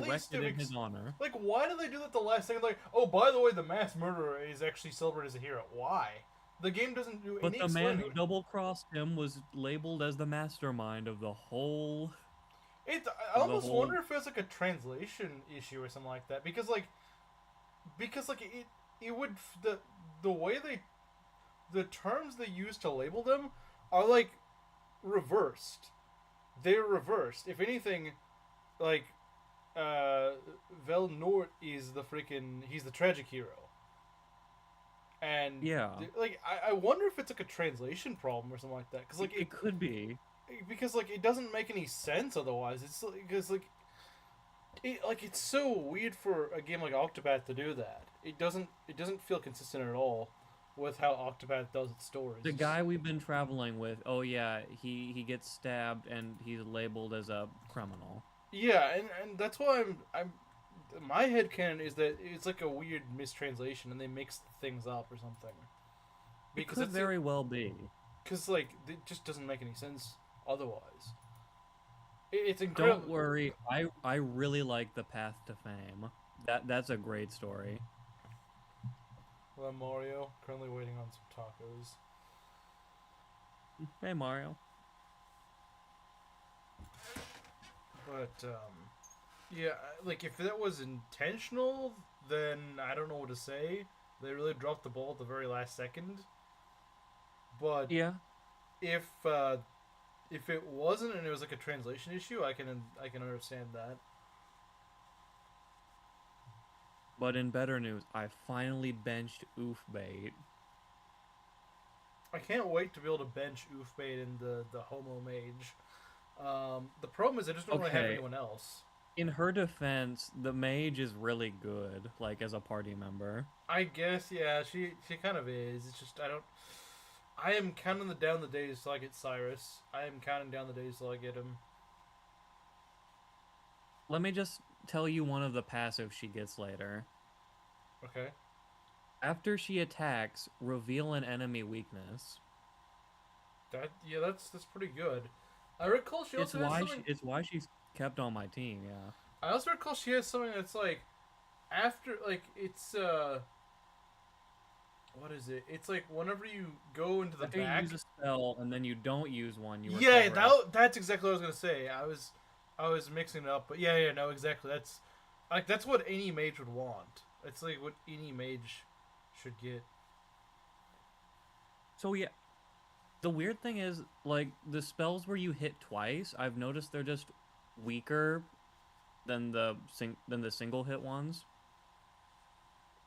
least erected in his honor. like, why do they do that the last second? Like, oh, by the way, the mass murderer is actually celebrated as a hero. Why? The game doesn't do But any the man explaining. who double-crossed him was labeled as the mastermind of the whole I of the almost whole wonder if it's like a translation issue or something like that because like it would the way the terms they use to label them are like reversed. They're reversed. If anything, like Vel Nort is the freaking he's the tragic hero. And Yeah. like I wonder if it's like a translation problem or something like that because It could be. because like it doesn't make any sense otherwise. It's because like it's so weird for a game like Octopath to do that. It doesn't feel consistent at all with how Octopath does its stories. The guy we've been traveling with, oh yeah, he gets stabbed and he's labeled as a criminal. Yeah, and that's why I'm my headcanon is that it's like a weird mistranslation and they mix things up or something. It Because could it's very well be. because like it just doesn't make any sense otherwise. It's Don't incredible. worry, I really like the path to fame. That's a great story. Well, Mario currently waiting on some tacos. Hey Mario. But yeah, like if that was intentional, then I don't know what to say. They really dropped the ball at the very last second. But Yeah, if if it wasn't and it was like a translation issue, I can understand that. but in better news, I finally benched Oof Bait. I can't wait to be able to bench Oofbait in the Homo Mage. The problem is I just don't really have Okay, anyone else. in her defense, the mage is really good, like as a party member. I guess yeah, she kind of is. It's just I don't. I am counting down the days till I get Cyrus. I am counting down the days till I get him. Let me just tell you one of the passives she gets later. Okay. After she attacks, reveal an enemy weakness. That's pretty good. I recall she also has something. It's why she's kept on my team, yeah. I also recall she has something that's like after like it's what is it? It's like whenever you go into the After you back. use a spell and then you don't use one, you Yeah, recover it. that's exactly what I was gonna say. I was mixing it up, but yeah, no, exactly. That's what any mage would want. It's like what any mage should get. So yeah, the weird thing is, like, the spells where you hit twice, I've noticed they're just weaker than the single hit ones.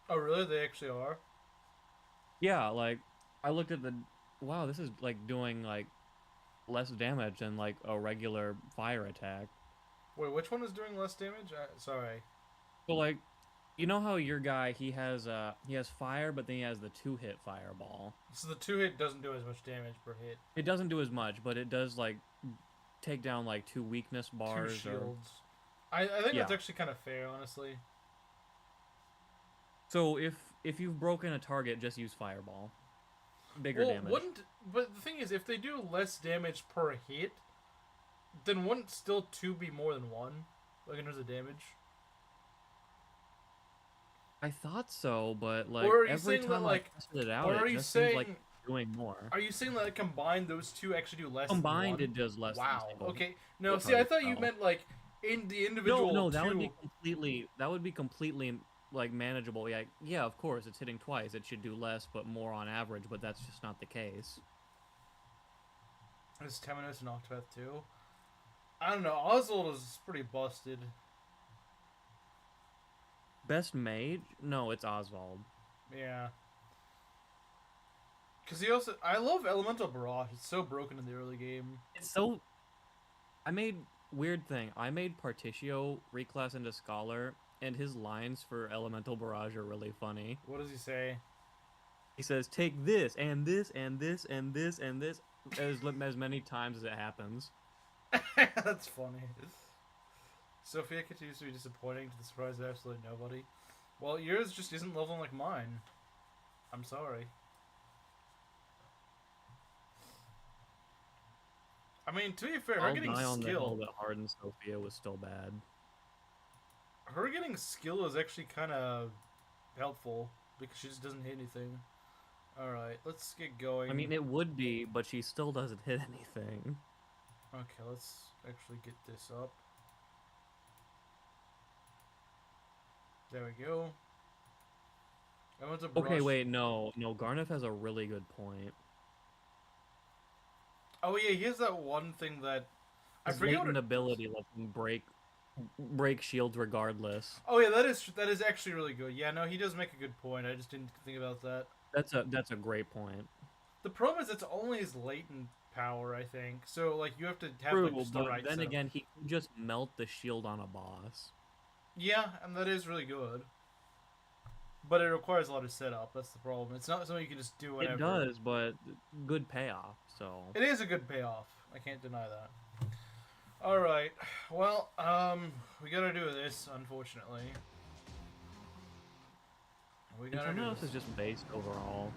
Oh, really? They actually are. Yeah, like I looked at the wow, this is like doing like less damage than like a regular fire attack. Wait, which one is doing less damage? Sorry. So like you know how your guy he has fire but then he has the two-hit fireball. So the two hit doesn't do as much damage per hit. It doesn't do as much, but it does like take down like two weakness Two bars or shields. I think yeah. that's actually kind of fair, honestly. So if you've broken a target, just use fireball. Bigger Well, damage. wouldn't but the thing is, if they do less damage per hit, then wouldn't still two be more than one? Like in terms of damage. I thought so, but like Or are you every saying that time I like, tested it out, or are it you just seems like saying, doing more. are you saying that combined those two actually do less Combined, than it does less one? than Wow. single Okay. No, see, I target thought you spell. meant like in the No, individual no, two. that would be completely like manageable. Yeah, yeah, of course, it's hitting twice. It should do less, but more on average. But that's just not the case. It's 10 minutes in Octopath 2. I don't know. Oswald is pretty busted. Best mage? No, it's Oswald. Yeah. Because he also. I love Elemental Barrage. It's so broken in the early game. It's so. I made weird thing. I made Particio reclass into Scholar, and his lines for Elemental Barrage are really funny. What does he say? He says, "Take this and this and this and this and this as many times as it happens." That's funny. Sophia continues to be disappointing to the surprise of absolutely nobody. Well, yours just isn't leveling like mine. I'm sorry. I mean, to be fair, her I'll getting die on the hill skill. that hardened Sophia was still bad. Her getting skill is actually kind of helpful because she just doesn't hit anything. Alright, let's get going. I mean, it would be, but she still doesn't hit anything. Okay, let's actually get this up. There we go. I want to brush. Okay, wait, no. Garnet has a really good point. Oh yeah, he has that one thing that His latent ability lets him break shields regardless. Oh yeah, that is actually really good. Yeah, no, he does make a good point. I just didn't think about that. That's a great point. The problem is it's only his latent power, I think. So like you have to have True, like just the but right then setup. again, he can just melt the shield on a boss. Yeah, and that is really good. But it requires a lot of setup. That's the problem. It's not something you can just do whenever. It does, but good payoff. So it is a good payoff. I can't deny that. All right. Well, we gotta do this, unfortunately. We gotta do this is just based overall.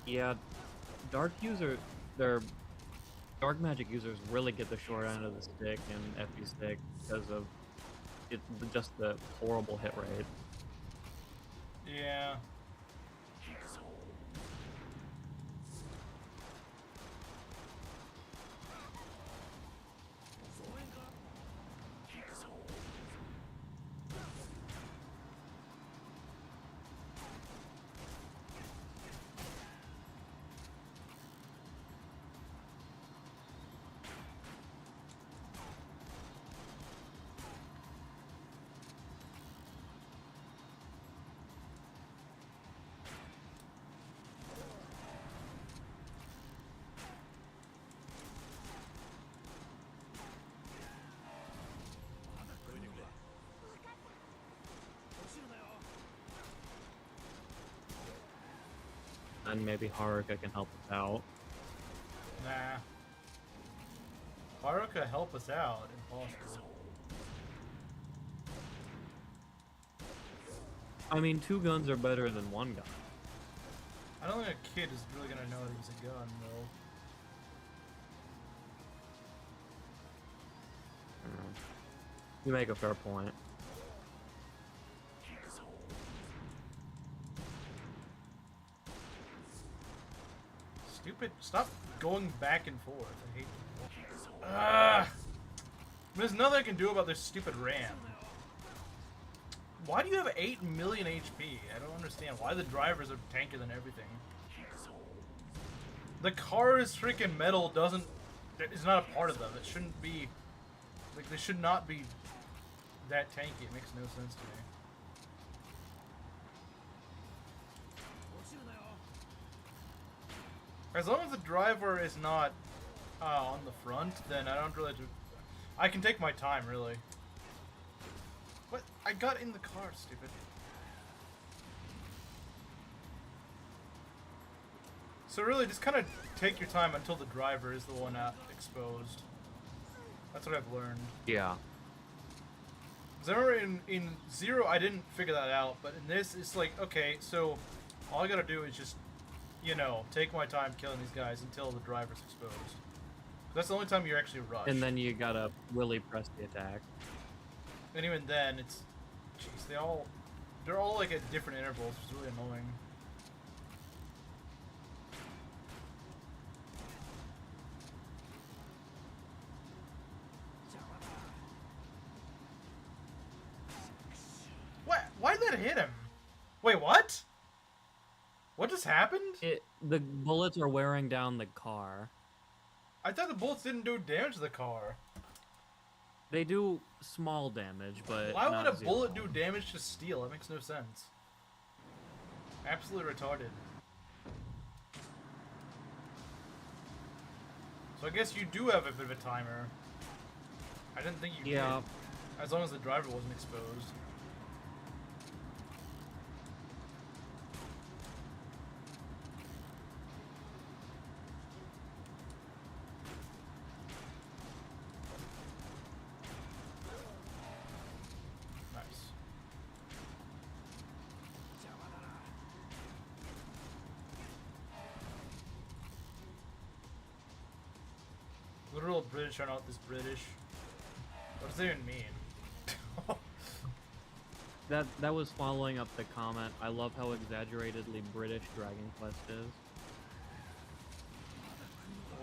Yeah, dark magic users really get the short end of the stick in FP stick because of just the horrible hit rate. Yeah. And maybe Haruka can help us out. Nah. Haruka help us out. Impossible. I mean, 2 guns are better than 1 gun. I don't think a kid is really gonna know that he's a gun, though. You make a fair point. Stupid. Stop going back and forth. I hate people. Ah! There's nothing I can do about this stupid RAM. Why do you have 8 million HP? I don't understand. Why the drivers are tankier than everything. The car's freaking metal is not a part of them. It shouldn't be, like, they should not be that tanky. It makes no sense to me. As long as the driver is not on the front, then I don't really do. I can take my time, really. What? I got in the car, stupid. So really, just kind of take your time until the driver is the one exposed. That's what I've learned. Yeah. Because I remember in Zero, I didn't figure that out, but in this, it's like, okay, so all I gotta do is just, you know, take my time killing these guys until the driver's exposed. That's the only time you actually rush. And then you gotta really press the attack. And even then, it's... Jeez, they're all like at different intervals, which is really annoying. What? Why did that hit him? Wait, what? What just happened? The bullets are wearing down the car. I thought the bullets didn't do damage to the car. They do small damage, but why would a zero. bullet do damage to steel? That makes no sense. Absolutely retarded. So I guess you do have a bit of a timer. I didn't think you did. As long as the driver wasn't exposed. literal British are not this British. What does that even mean? That was following up the comment. I love how exaggeratedly British Dragon Quest is.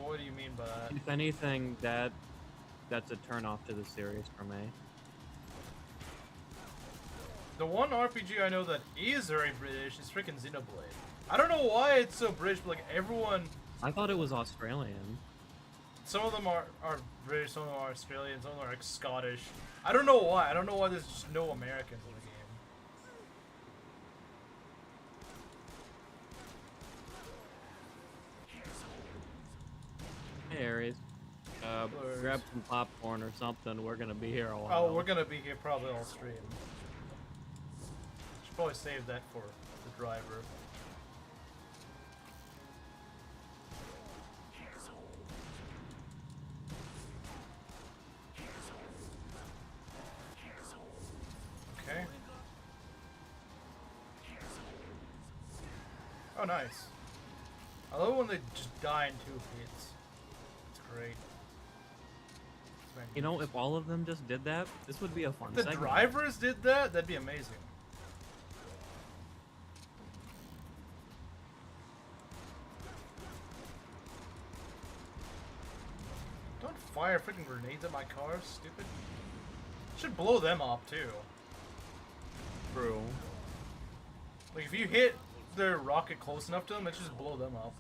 What do you mean by that? If anything, that's a turn off to the series for me. The one RPG I know that is very British is freaking Xenoblade. I don't know why it's so British, but like everyone... I thought it was Australian. Some of them are British, some of them are Australian, some of them are like Scottish. I don't know why. I don't know why there's just no Americans in the game. Hey Aries, grab some popcorn or something. We're gonna be here a while. Oh, we're gonna be here probably all stream. Should probably save that for the driver. Okay. Oh, nice. I love when they just die in 2 hits. It's great. You know, if all of them just did that, this would be a fun If the segment. drivers did that, that'd be amazing. Don't fire freaking grenades at my car, stupid. Should blow them up too. True. Like if you hit their rocket close enough to them, it should just blow them up.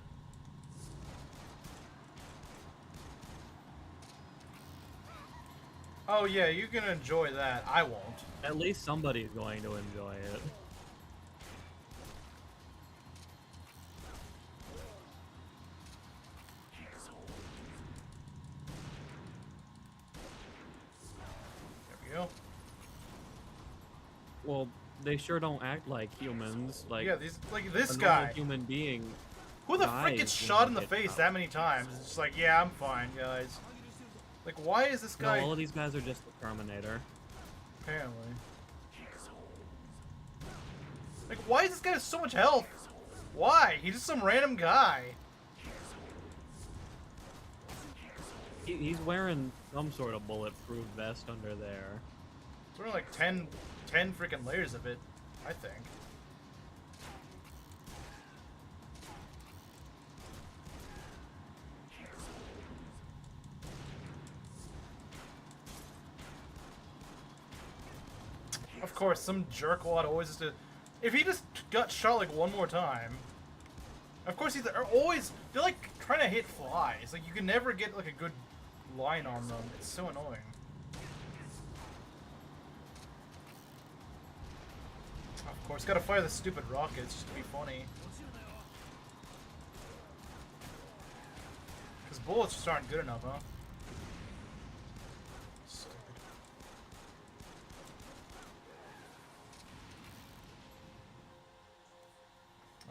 Oh yeah, you can enjoy that. I won't. At least somebody's going to enjoy it. There we go. Well, they sure don't act like humans. Like, Yeah, these like this a guy. normal human being. Who the dies frick gets when shot they in the get face shot. that many times? It's just like, yeah, I'm fine, guys. Like, why is this No, guy? all of these guys are just the Terminator. Apparently. Like, why is this guy have so much health? Why? He's just some random guy. He's wearing some sort of bulletproof vest under there. It's wearing like 10 freaking layers of it, I think. Of course, some jerkwad always has to... If he just got shot like one more time... Of course, they're always... They're like trying to hit flies. Like, you can never get like a good line on them. It's so annoying. Of course, gotta fire the stupid rockets just to be funny. Because bullets just aren't good enough, huh? Stupid.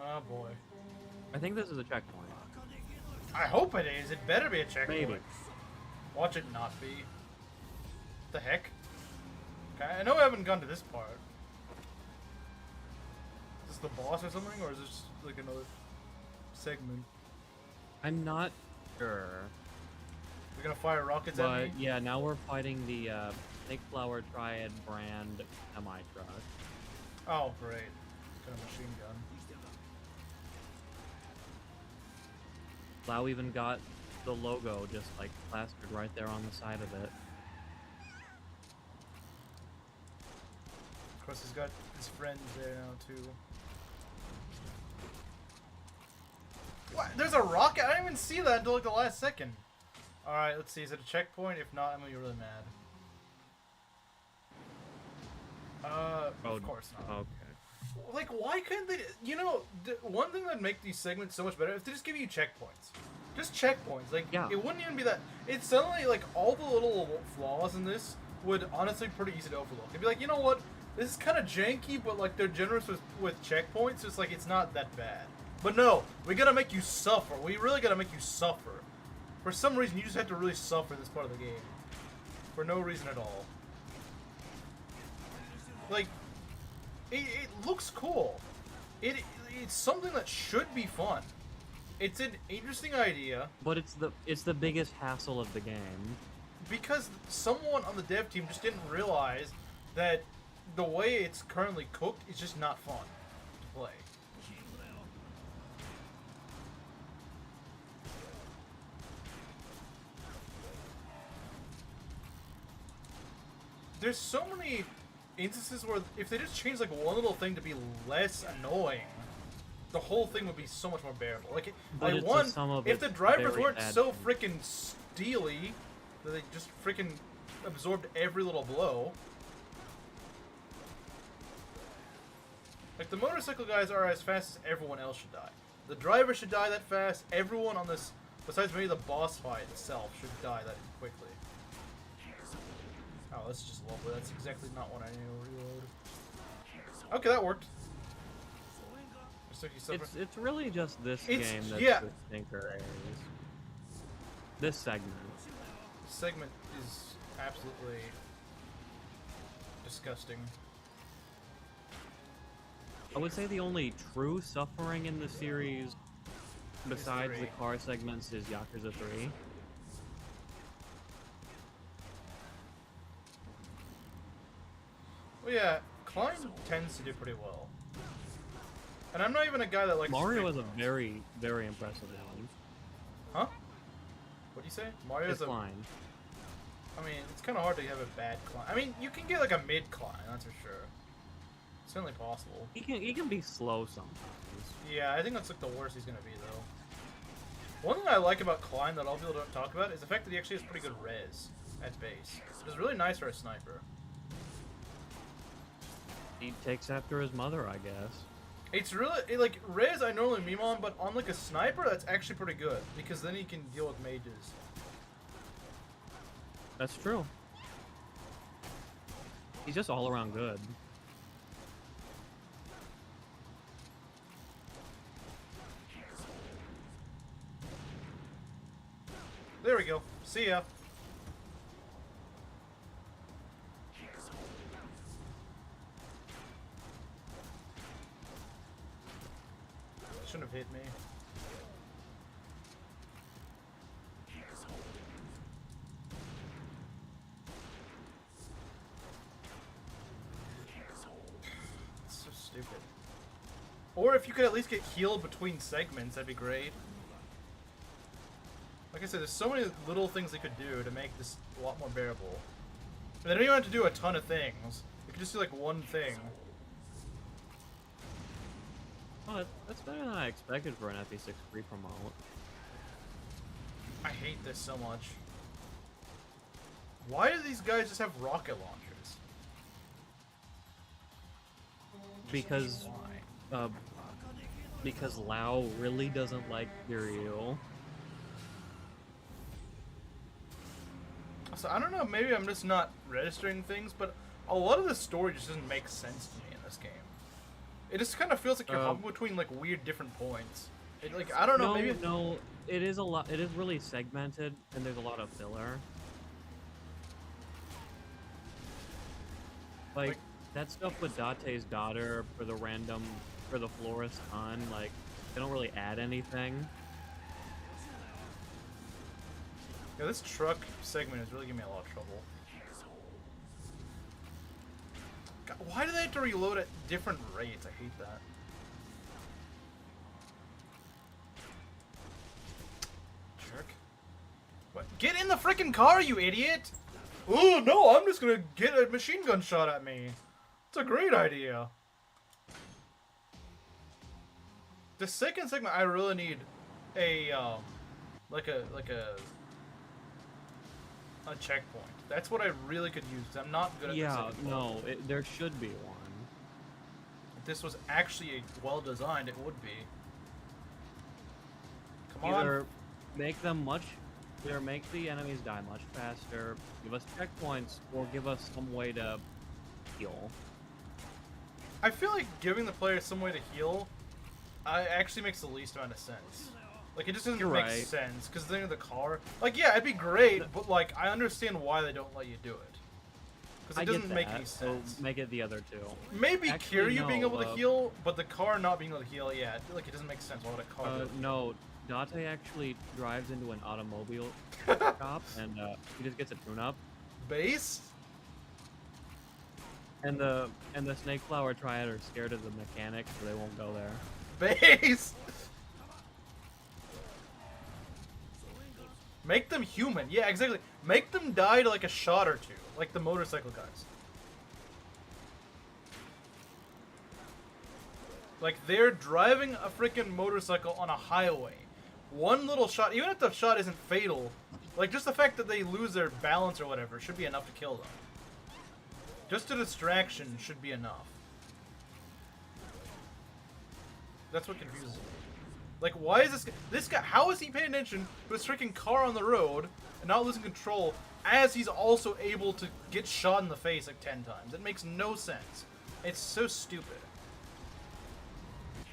Oh boy. I think this is a checkpoint. I hope it is. It better be a checkpoint. Maybe. Watch it not be. What the heck? Okay, I know I haven't gone to this part. Is this the boss or something, or is this like another segment? I'm not sure. We're gonna fire rockets at But me? yeah, now we're fighting the Snake Flower Triad brand semi-truck. Oh, great. Got a machine gun. Lau even got the logo just like plastered right there on the side of it. Of course, he's got his friends there now, too. What? There's a rocket? I didn't even see that until like the last second. Alright, let's see. Is it a checkpoint? If not, I'm gonna be really mad. Of course not. Okay. Like, why couldn't they... You know, one thing that'd make these segments so much better is to just give you checkpoints. Just checkpoints. Like, Yeah. it wouldn't even be that... It's suddenly, like, all the little flaws in this would honestly be pretty easy to overlook. It'd be like, you know what? This is kind of janky, but, like, they're generous with checkpoints. So it's like, it's not that bad. But no, we gotta make you suffer. We really gotta make you suffer. For some reason, you just have to really suffer this part of the game. For no reason at all. Like... It looks cool. It's something that should be fun. It's an interesting idea But it's the biggest hassle of the game. because someone on the dev team just didn't realize that the way it's currently cooked is just not fun to play. There's so many instances where if they just change like one little thing to be less annoying, the whole thing would be so much more bearable. Like, if the drivers weren't so freaking steely that they just freaking absorbed every little blow. Like, the motorcycle guys are as fast as everyone else should die. The driver should die that fast. Everyone on this, besides maybe the boss fight itself, should die that quickly. Oh, that's just lovely. That's exactly not what I knew. Reload. Okay, that worked. It's really just this game that's the stinker areas. This segment. This segment is absolutely disgusting. I would say the only true suffering in the series, besides the car segments, is Yakuza 3. Well, yeah, Klein tends to do pretty well. And I'm not even a guy that likes... Mario is a very, very impressive one. Huh? What do you say? Mario's a... Klein. I mean, it's kind of hard to have a bad Klein. I mean, you can get like a mid Klein, that's for sure. It's certainly possible. He can be slow sometimes. Yeah, I think that's like the worst he's gonna be though. One thing I like about Klein that a lot of people don't talk about is the fact that he actually has pretty good res at base. It's really nice for a sniper. He takes after his mother, I guess. It's really, like, res I normally meme on, but on like a sniper, that's actually pretty good because then he can deal with mages. That's true. He's just all around good. There we go. See ya. Shouldn't have hit me. It's so stupid. Or if you could at least get healed between segments, that'd be great. Like I said, there's so many little things they could do to make this a lot more bearable. And they don't even have to do a ton of things. They could just do like one thing. Oh, that's better than I expected for an FE6 free promote. I hate this so much. Why do these guys just have rocket launchers? Because, because Lao really doesn't like Kiryu. So I don't know, maybe I'm just not registering things, but a lot of the story just doesn't make sense to me in this game. It just kind of feels like you're hopping between like weird different points. Like I don't know, maybe no, it is a lot. It is really segmented, and there's a lot of filler. Like that stuff with Date's daughter for the florist on, like they don't really add anything. Yeah, this truck segment is really giving me a lot of trouble. God, why do they have to reload at different rates? I hate that. Jerk. What? Get in the freaking car, you idiot! Oh no, I'm just gonna get a machine gun shot at me. It's a great idea. The second segment, I really need a like a checkpoint. That's what I really could use. I'm not good at yeah, no, there should be one. If this was actually well designed, it would be. Come Either on. Either make the enemies die much faster, give us checkpoints, or give us some way to heal. I feel like giving the player some way to heal actually makes the least amount of sense. Like, it just doesn't make sense, because they're in the car. Like, yeah, it'd be great, but, like, I understand why they don't let you do it. Because it doesn't make any sense. So make it the other two. Maybe Kiryu being able to heal, but the car not being able to heal, yeah, like, it doesn't make sense. Why would a car do it? No, Date actually drives into an automobile shop and he just gets a tune-up. Base? And the Snake Flower Triad are scared of the mechanic, so they won't go there. Base! Make them human. Yeah, exactly. Make them die to like a shot or two, like the motorcycle guys. Like they're driving a freaking motorcycle on a highway. One little shot, even if the shot isn't fatal, like just the fact that they lose their balance or whatever should be enough to kill them. Just a distraction should be enough. That's what confuses me. Like, why is this guy, how is he paying attention to his freaking car on the road and not losing control as he's also able to get shot in the face like 10 times? It makes no sense. It's so stupid.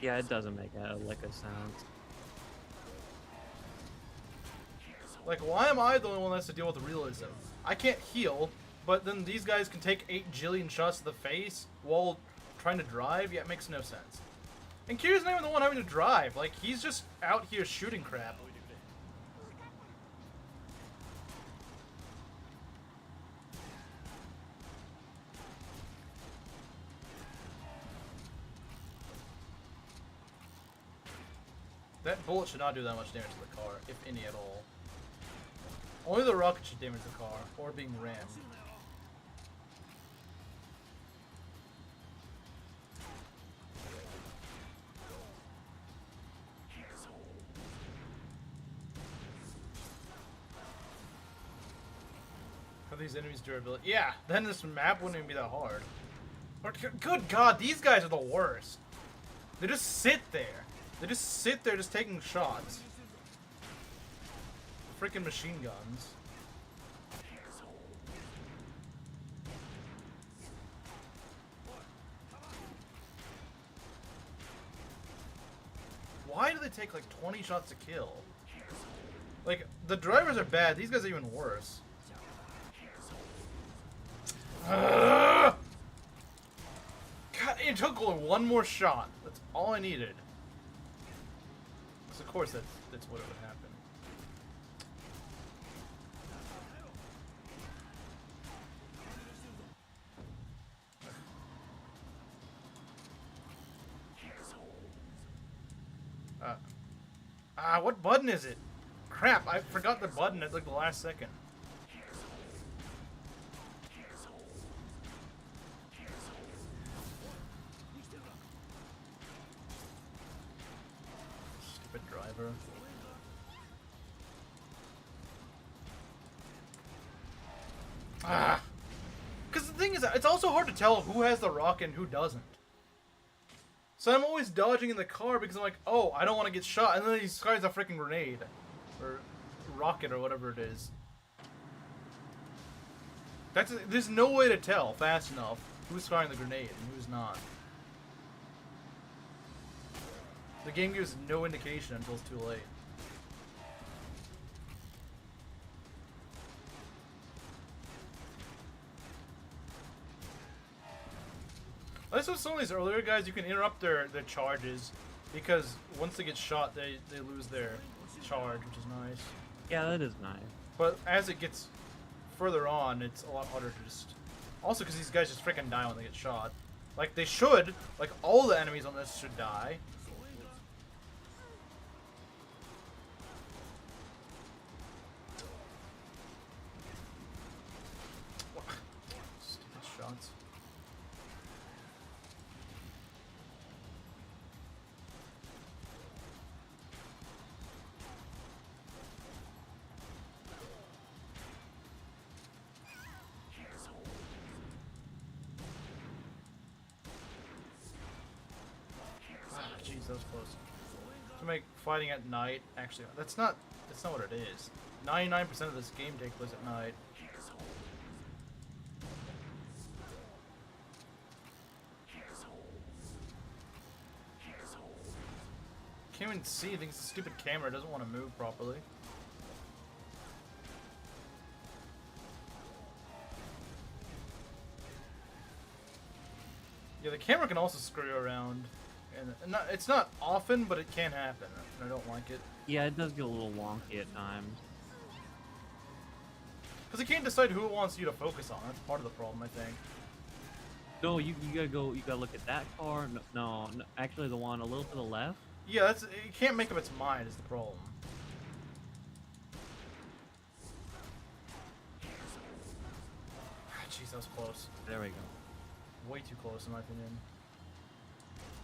Yeah, it doesn't make a lick of sense. Like, why am I the only one that has to deal with realism? I can't heal, but then these guys can take 8 jillion shots to the face while trying to drive? Yeah, it makes no sense. And Kiryu's not even the one having to drive. Like, he's just out here shooting crap. That bullet should not do that much damage to the car, if any at all. Only the rocket should damage the car, or being rammed. Have these enemies durability? Yeah, then this map wouldn't even be that hard. Or, good God, these guys are the worst. They just sit there. They just sit there just taking shots. Freaking machine guns. Why do they take like 20 shots to kill? Like, the drivers are bad, these guys are even worse. God, it took only one more shot. That's all I needed. So of course that's what it would happen. What button is it? Crap, I forgot the button at like the last second. Stupid driver. Because the thing is, it's also hard to tell who has the rocket and who doesn't. So I'm always dodging in the car because I'm like, oh, I don't want to get shot. And then he fires a freaking grenade. Or rocket or whatever it is. There's no way to tell fast enough who's firing the grenade and who's not. The game gives no indication until it's too late. At least with some of these earlier guys, you can interrupt their charges, because once they get shot, they lose their charge, which is nice. Yeah, that is nice. But as it gets further on, it's a lot harder to just... Also, because these guys just freaking die when they get shot. Like, they should. Like, all the enemies on this should die. Stupid shots. Jeez, that was close. To make fighting at night, actually, that's not what it is. 99% of this game takes place at night. Can't even see, I think it's a stupid camera, it doesn't want to move properly. Yeah, the camera can also screw you around. And not, it's not often, but it can happen. And I don't like it. Yeah, it does get a little wonky at times. Because it can't decide who it wants you to focus on. That's part of the problem, I think. No, you gotta go. You gotta look at that car. No, actually, the one a little to the left. Yeah, that's it. Can't make up its mind is the problem. Jeez, that was close. There we go. Way too close, in my opinion.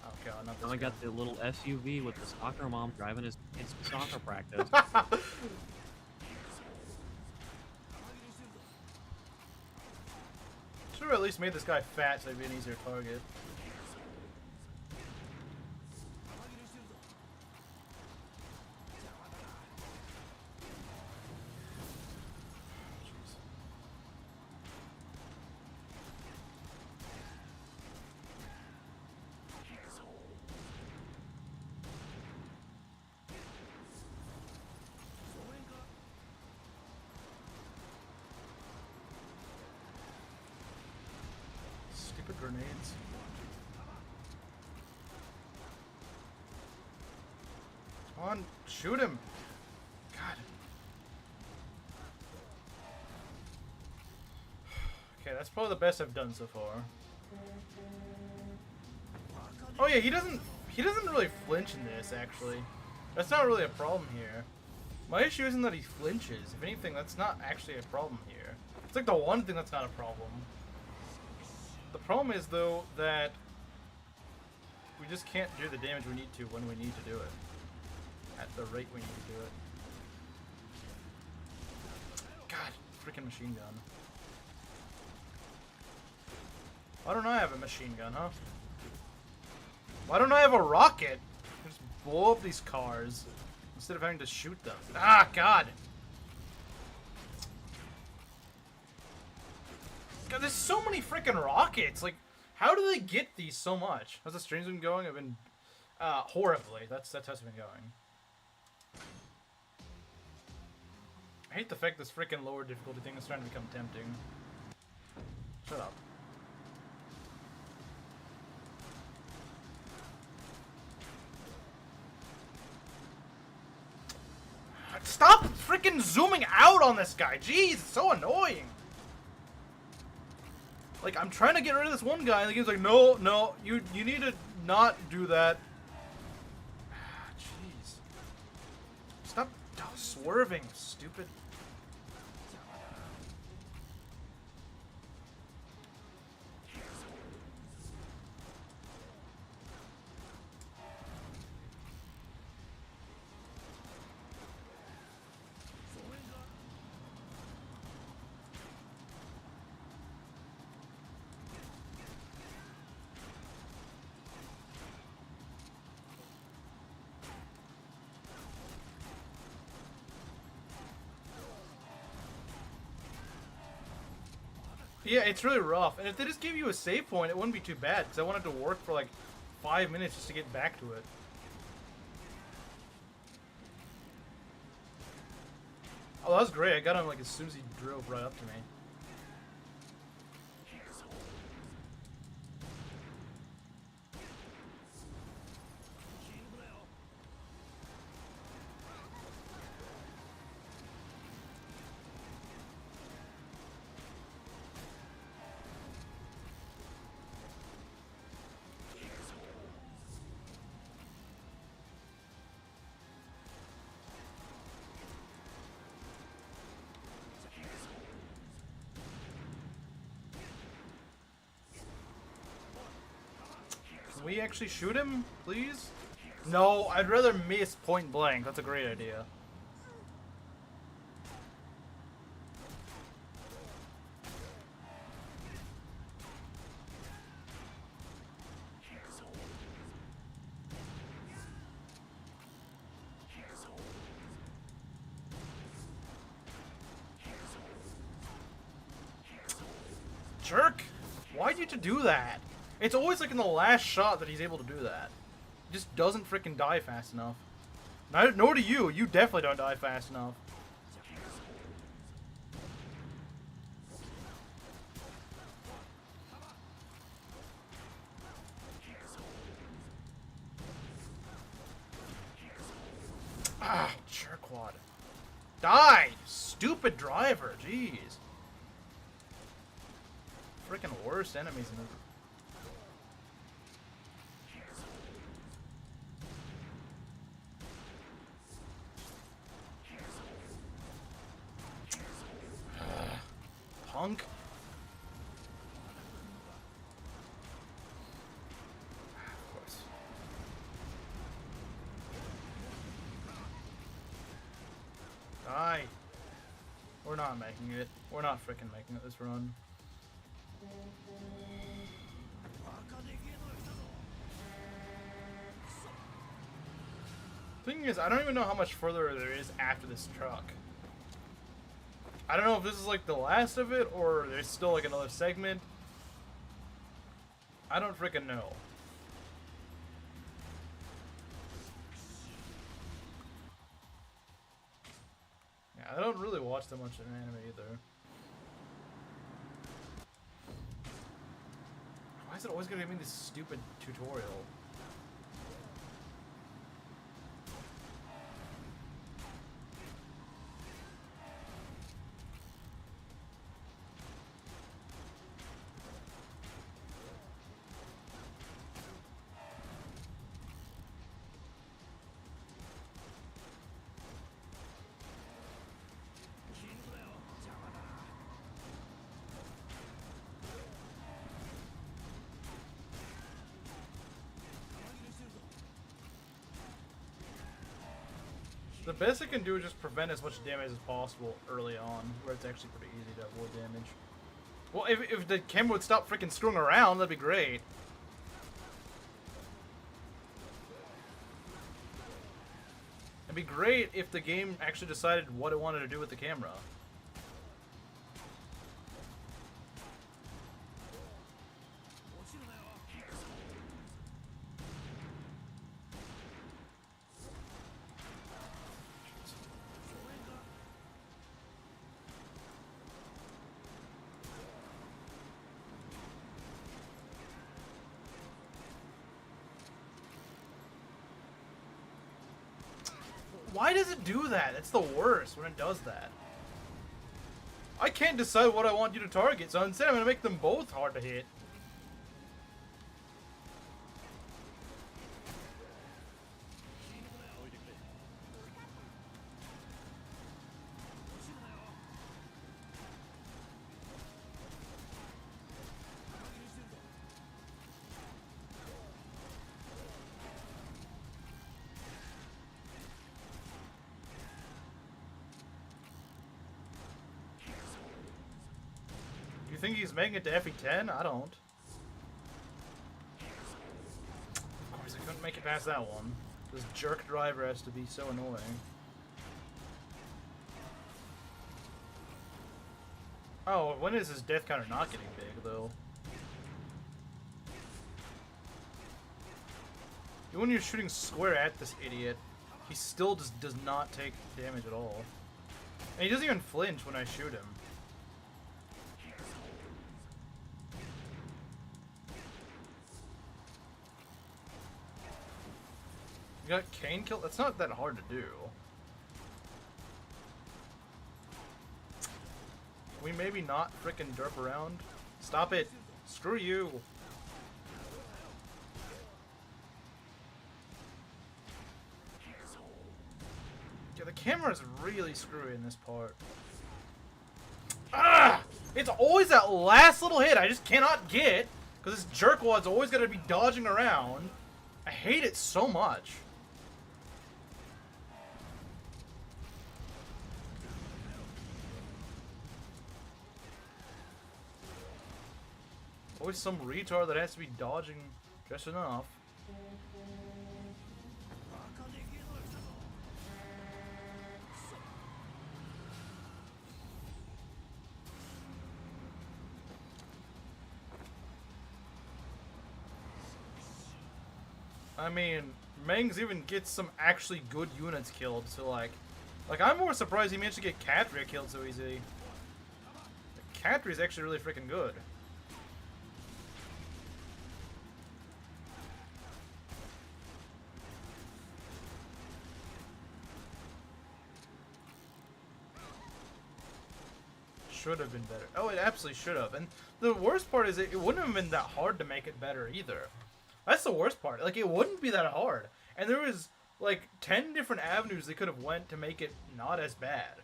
Oh god, not this. Now I guy. got the little SUV with the soccer mom driving his kids to soccer practice. Should have at least made this guy fat so he'd be an easier target. Stupid grenades. Come on, shoot him! God. Okay, that's probably the best I've done so far. Oh yeah, he doesn't really flinch in this, actually. That's not really a problem here. My issue isn't that he flinches. If anything, that's not actually a problem here. It's like the one thing that's not a problem. The problem is, though, that we just can't do the damage we need to when we need to do it. At the rate we need to do it. God, freaking machine gun. Why don't I have a machine gun, huh? Why don't I have a rocket? Just blow up these cars instead of having to shoot them. Ah, God! God, there's so many freaking rockets. Like, how do they get these so much? How's the streams been going? I've been horribly. That's how it's been going. I hate the fact this freaking lower difficulty thing is starting to become tempting. Shut up. Stop freaking zooming out on this guy. Jeez, it's so annoying. Like, I'm trying to get rid of this one guy, and the game's like, no, no, you need to not do that. Jeez. Stop swerving, stupid. Yeah, it's really rough. And if they just gave you a save point, it wouldn't be too bad. Because I wanted to work for like 5 minutes just to get back to it. Oh, that was great. I got him like as soon as he drove right up to me. Can we actually shoot him, please? No, I'd rather miss point blank. That's a great idea. Jerk! Why'd you do that? It's always like in the last shot that he's able to do that. He just doesn't freaking die fast enough. Nor do you. You definitely don't die fast enough. Ah, jerkwad. Die, you stupid driver. Jeez. Freaking worst enemies in the... Punk. Of course. Die. We're not making it. We're not freaking making it this run. Thing is, I don't even know how much further there is after this truck. I don't know if this is like the last of it or there's still like another segment. I don't freaking know. Yeah, I don't really watch that much in anime either. Why is it always gonna give me this stupid tutorial? The best it can do is just prevent as much damage as possible early on, where it's actually pretty easy to avoid damage. Well, if the camera would stop freaking screwing around, that'd be great. It'd be great if the game actually decided what it wanted to do with the camera. Why does it do that? It's the worst when it does that. I can't decide what I want you to target, so instead I'm going to make them both hard to hit. You think he's making it to FE10? I don't. Of course, I couldn't make it past that one. This jerk driver has to be so annoying. Oh, when is his death counter not getting big, though? Even when you're shooting square at this idiot, he still just does not take damage at all. And he doesn't even flinch when I shoot him. You got Kane killed? That's not that hard to do. Can we maybe not frickin' derp around? Stop it! Screw you! Yeah, the camera's really screwy in this part. Ah! It's always that last little hit I just cannot get, because this jerkwad's always gotta be dodging around. I hate it so much. Always some retard that has to be dodging just enough. I mean, Mengs even gets some actually good units killed, so like I'm more surprised he managed to get Katria killed so easy. Katria's actually really freaking good. should have been better. Oh, it absolutely should have. And the worst part is it wouldn't have been that hard to make it better either. That's the worst part. Like, it wouldn't be that hard. And there was, like, 10 different avenues they could have went to make it not as bad.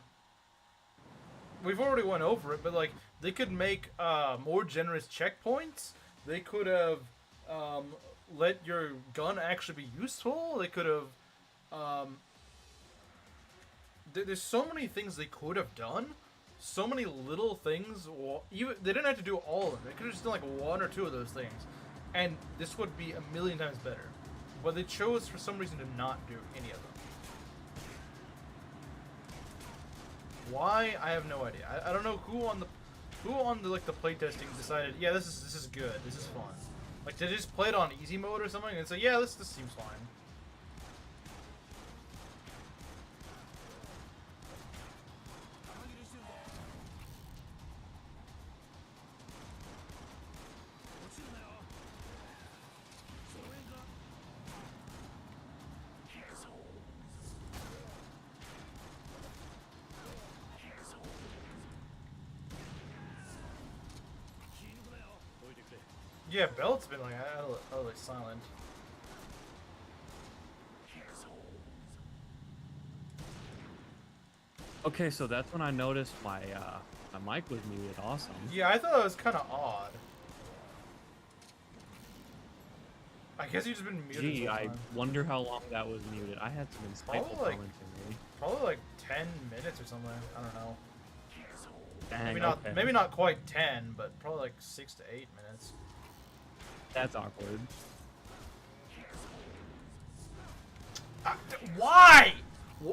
We've already went over it, but, like, they could make more generous checkpoints. They could have let your gun actually be useful. They could have... there's so many things they could have done. So many little things. Even they didn't have to do all of them. They could have just done like one or two of those things, and this would be a million times better. But they chose for some reason to not do any of them. Why? I have no idea. I don't know who on the like the playtesting decided, yeah, this is good. This is fun. Like, did they just play it on easy mode or something and say, yeah, this seems fine. Yeah, Belt's been like utterly silent. Okay, so that's when I noticed my my mic was muted. Awesome. Yeah, I thought it was kind of odd. I guess you've just been muted. Gee, I wonder how long that was muted. I had some insightful commentary. Probably like 10 minutes or something. I don't know. Dang, maybe not quite 10, but probably like 6 to 8 minutes. That's awkward. Why?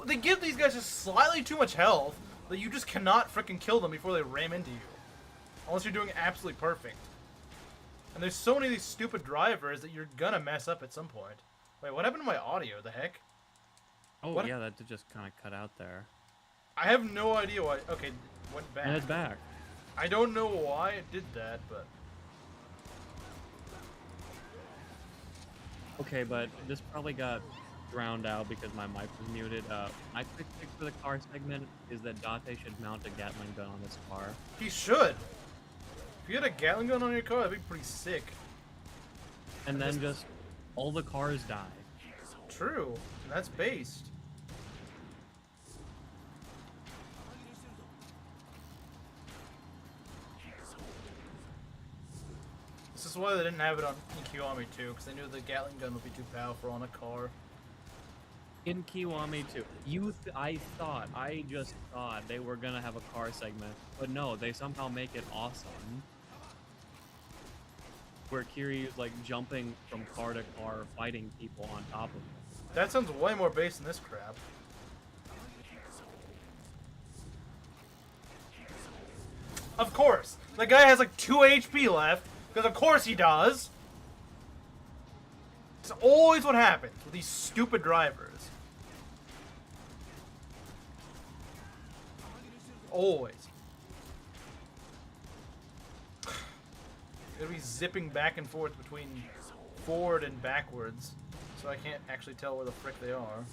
They give these guys just slightly too much health that you just cannot freaking kill them before they ram into you. Unless you're doing absolutely perfect. And there's so many of these stupid drivers that you're gonna mess up at some point. Wait, what happened to my audio? The heck? Oh, what? Yeah, that did just kind of cut out there. I have no idea why. Okay, went back. And it's back. I don't know why it did that, but... Okay, but this probably got drowned out because my mic was muted. My quick fix for the car segment is that Date should mount a Gatling gun on this car. He should! If you had a Gatling gun on your car, that'd be pretty sick. And then just all the cars die. True. And that's based. This is why they didn't have it on Kiwami too, because they knew the Gatling gun would be too powerful on a car. In Kiwami too. I just thought they were gonna have a car segment, but no, they somehow make it awesome. Where Kiryu's like jumping from car to car, fighting people on top of him. That sounds way more based than this crap. Of course! The guy has like 2 HP left, because of course he does! It's always what happens with these stupid drivers. Always. Gonna be zipping back and forth between forward and backwards, so I can't actually tell where the frick they are.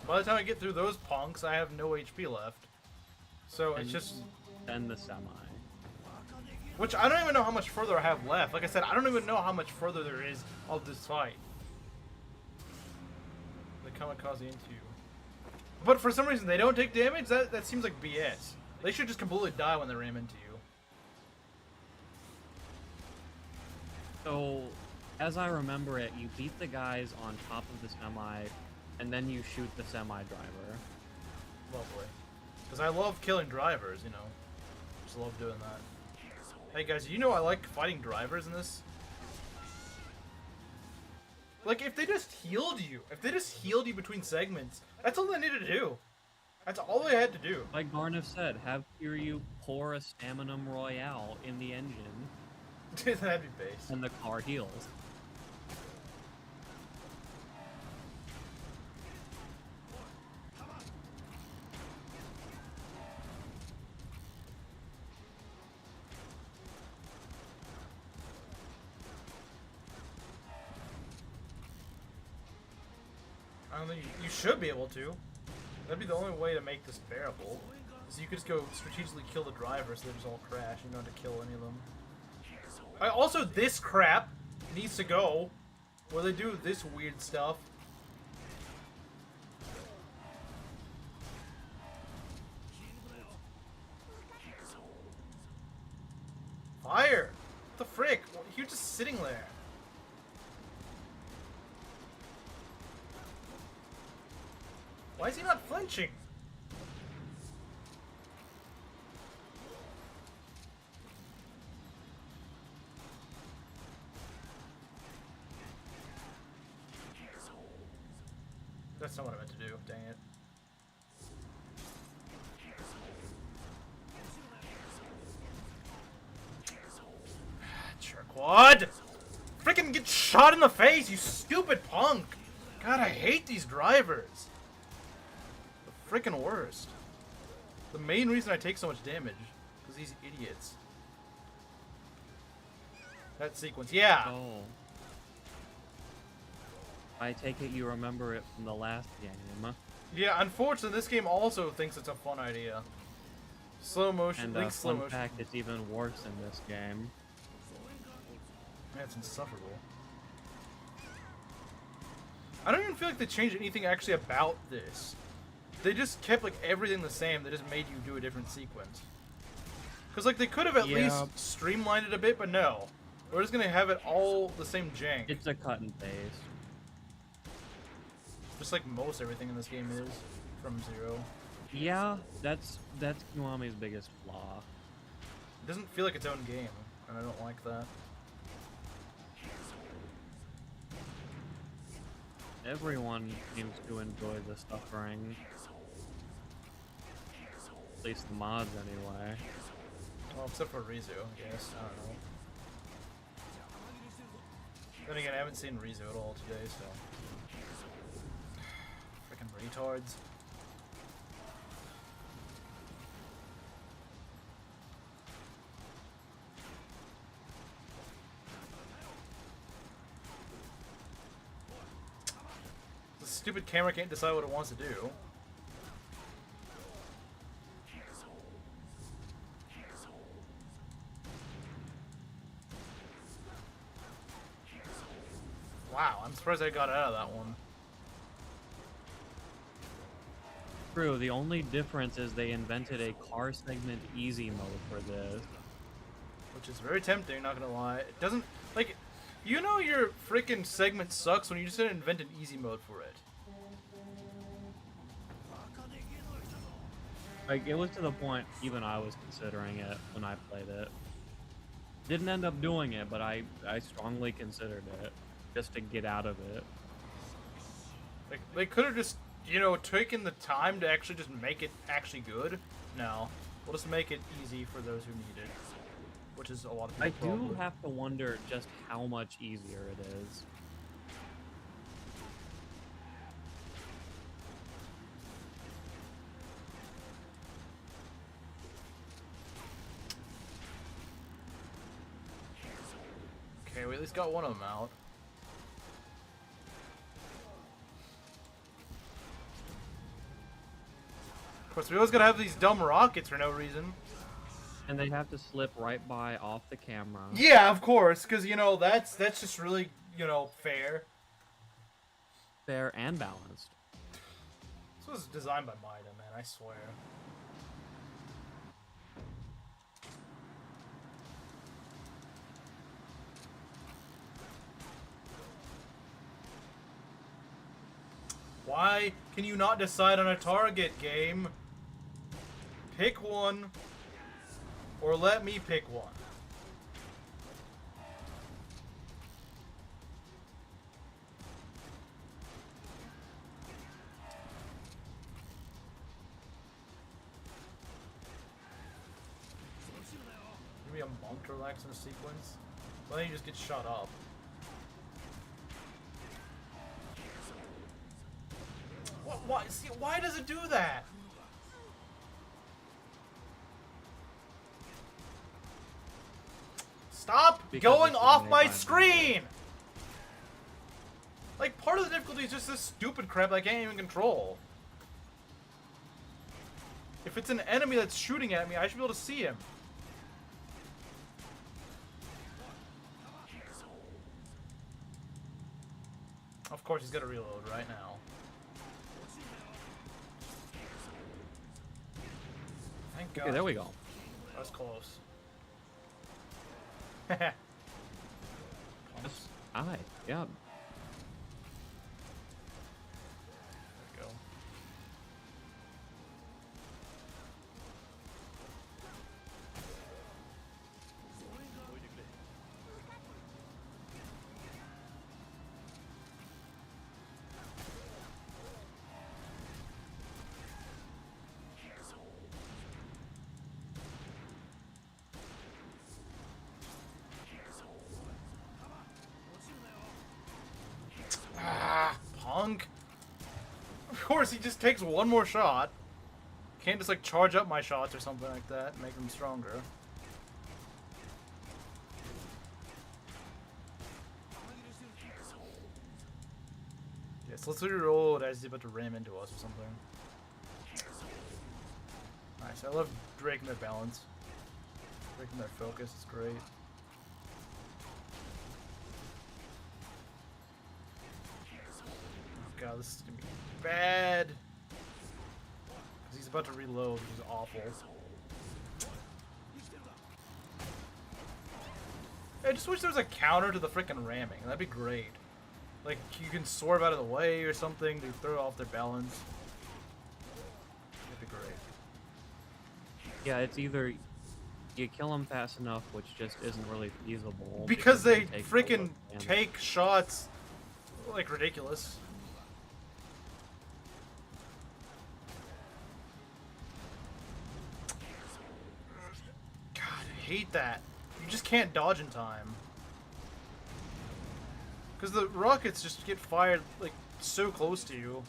By the time I get through those punks, I have no HP left. So it's just... Then the semi. Which I don't even know how much further I have left. Like I said, I don't even know how much further there is of this fight. The kamikaze into you. But for some reason, they don't take damage? That seems like BS. They should just completely die when they ram into you. So, as I remember it, you beat the guys on top of the semi, and then you shoot the semi-driver. Lovely. Because I love killing drivers, you know. Just love doing that. Hey guys, you know I like fighting drivers in this? Like, if they just healed you, between segments, that's all they needed to do. That's all they had to do. Like Garnif said, have Kiryu pour a Stamina Royale in the engine. That'd be base. And the car heals. don't think you should be able to. That'd be the only way to make this bearable. So you could just go strategically kill the driver so they just all crash. You don't have to kill any of them. Also, this crap needs to go. Where they do this weird stuff. Fire! What the frick? You're just sitting there. Why is he not flinching? That's not what I meant to do, dang it. Jerkwad! Freaking get shot in the face, you stupid punk! God, I hate these drivers. The freaking worst. The main reason I take so much damage. Because these idiots. That sequence, yeah! Oh. I take it you remember it from the last game. Yeah, unfortunately, this game also thinks it's a fun idea. Slow motion, And slow fun motion. fact, it's even worse in this game. That's insufferable. I don't even feel like they changed anything actually about this. They just kept like everything the same. They just made you do a different sequence. Because like they could have at least streamlined it a bit, but no. We're just gonna have it all the same jank. It's a cut and paste. Just like most everything in this game is from Zero. Yeah, that's Kiwami's biggest flaw. It doesn't feel like its own game, and I don't like that. Everyone seems to enjoy the suffering. At least the mods, anyway. Well, except for Rizu, I guess. I don't know. Then again, I haven't seen Rizu at all today, so... Freaking retards. The stupid camera can't decide what it wants to do. Wow, I'm surprised I got out of that one. True, the only difference is they invented a car segment easy mode for this. Which is very tempting, not gonna lie. It doesn't, like, you know your freaking segment sucks when you just didn't invent an easy mode for it. Like, it was to the point even I was considering it when I played it. Didn't end up doing it, but I strongly considered it, just to get out of it. Like, they could have just, you know, taken the time to actually just make it actually good. No. We'll just make it easy for those who need it. Which is a lot of people I do probably. have to wonder just how much easier it is. Okay, we at least got one of them out. Of course, we always gotta have these dumb rockets for no reason. And they have to slip right by off the camera. Yeah, of course, because, you know, that's just really, you know, fair. Fair and balanced. This was designed by Maida, man, I swear. Why can you not decide on a target, game? Pick one. Or let me pick one. Maybe a monk to relax in a sequence? Why don't you just get shot up? Why? See, why does it do that? Stop Because going it's off made my by screen! Like, part of the difficulty is just this stupid crap I can't even control. If it's an enemy that's shooting at me, I should be able to see him. Of course, he's gonna reload right now. Thank God. Okay, there we go. That's close. Aye, yeah. There we go. Ah, punk. Of course, he just takes one more shot. Can't just like charge up my shots or something like that and make them stronger. Yes, let's reroll as he's about to ram into us or something. Nice, I love breaking their balance. Breaking their focus, it's great. God, this is gonna be bad. Because he's about to reload, which is awful. I just wish there was a counter to the frickin' ramming. That'd be great. Like, you can swerve out of the way or something to throw off their balance. That'd be great. Yeah, it's either you kill them fast enough, which just isn't really feasible. Because they take frickin' damage. take shots like ridiculous. God, I hate that. You just can't dodge in time. Because the rockets just get fired, like, so close to you.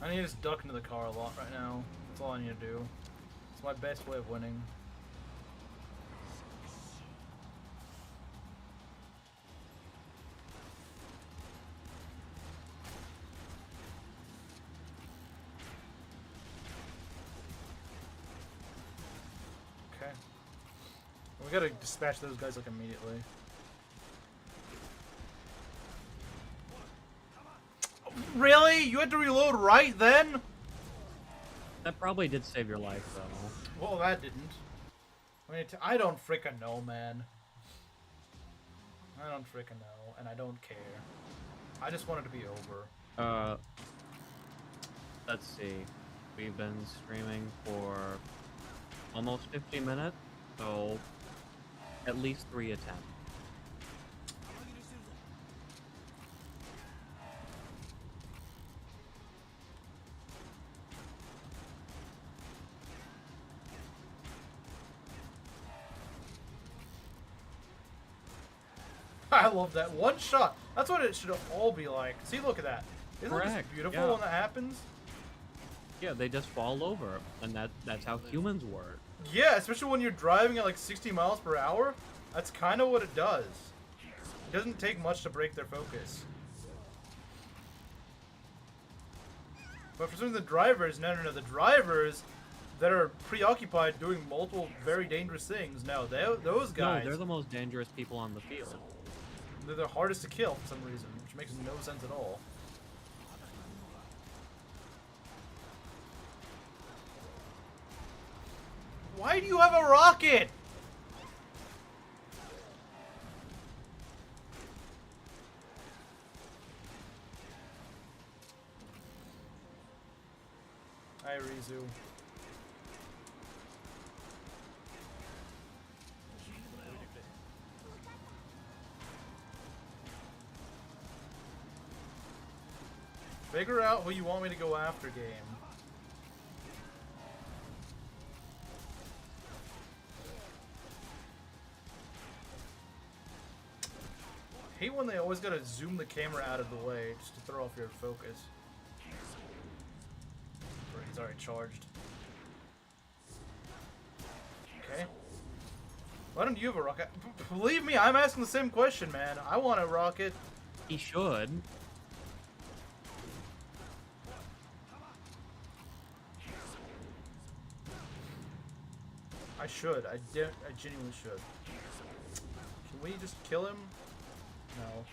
I need to just duck into the car a lot right now. That's all I need to do. It's my best way of winning. Okay. We gotta dispatch those guys like immediately. Really? You had to reload right then? That probably did save your life, though. Well, that didn't. I mean, I don't frickin' know, man. I don't frickin' know, and I don't care. I just want it to be over. Let's see. We've been streaming for almost 50 minutes, so at least 3 attempts. I love that. One shot. That's what it should all be like. See, look at that. Isn't that just Correct, beautiful yeah. when that happens? Yeah, they just fall over, and that's how humans work. Yeah, especially when you're driving at like 60 miles per hour. That's kind of what it does. It doesn't take much to break their focus. But for some of the drivers, no. The drivers that are preoccupied doing multiple very dangerous things, no, those guys, No, they're the most dangerous people on the field. they're the hardest to kill for some reason, which makes no sense at all. Why do you have a rocket? Hi, Rizu. Figure out who you want me to go after, game. I hate hate when they always gotta zoom the camera out of the way just to throw off your focus. He's already charged. Okay. Why don't you have a rocket? Believe me, I'm asking the same question, man. I want a rocket. He should. I should. I genuinely should. Can we just kill him? No.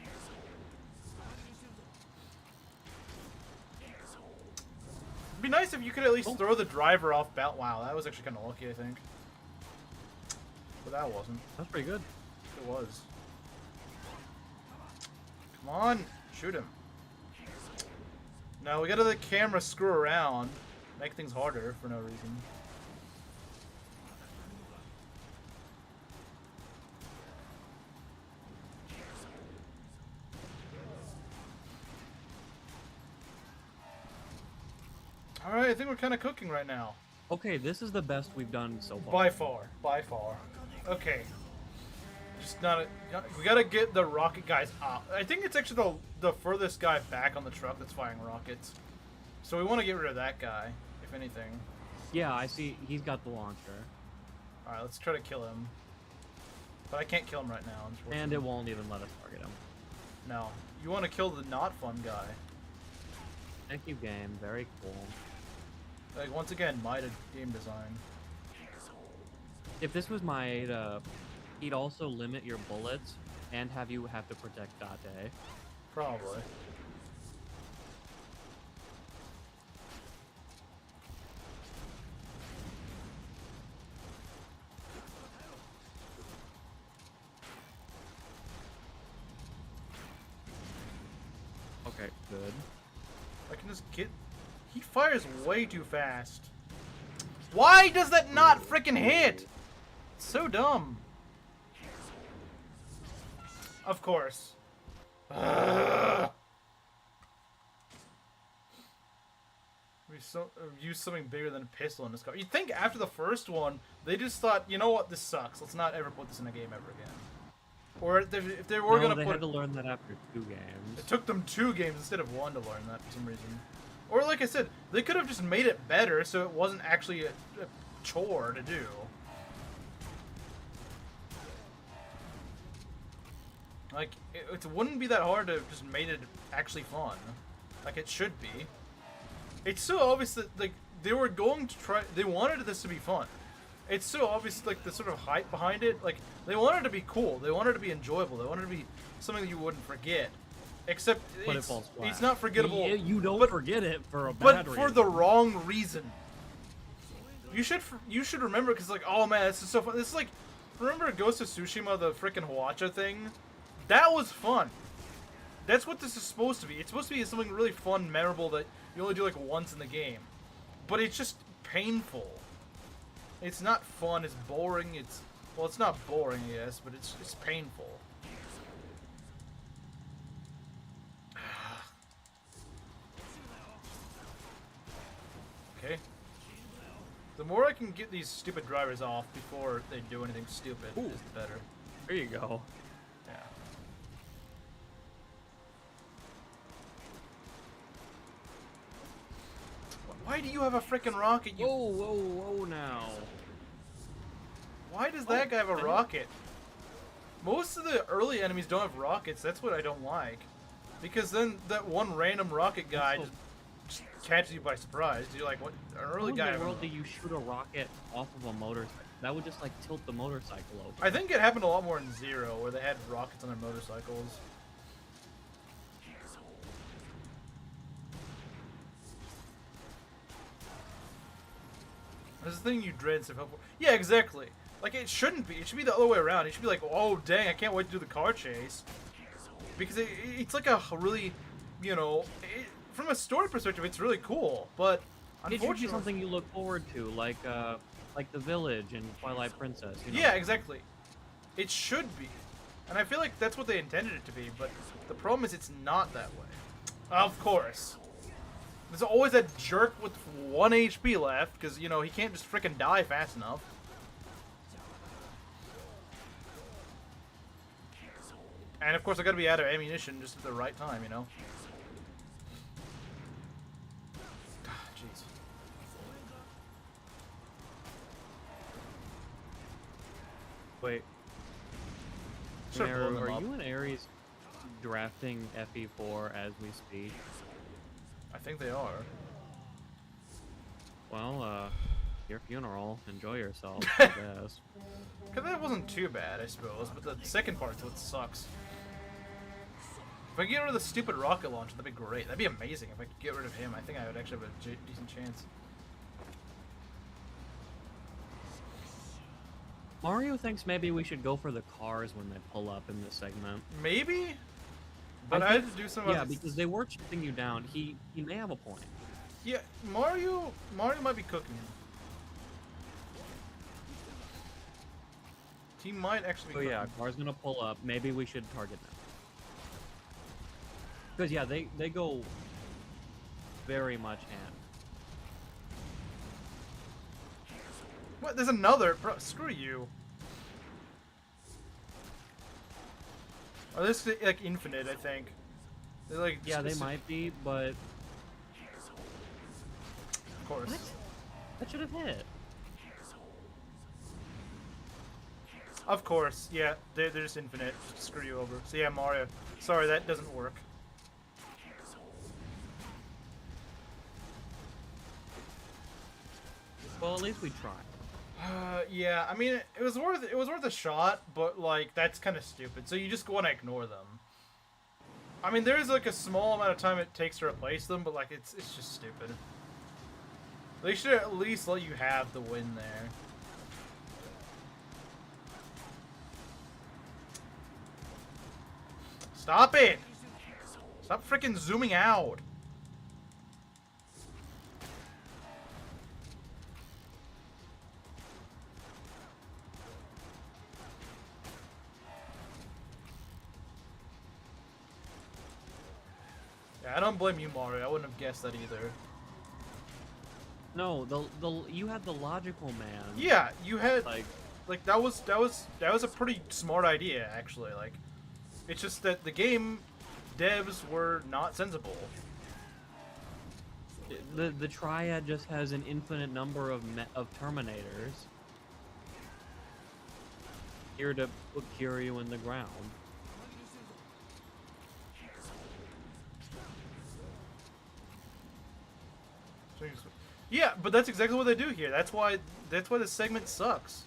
It'd be nice if you could at least throw the driver off balance. Wow, that was actually kind of lucky, I think. But that wasn't. That's pretty good. It was. Come on, shoot him. No, we gotta let the camera screw around, make things harder for no reason. Alright, I think we're kind of cooking right now. Okay, this is the best we've done so far. By far. By far. Okay. Just not a... We gotta get the rocket guys up. I think it's actually the furthest guy back on the truck that's firing rockets. So we want to get rid of that guy, if anything. Yeah, I see. He's got the launcher. Alright, let's try to kill him. But I can't kill him right now, unfortunately. And it won't even let us target him. No. You want to kill the not fun guy. Thank you, game. Very cool. Like, once again, Mida game design. If this was my he'd also limit your bullets and have you have to protect Date. Probably. Okay, good. I can just get... He fires way too fast. Why does that not freaking hit? It's so dumb. Of course. We use something bigger than a pistol in this car. You'd think after the first one, they just thought, you know what, this sucks. Let's not ever put this in a game ever again. Or if they were gonna they put... had to learn that after 2 games. It took them 2 games instead of 1 to learn that for some reason. Or like I said, they could have just made it better so it wasn't actually a chore to do. Like, it wouldn't be that hard to have just made it actually fun. Like it should be. It's so obvious that, like, they were going to try... They wanted this to be fun. It's so obvious, like, the sort of hype behind it. Like, they wanted it to be cool. They wanted it to be enjoyable. They wanted it to be something that you wouldn't forget. Except it's not forgettable. You don't forget it for a bad but reason. for the wrong reason. You should remember because like, oh man, this is so fun. This is like, remember Ghost of Tsushima, the frickin' Hwacha thing? That was fun. That's what this is supposed to be. It's supposed to be something really fun, memorable that you only do like once in the game. But it's just painful. It's not fun. It's boring. Well, it's not boring, yes, but it's painful. Okay. The more I can get these stupid drivers off before they do anything stupid, is the better. There you go. Yeah. Why do you have a frickin' rocket? You... Whoa, whoa, whoa now. Why does that guy have a rocket? Most of the early enemies don't have rockets. That's what I don't like. Because then that one random rocket guy just catches you by surprise. You're like, what? An early guy. How in the world do you shoot a rocket off of a motorcycle? That would just like tilt the motorcycle over. I think it happened a lot more in Zero, where they had rockets on their motorcycles. This is the thing you dread so helpful. Yeah, exactly. Like, it shouldn't be. It should be the other way around. It should be like, oh, dang, I can't wait to do the car chase. Because it's like a really, you know, from a story perspective, it's really cool. But unfortunately, it should be something you look forward to, like the village in Twilight Princess. You know? Yeah, exactly. It should be. And I feel like that's what they intended it to be. But the problem is it's not that way. Of course. There's always that jerk with 1 HP left, because, you know, he can't just frickin' die fast enough. And of course I gotta be out of ammunition just at the right time, you know? Jeez. Wait. Should've blown them Are up. you and Ares drafting FE4 as we speak? I think they are. Well, your funeral. Enjoy yourself, I guess. Cause that wasn't too bad, I suppose, but the second part's what sucks. If I could get rid of the stupid rocket launcher, that'd be great. That'd be amazing if I could get rid of him. I think I would actually have a decent chance. Mario thinks maybe we should go for the cars when they pull up in this segment. Maybe? But I had to do some Yeah, because they were chasing you down. He may have a point. Yeah, Mario might be cooking. He might actually be So cooking. yeah, car's gonna pull up. Maybe we should target them. Because yeah, they go very much in. What? There's another? Bro, screw you. Oh, this is like infinite, I think. They're like Yeah, they might be, but of course. what? That should have hit. Of course, yeah, they're just infinite. Just screw you over. So yeah, Mario. Sorry, that doesn't work. Well, at least we tried. Yeah, I mean, it was worth a shot, but like that's kind of stupid. So you just want to ignore them. I mean, there is like a small amount of time it takes to replace them, but like it's just stupid. They should at least let you have the win there. Stop it! Stop freaking zooming out. Yeah, I don't blame you, Mario. I wouldn't have guessed that either. No, you had the logical man. Yeah, you had Like that was a pretty smart idea actually. Like, it's just that the game devs were not sensible. the Triad just has an infinite number of Terminators here to put Kiryu in the ground. Yeah, but that's exactly what they do here. That's why this segment sucks.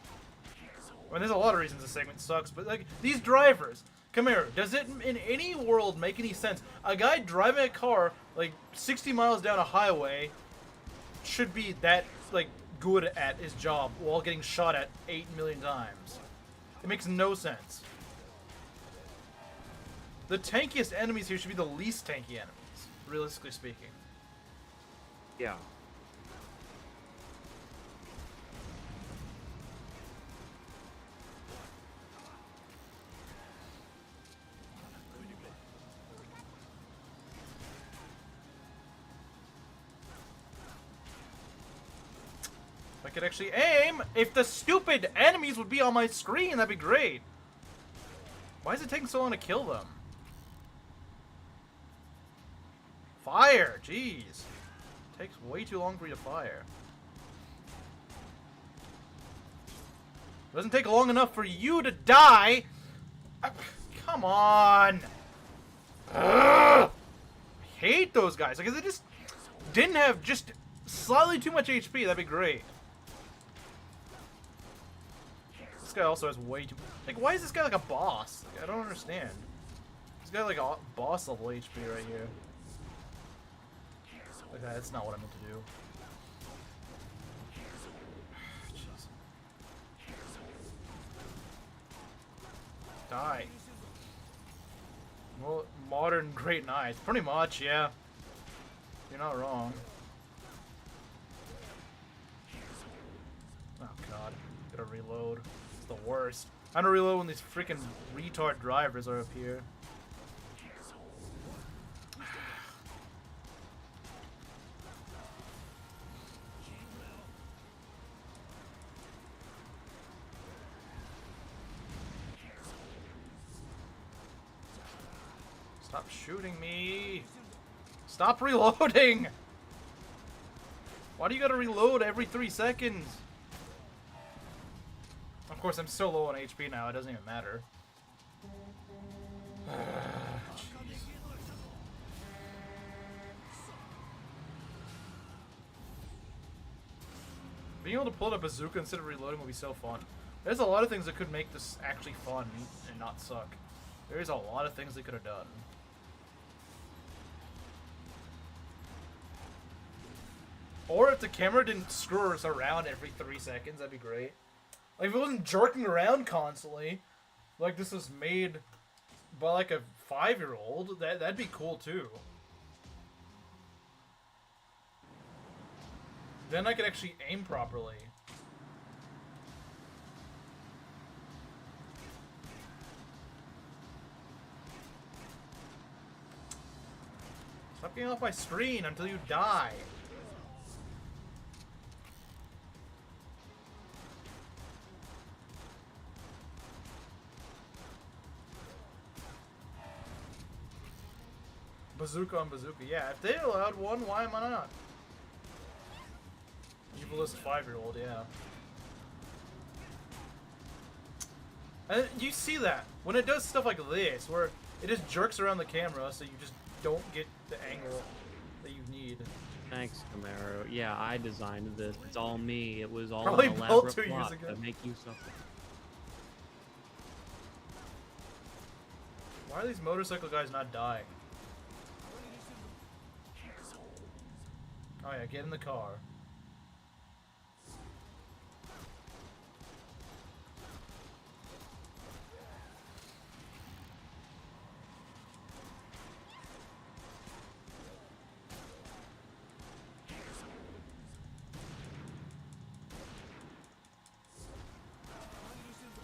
I mean, there's a lot of reasons this segment sucks, but like these drivers, come here. Does it in any world make any sense? A guy driving a car like 60 miles down a highway should be that like good at his job while getting shot at 8 million times. It makes no sense. The tankiest enemies here should be the least tanky enemies, realistically speaking. Yeah. If I could actually aim, if the stupid enemies would be on my screen, that'd be great. Why is it taking so long to kill them? Fire! Jeez. Takes way too long for you to fire. Doesn't take long enough for you to die! Come on! Ugh! I hate those guys. Like, if they just didn't have just slightly too much HP, that'd be great. This guy also has way too... Like, why is this guy like a boss? Like, I don't understand. This guy like a boss level HP right here. Okay, that's not what I meant to do. Jeez. Die. Well, modern great knights. Pretty much, yeah. You're not wrong. Oh god. Gotta reload. It's the worst. I don't reload when these freaking retard drivers are up here. Stop shooting me! Stop reloading! Why do you gotta reload every 3 seconds? Of course, I'm so low on HP now, it doesn't even matter. Being able to pull out a bazooka instead of reloading would be so fun. There's a lot of things that could make this actually fun and not suck. There's a lot of things they could have done. Or if the camera didn't screw us around every 3 seconds, that'd be great. Like, if it wasn't jerking around constantly, like this was made by like a 5-year-old, that'd be cool too. Then I could actually aim properly. Stop getting off my screen until you die. Bazooka on bazooka. Yeah, if they allowed one, why am I not? Evilist 5-year-old, yeah. And you see that when it does stuff like this, where it just jerks around the camera, so you just don't get the angle that you need. Thanks, Camaro. Yeah, I designed this. It's all me. It was all Probably an built elaborate 2 years plot ago. to make you suffer. Why are these motorcycle guys not dying? Oh yeah, get in the car.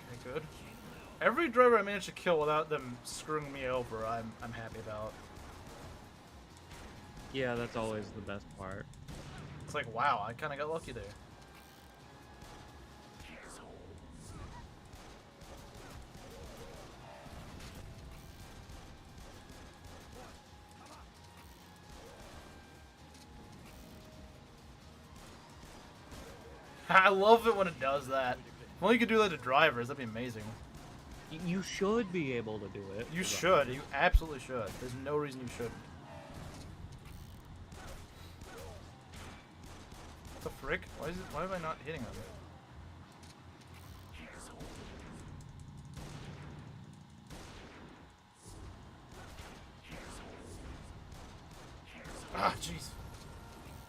Okay, good. Every driver I managed to kill without them screwing me over, I'm happy about. Yeah, that's always the best part. It's like, wow, I kind of got lucky there. I love it when it does that. If only you could do that to drivers, that'd be amazing. You should be able to do it. You should. You absolutely should. There's no reason you shouldn't. What the frick? Why am I not hitting them? Ah, jeez.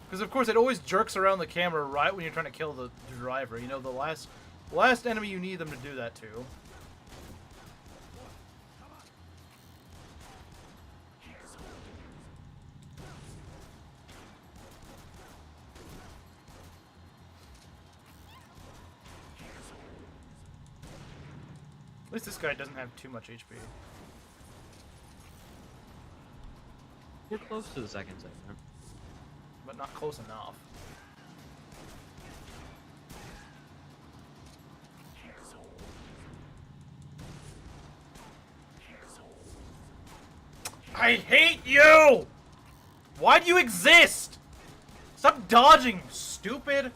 Because of course it always jerks around the camera right when you're trying to kill the driver. You know, the last enemy you need them to do that to. At least this guy doesn't have too much HP. We're close to the second segment. But not close enough. I hate you! Why do you exist? Stop dodging, stupid!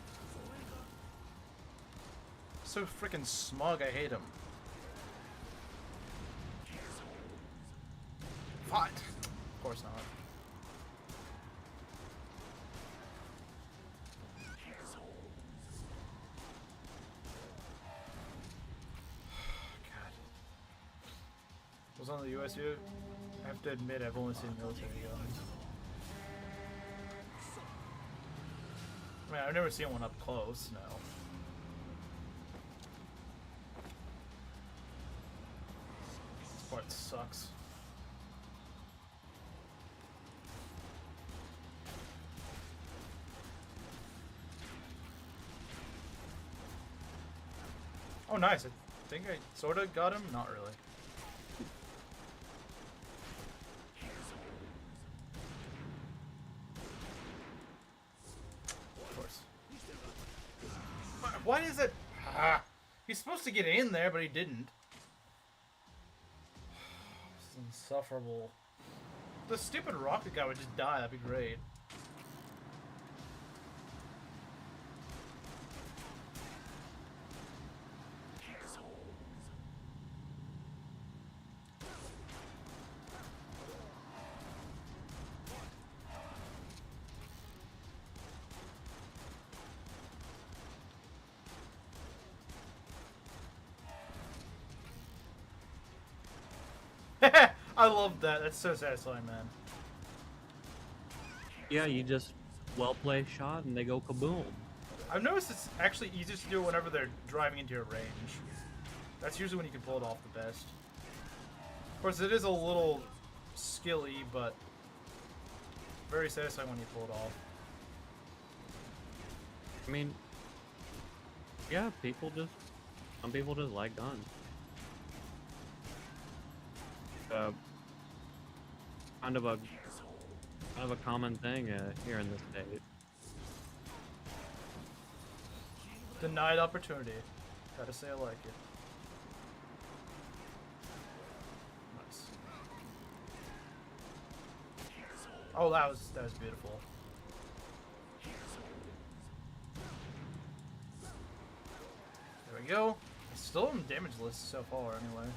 So freaking smug, I hate him. What? Of course not. God. Was on the USU? I have to admit, I've only seen military guns. I mean, I've never seen one up close, no. This part sucks. Oh, nice. I think I sorta got him. Not really. Of course. Why is it? Ah, he's supposed to get in there, but he didn't. This is insufferable. the stupid rocket guy would just die, that'd be great. I love that. That's so satisfying, man. Yeah, you just well-placed shot and they go kaboom. I've noticed it's actually easiest to do whenever they're driving into your range. That's usually when you can pull it off the best. Of course, it is a little skilly, but very satisfying when you pull it off. I mean, yeah, some people just like guns. Kind of a common thing here in this state. Denied opportunity. Gotta say I like it. Nice. Oh, that was beautiful. There we go. Still on the damage list so far, anyway.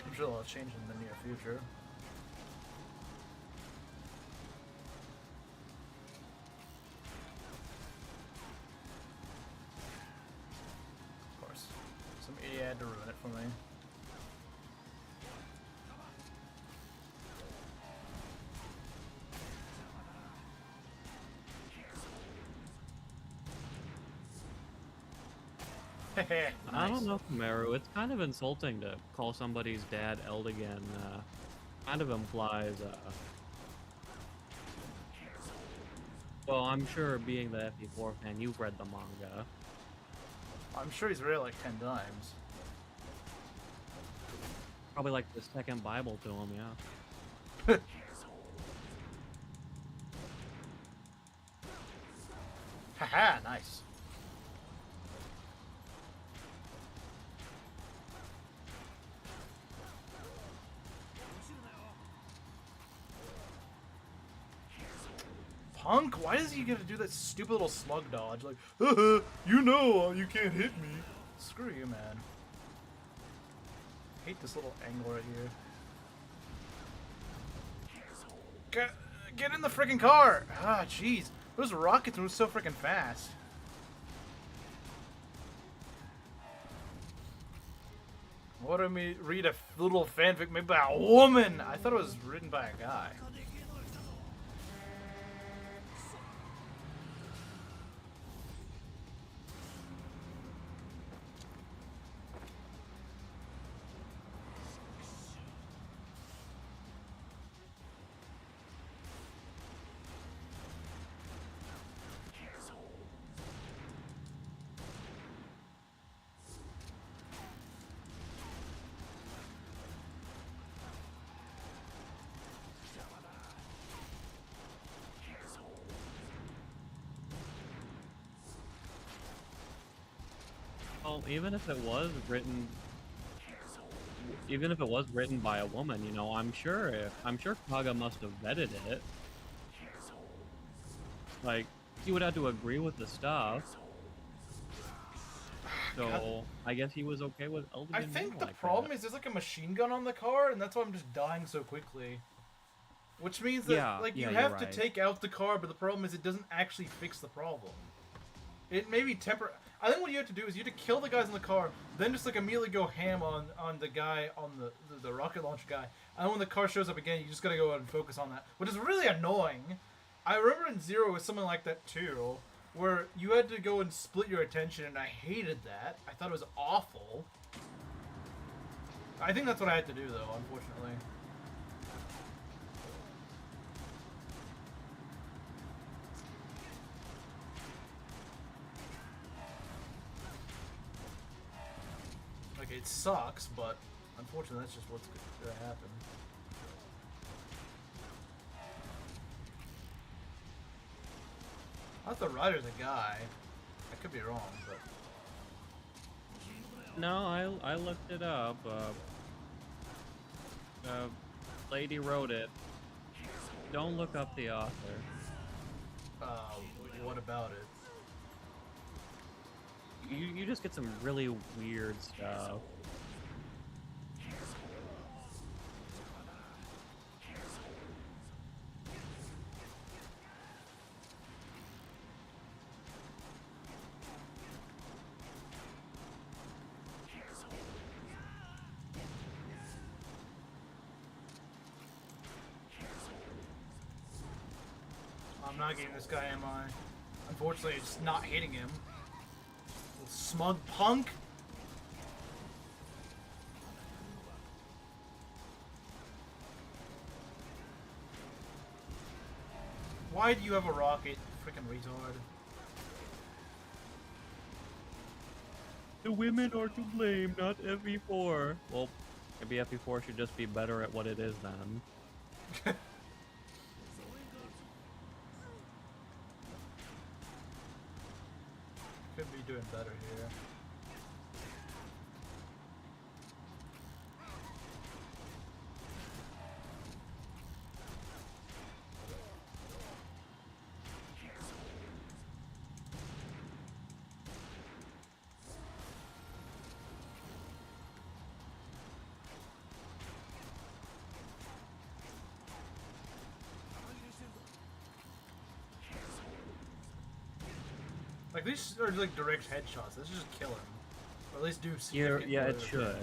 I'm sure that'll change in the near future. Of course. Some idiot had to ruin it for me. Nice. I don't know, Maru. It's kind of insulting to call somebody's dad Eldigan. Kind of implies. Well, I'm sure, being the FE4 fan, you've read the manga. I'm sure he's read it like 10 times. Probably like the second Bible to him, yeah. Haha, nice. Punk, why does he get to do that stupid little slug dodge? Like, you know you can't hit me. Screw you, man. Hate this little angle right here. Get in the freaking car! Ah, jeez. Those rockets move so freaking fast. What do me read a little fanfic made by a woman? I thought it was written by a guy. Well, even if it was written by a woman, you know, I'm sure Kaga must have vetted it. Like, he would have to agree with the stuff. So God. I guess he was okay with Eldigan. I think the like problem that. is there's like a machine gun on the car, and that's why I'm just dying so quickly. Which means that you have to take out the car, but the problem is it doesn't actually fix the problem. It may be temporary. I think what you have to do is you have to kill the guys in the car, then just like immediately go ham on the guy on the rocket launch guy. And then when the car shows up again, you just gotta go out and focus on that, which is really annoying. I remember in Zero it was something like that too, where you had to go and split your attention, and I hated that. I thought it was awful. I think that's what I had to do though, unfortunately. Like, it sucks, but unfortunately that's just what's gonna happen. I thought the rider's a guy. I could be wrong, but... No, I looked it up. Lady wrote it. Don't look up the author. What about it? You just get some really weird stuff. I'm not getting this guy, am I? Unfortunately, it's not hitting him. Little smug punk. Why do you have a rocket, freaking retard? The women are to blame, not FE4. Well, maybe FE4 should just be better at what it is then. Could be doing better here. Like, these are like direct headshots. This should just kill him. Or at least do significant Yeah, it damage. should.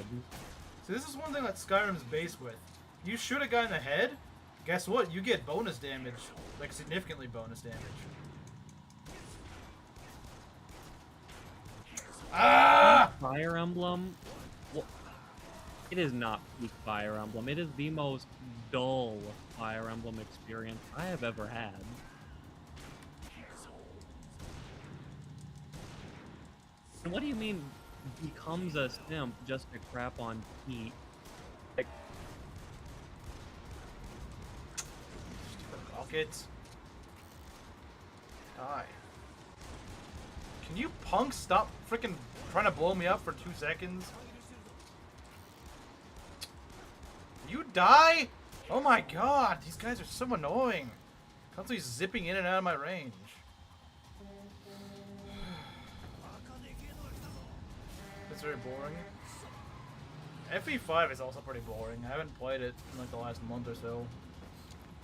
See, this is one thing that Skyrim's based with. You shoot a guy in the head, guess what? You get bonus damage. Like, significantly bonus damage. Ah! Fire Emblem? Well, it is not peak Fire Emblem. It is the most dull Fire Emblem experience I have ever had. And what do you mean becomes a simp just to crap on Pete? Like, Stupid rockets. Die. Can you punks stop freaking trying to blow me up for 2 seconds? You die? Oh my god, these guys are so annoying. Constantly zipping in and out of my range. It's very boring. FE5 is also pretty boring. I haven't played it in like the last month or so.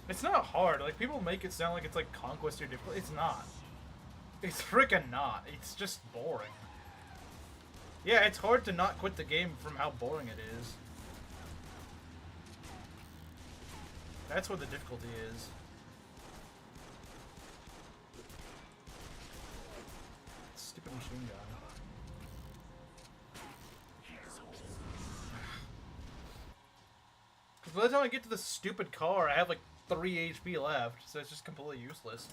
It's not hard. Like, people make it sound like it's like Conquest or difficult. It's not. It's freaking not. It's just boring. Yeah, it's hard to not quit the game from how boring it is. That's what the difficulty is. Stupid machine gun. Because by the time I get to the stupid car, I have like 3 HP left, so it's just completely useless.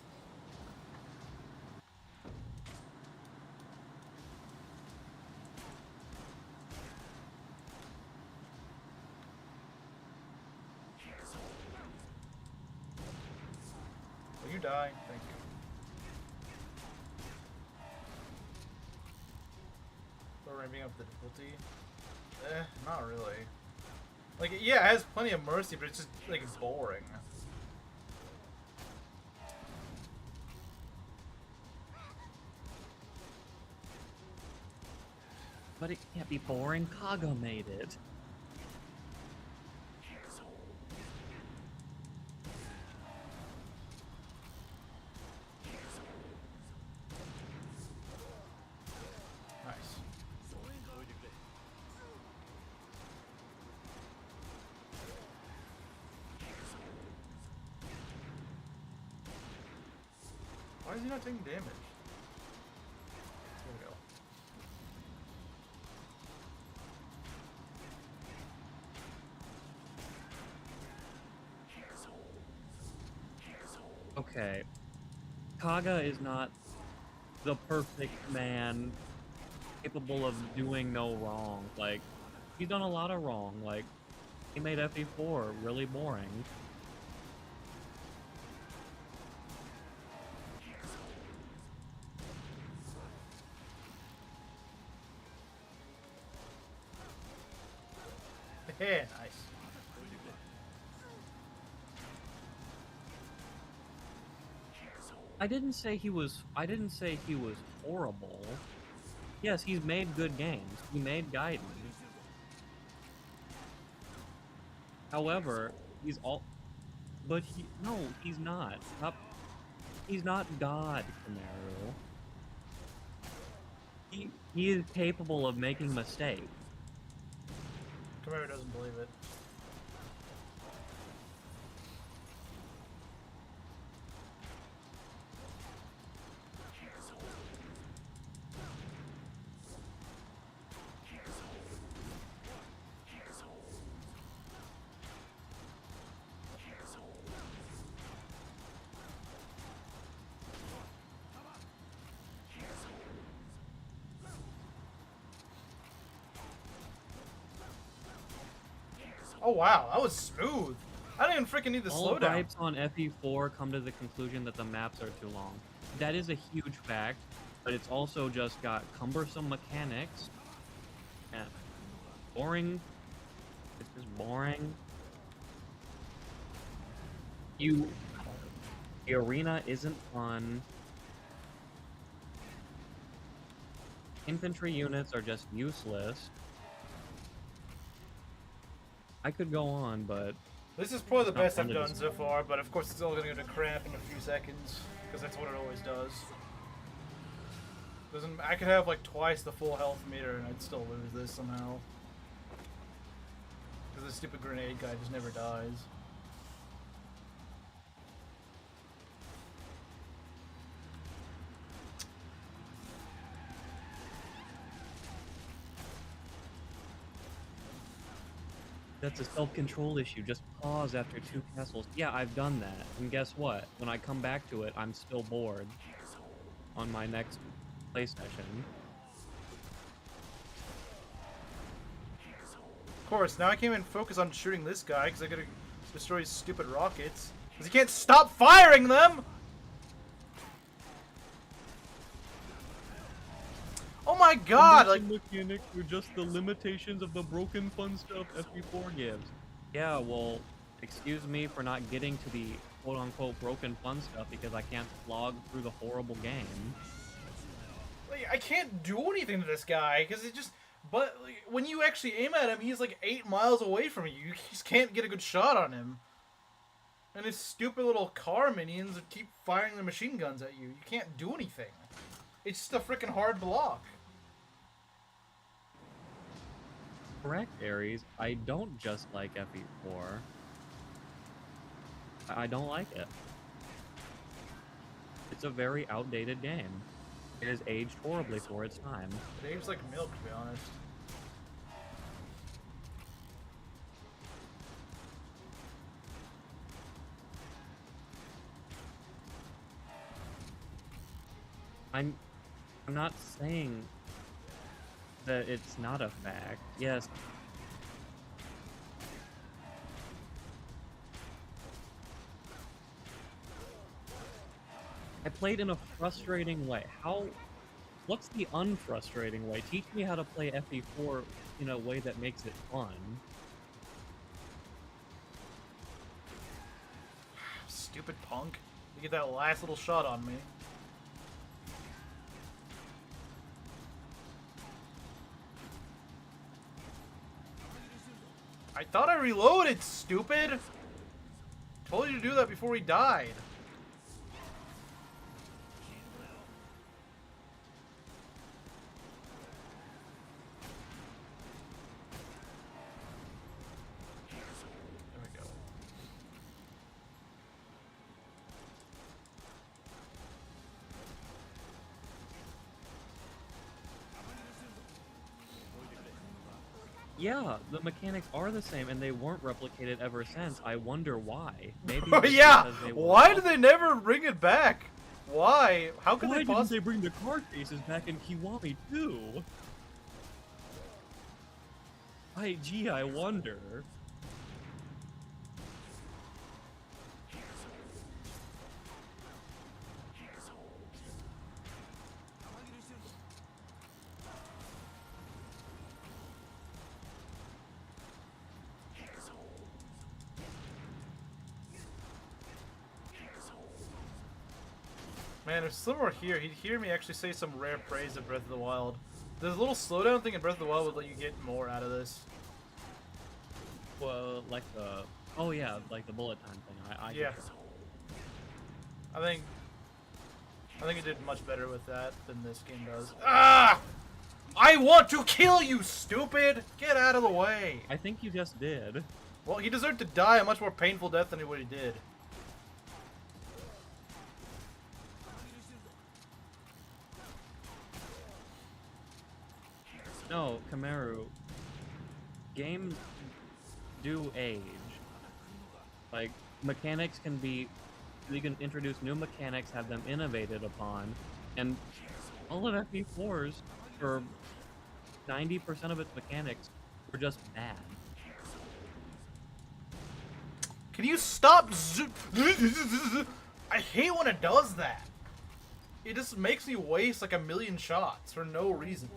Will you die? Thank you. So ramping up the difficulty? Not really. Like, yeah, it has plenty of mercy, but it's just, like, boring. but it can't be boring. Kaga made it. Nice. Why is he not taking damage? There we go. Okay. Kaga is not the perfect man capable of doing no wrong. Like, he's done a lot of wrong. Like, he made FE4 really boring. Yeah, nice. I didn't say he was horrible. Yes, he's made good games. He made Gaiden. However, he's all but no, he's not. Stop. He's not God, Kamaru. He is capable of making mistakes. Camaro doesn't believe it. Oh wow, that was smooth. I didn't even freaking need the All slowdown. gripes on FE4 come to the conclusion that the maps are too long. That is a huge fact, but it's also just got cumbersome mechanics and boring. It's just boring. The arena isn't fun. Infantry units are just useless. I could go on, but This is probably the it's not best fun I've to done just- so far, but of course it's all gonna go to crap in a few seconds, because that's what it always does. I could have like twice the full health meter and I'd still lose this somehow. Because this stupid grenade guy just never dies. That's a self-control issue. Just pause after 2 castles. Yeah, I've done that. And guess what? When I come back to it, I'm still bored on my next play session. Of course, now I can't even focus on shooting this guy because I gotta destroy his stupid rockets. Because he can't stop firing them! Oh my god! Like, mechanics were just the limitations of the broken fun stuff FE4 gives. Yeah, well, excuse me for not getting to the quote-unquote broken fun stuff because I can't slog through the horrible game. I can't do anything to this guy because it just. But like, when you actually aim at him, he's like 8 miles away from you. You just can't get a good shot on him. And his stupid little car minions keep firing their machine guns at you. You can't do anything. It's just a freaking hard block. Correct, Ares. I don't just like FE4. I don't like it. It's a very outdated game. It has aged horribly for its time. It ages like milk, to be honest. I'm not saying that it's not a fact. Yes. I played in a frustrating way. What's the unfrustrating way? Teach me how to play FE4 in a way that makes it fun. Stupid punk. You get that last little shot on me. I thought I reloaded, stupid! Told you to do that before he died. There we go. Yeah, the mechanics are the same, and they weren't replicated ever since. I wonder why. Maybe Oh it's yeah! because they were Why did they never bring it back? Why? How could Why they didn't possibly? they bring the card cases back in Kiwami too? Gee, I wonder. Man, if someone were here, he'd hear me actually say some rare praise of Breath of the Wild. There's a little slowdown thing in Breath of the Wild would let you get more out of this. Well, like the... Oh, yeah, like the bullet time thing. I Yeah. get that. I think it did much better with that than this game does. Ah! I want to kill you, stupid! Get out of the way! I think you just did. Well, he deserved to die a much more painful death than what he did. No, Kamaru. Games do age. Like, mechanics can be... You can introduce new mechanics, have them innovated upon, and all of FE4's, for 90% of its mechanics, were just bad. Can you stop I hate when it does that. It just makes me waste like a million shots for no reason.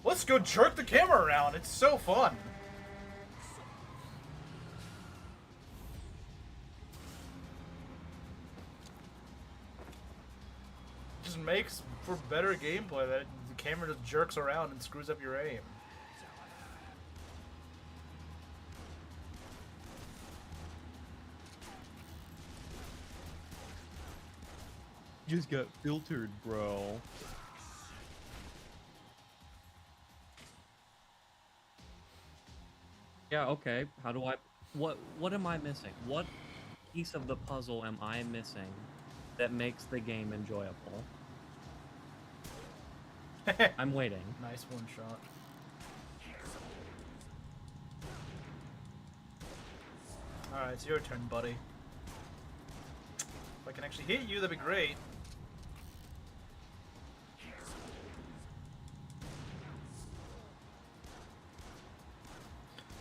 Let's go jerk the camera around. It's so fun. It just makes for better gameplay that the camera just jerks around and screws up your aim. Just got filtered, bro. Yeah, okay. How do I... What am I missing? What piece of the puzzle am I missing that makes the game enjoyable? I'm waiting. Nice one shot. Alright, it's your turn, buddy. If I can actually hit you, that'd be great.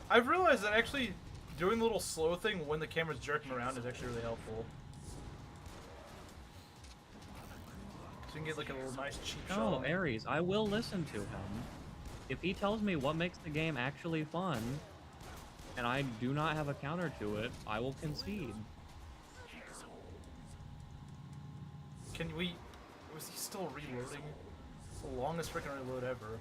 I've realized that actually doing the little slow thing when the camera's jerking around is actually really helpful. So you can get like a little nice cheap shot. No, Ares, I will listen to him. If he tells me what makes the game actually fun, and I do not have a counter to it, I will concede. Can we... Was he still reloading? It's the longest freaking reload ever.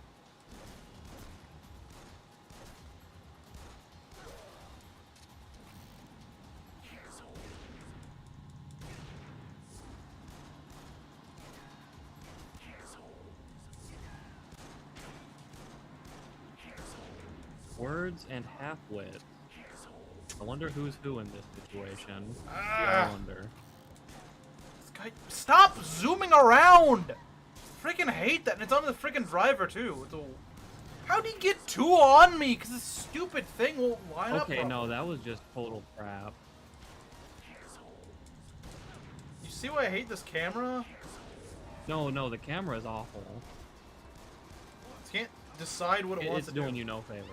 Words and half-wit. I wonder who's who in this situation. Ah. I wonder. This guy... Stop zooming around! Freaking hate that, and it's on the freaking driver too. How'd he get two on me? Because this stupid thing won't line up. Okay, no, that was just total crap. You see why I hate this camera? No, the camera is awful. It can't decide what it wants to do. It's doing you no favors.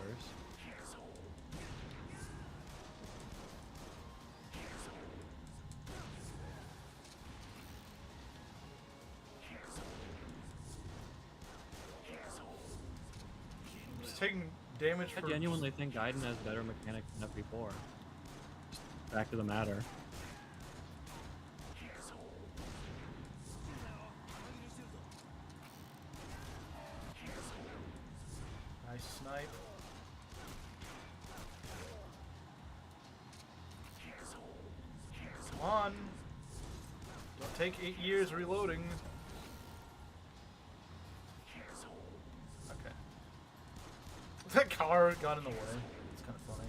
It's taking damage I for... genuinely think Gaiden has better mechanics than FE4. Just back to the matter. Nice snipe. Come on. Don't take 8 years reloading. Okay. That car got in the way. It's kind of funny.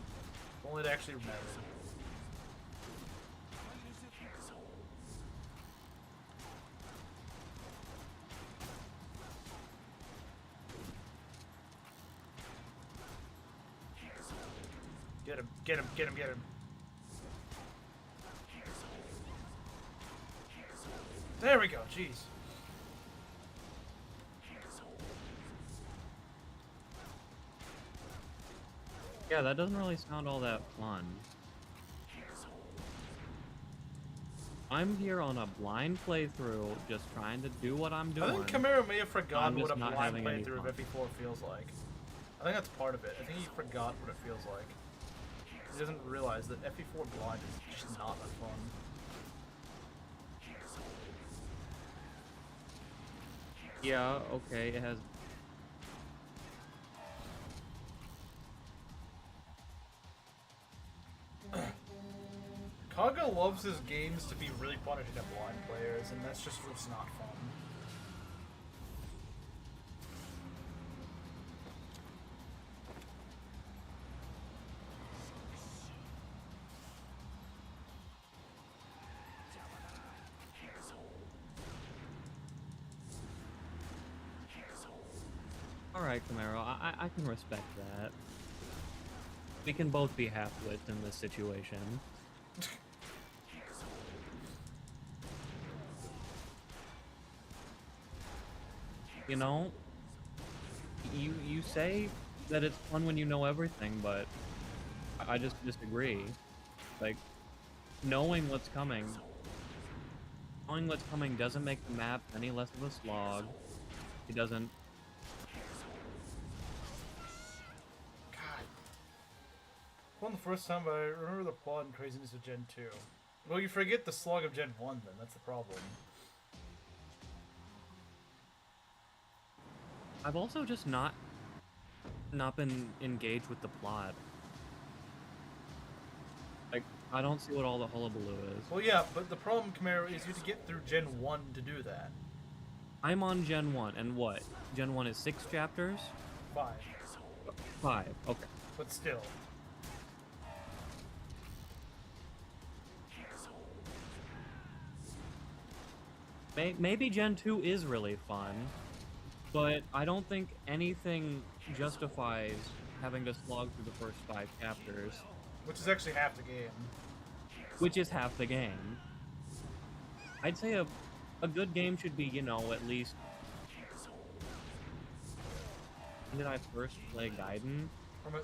If only it actually mattered. Get him, get him, get him, get him. There we go, jeez. Yeah, that doesn't really sound all that fun. I'm here on a blind playthrough, just trying to do what I'm doing. I think Camaro may have forgotten what a not blind having any playthrough of fun. FE4 feels like. I think that's part of it. I think he forgot what it feels like. He doesn't realize that FE4 blind is just not that fun. Yeah, okay, it has. Kaga loves his games to be really punishing at blind players, and that's just not fun. Alright, Camaro, I can respect that. We can both be half-wits in this situation. You know, you say that it's fun when you know everything, but I just disagree. Like, knowing what's coming doesn't make the map any less of a slog. It doesn't. God. Well, the first time, but I remember the plot and craziness of Gen 2. Well, you forget the slog of Gen 1, then. That's the problem. I've also just not been engaged with the plot. Like, I don't see what all the hullabaloo is. Well, yeah, but the problem, Camaro, is you have to get through Gen 1 to do that. I'm on Gen 1, and what? Gen 1 is 6 chapters? 5. 5, okay. But still. Maybe Gen 2 is really fun, but I don't think anything justifies having to slog through the first 5 chapters. Which is actually half the game. Which is half the game. I'd say a good game should be, you know, at least... When did I first play Gaiden?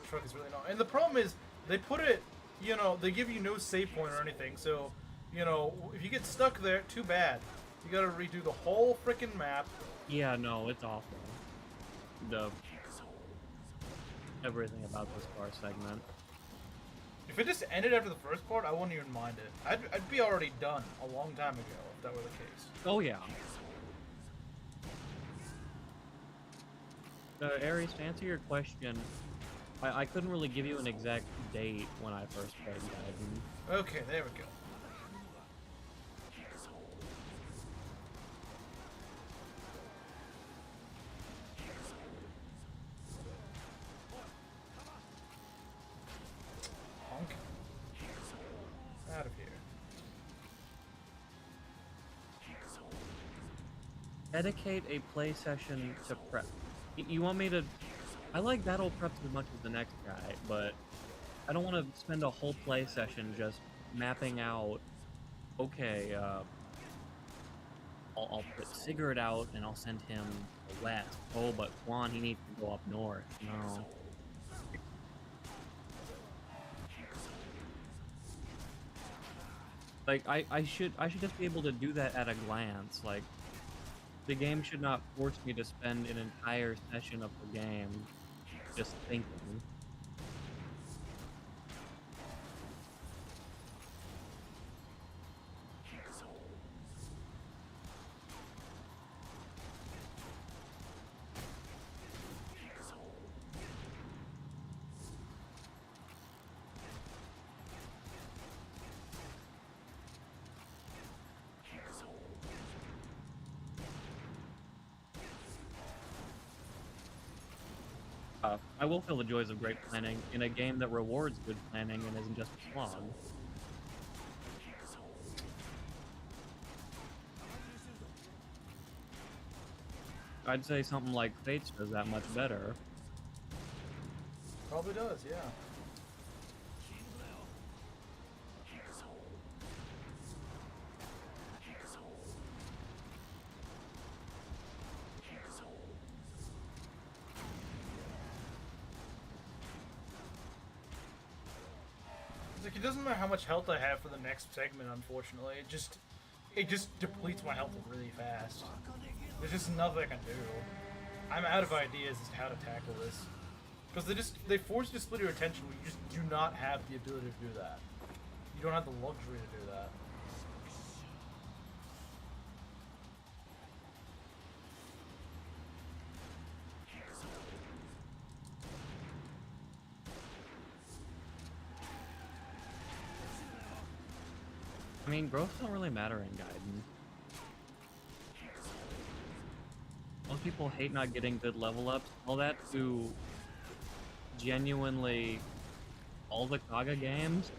Truck is really not. And the problem is, they put it, you know, they give you no save point or anything, so, you know, if you get stuck there, too bad. You gotta redo the whole frickin' map. Yeah, no, it's awful. Everything about this bar segment. If it just ended after the first part, I wouldn't even mind it. I'd be already done a long time ago if that were the case. Oh, yeah. Aries, to answer your question, I couldn't really give you an exact date when I first played Gaiden. Okay, there we go. Out of here. Dedicate a play session to prep. You want me to... I like battle preps as much as the next guy, but I don't want to spend a whole play session just mapping out, okay, I'll put Sigurd out and I'll send him west. Oh, but Quan, he needs to go up north. No. Like, I should just be able to do that at a glance. Like, the game should not force me to spend an entire session of the game just thinking. I will feel the joys of great planning in a game that rewards good planning and isn't just a slog. I'd say something like Fates does that much better. Probably does, yeah. Like, it doesn't matter how much health I have for the next segment, unfortunately. It just depletes my health really fast. There's just nothing I can do. I'm out of ideas as to how to tackle this. Because they force you to split your attention when you just do not have the ability to do that. You don't have the luxury to do that. I mean, growth don't really matter in Gaiden. Most people hate not getting good level ups. All that to genuinely all the Kaga games.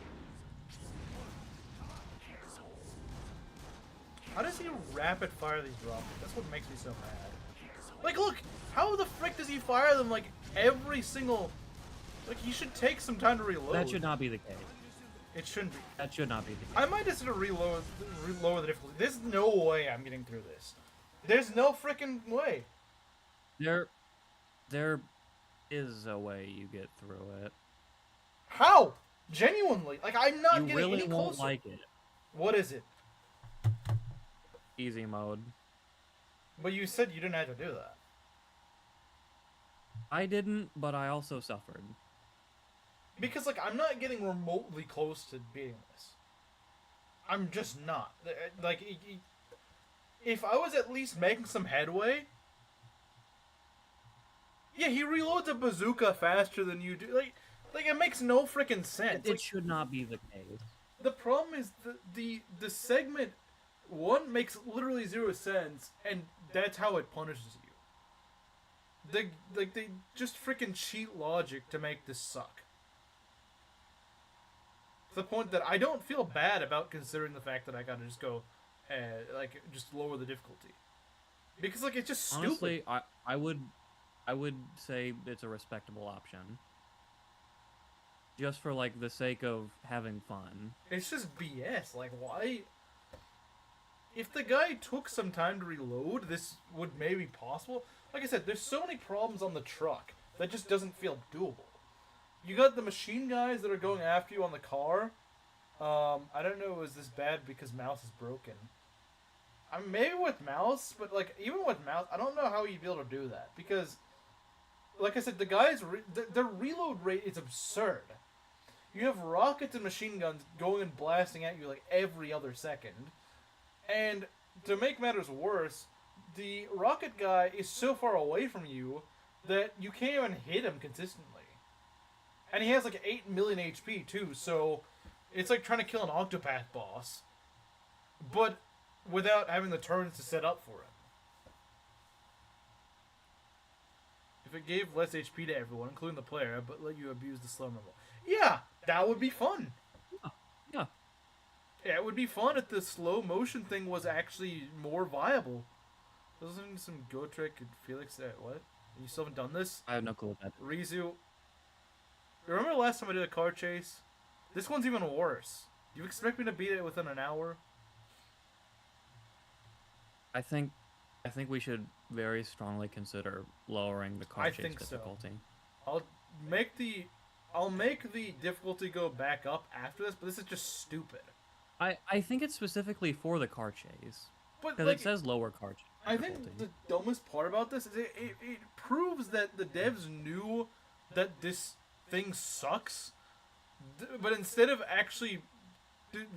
How does he rapid fire these rockets? That's what makes me so mad. Like, look! How the frick does he fire them, like, every single... Like, he should take some time to reload. That should not be the case. It shouldn't be. That should not be the case. I might just lower the difficulty. There's no way I'm getting through this. There's no freaking way. There is a way you get through it. How? Genuinely. Like, I'm not You getting really any won't closer. like it. What is it? Easy mode. But you said you didn't have to do that. I didn't, but I also suffered. Because, like, I'm not getting remotely close to beating this. I'm just not. Like, if I was at least making some headway... Yeah, he reloads a bazooka faster than you do. Like it makes no freaking sense. It should not be the case. The problem is the segment 1 makes literally 0 sense, and that's how it punishes you. They just freaking cheat logic to make this suck. To the point that I don't feel bad about considering the fact that I gotta just go, just lower the difficulty. Because, like, it's just stupid. Honestly, I would say it's a respectable option. Just for, like, the sake of having fun. It's just BS. Like, why? If the guy took some time to reload, this would maybe be possible. Like I said, there's so many problems on the truck that just doesn't feel doable. You got the machine guys that are going after you on the car. I don't know if it was this bad because mouse is broken. I mean, maybe with mouse, but, like, even with mouse, I don't know how you'd be able to do that. Because, like I said, the guys, their reload rate is absurd. You have rockets and machine guns going and blasting at you, like, every other second. And, to make matters worse, the rocket guy is so far away from you that you can't even hit him consistently. And he has, like, 8 million HP, too, so it's like trying to kill an Octopath boss. But without having the turns to set up for it. If it gave less HP to everyone, including the player, but let you abuse the slow normal. Yeah, that would be fun. Yeah. Yeah, it would be fun if the slow motion thing was actually more viable. Wasn't some Go Trick and Felix there? What? You still haven't done this? I have no clue what that is. Rizu. Remember last time I did a car chase? This one's even worse. Do you expect me to beat it within an hour? I think we should very strongly consider lowering the car chase difficulty. So. I'll make the difficulty go back up after this, but this is just stupid. I think it's specifically for the car chase. Because, like, it says lower car chase difficulty. I think the dumbest part about this is it proves that the devs knew that this thing sucks, but instead of actually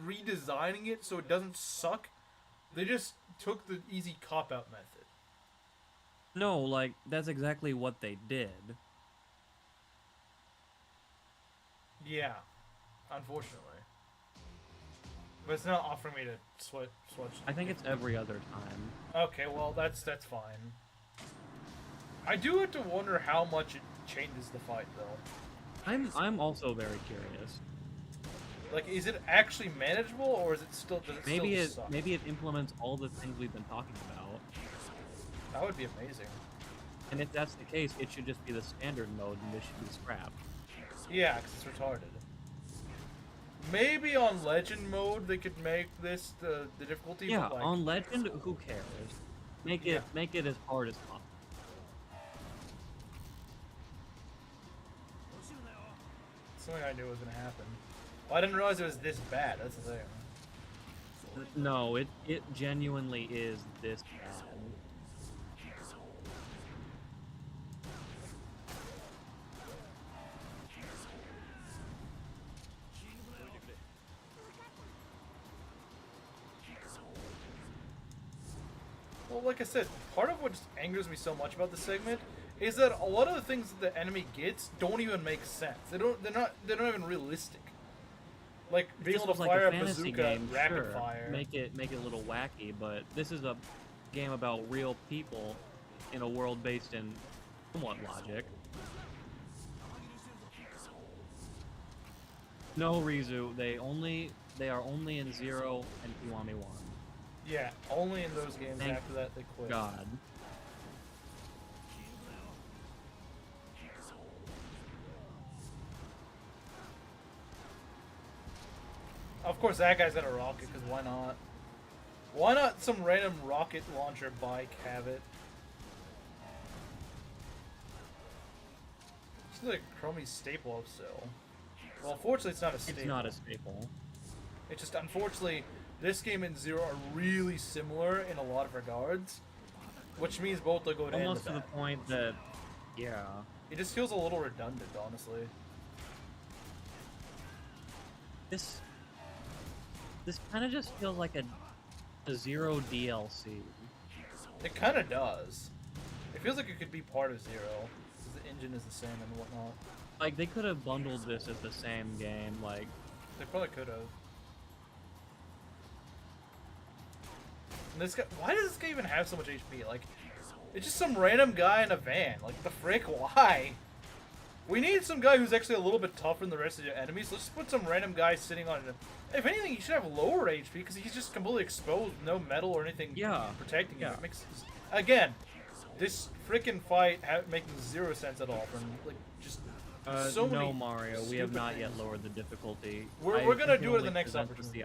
redesigning it so it doesn't suck, they just took the easy cop-out method. No, like, that's exactly what they did. Yeah, unfortunately. But it's not offering me to switch. I think it's every other time. Okay, well, that's fine. I do have to wonder how much it changes the fight, though. I'm also very curious. Like, is it actually manageable, or is it still? Does it Maybe still it suck? maybe it implements all the things we've been talking about. That would be amazing. And if that's the case, it should just be the standard mode, and this should be scrapped. Yeah, because it's retarded. Maybe on Legend mode they could make this the difficulty. Yeah, but, like, on Legend, who cares? Make it as hard as possible. Something I knew was gonna happen. Well, I didn't realize it was this bad. That's the thing. No, it genuinely is this bad. Well, like I said, part of what just angers me so much about this segment is that a lot of the things that the enemy gets don't even make sense. They're not even realistic. Like If being this able was to like fire a a fantasy bazooka game, rapid sure, fire. make it a little wacky, but this is a game about real people in a world based in somewhat logic. No, Rizu, they are only in 0 and Kiwami 1. Yeah, only in those games. Thank After that, they quit. God. Of course, that guy's got a rocket, because why not? Why not some random rocket launcher bike have it? It's like a crummy staple of still. Well, unfortunately, it's not a staple. It's not a staple. It's just, unfortunately, this game and Zero are really similar in a lot of regards, which means both will go to Almost to the point that, yeah. It just feels a little redundant, honestly. This kind of just feels like a Zero DLC. It kind of does. It feels like it could be part of Zero, because the engine is the same and whatnot. Like, they could have bundled this as the same game, like... They probably could have. And this guy, why does this guy even have so much HP? Like, it's just some random guy in a van. Like, the frick, why? We need some guy who's actually a little bit tougher than the rest of your enemies. Let's just put some random guy sitting on... If anything, he should have lower HP, because he's just completely exposed, no metal or anything protecting him. It makes... Again, this freaking fight making zero sense at all. From, like, just... so no, many Mario, we have not yet lowered the difficulty. We're gonna do it in the next opportunity.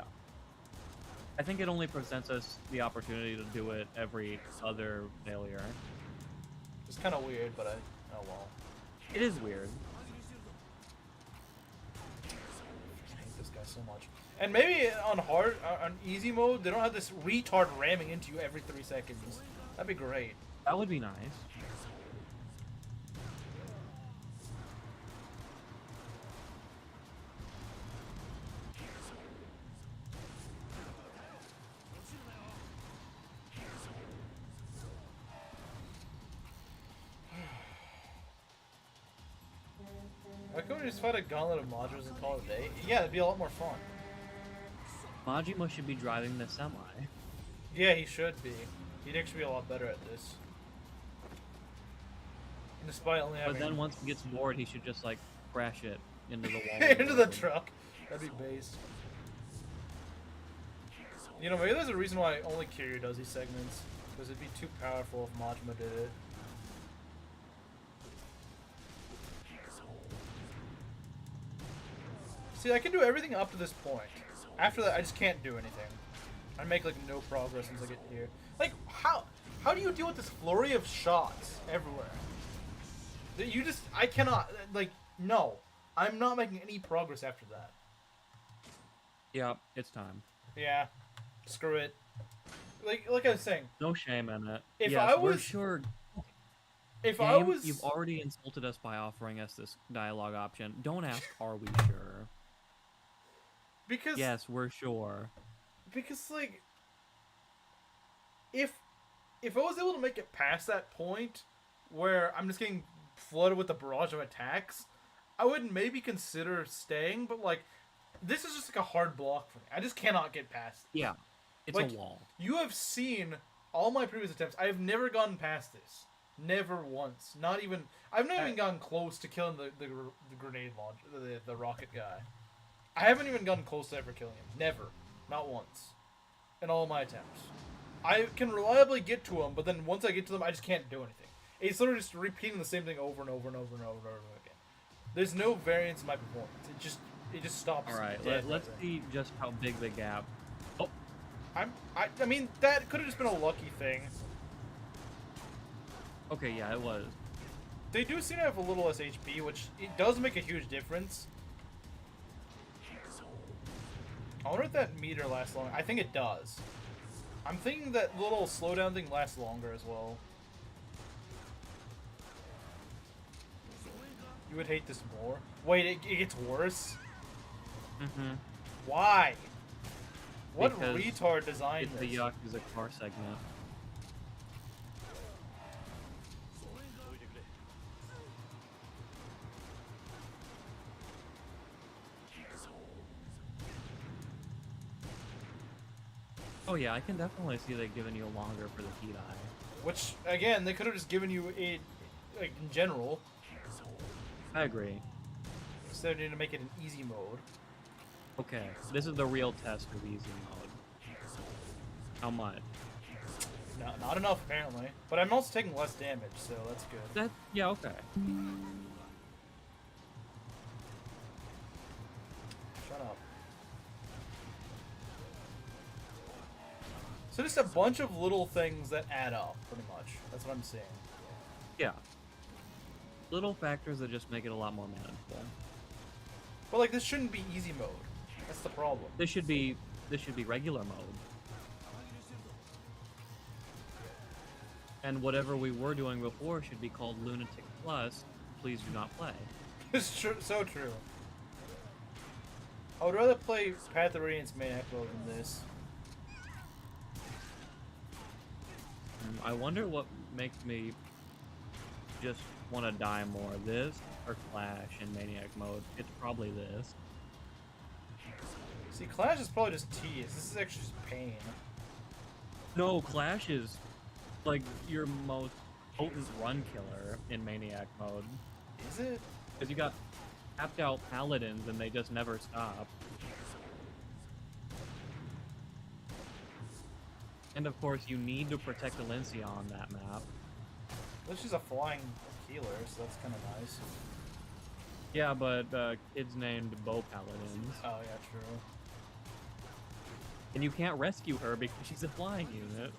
I think it only presents us the opportunity to do it every other failure. It's kind of weird, but oh well. It is weird. I hate this guy so much. And maybe on hard, on easy mode, they don't have this retard ramming into you every 3 seconds. That'd be great. That would be nice. Why couldn't we just fight a gauntlet of modules and call it a day? Yeah, it'd be a lot more fun. Majima should be driving the semi. Yeah, he should be. He'd actually be a lot better at this. Despite only having... But then once he gets bored, he should just, like, crash it into the wall. into the truck. That'd be based. You know, maybe there's a reason why only Kiryu does these segments. Because it'd be too powerful if Majima did it. See, I can do everything up to this point. After that, I just can't do anything. I make, like, no progress once I get here. Like, how do you deal with this flurry of shots everywhere? You just, I cannot, like, no. I'm not making any progress after that. Yeah, it's time. Yeah. Screw it. Like I was saying. No shame in it. If yes, I was... we're sure... If Game, I was... You've already insulted us by offering us this dialogue option. Don't ask, are we sure? Because... Yes, we're sure. Because, like... If I was able to make it past that point, where I'm just getting flooded with a barrage of attacks, I would maybe consider staying, but, like, this is just, like, a hard block for me. I just cannot get past it. Yeah, it's like, a wall. You have seen all my previous attempts. I have never gotten past this. Never once. Not even... I've not even gotten close to killing the grenade launcher, the rocket guy. I haven't even gotten close to ever killing him. Never. Not once. In all my attempts. I can reliably get to him, but then once I get to them, I just can't do anything. It's literally just repeating the same thing over and over and over and over and over again. There's no variance in my performance. It just stops. Alright, let's see just how big the gap... Oh! I mean, that could have just been a lucky thing. Okay, yeah, it was. They do seem to have a little less HP, which it does make a huge difference. I wonder if that meter lasts long. I think it does. I'm thinking that little slowdown thing lasts longer as well. You would hate this more. Wait, it gets worse? Mm-hmm. Why? What Because retard designed it's this? the Yakuza car segment. Oh yeah, I can definitely see they giving you longer for the heat eye. Which, again, they could have just given you a, like, in general, I agree. instead of needing to make it an easy mode. Okay, this is the real test of easy mode. How much? No, not enough, apparently. But I'm also taking less damage, so that's good. Yeah, okay. Shut up. So just a bunch of little things that add up, pretty much. That's what I'm saying. Yeah. Little factors that just make it a lot more manageable. But like, this shouldn't be easy mode. That's the problem. This should be regular mode. And whatever we were doing before should be called Lunatic Plus. Please do not play. It's so true. I would rather play Path of Radiance Maniac mode than this. I wonder what makes me just want to die more. This or Clash in Maniac mode? It's probably this. See, Clash is probably just tedious. This is actually just pain. No, Clash is like your most potent run killer in Maniac mode. Is it? Because you got tapped out paladins and they just never stop. And of course, you need to protect Alencia on that map. Well, she's a flying healer, so that's kind of nice. Yeah, but kids named Bow Paladins. Oh, yeah, true. And you can't rescue her because she's a flying unit.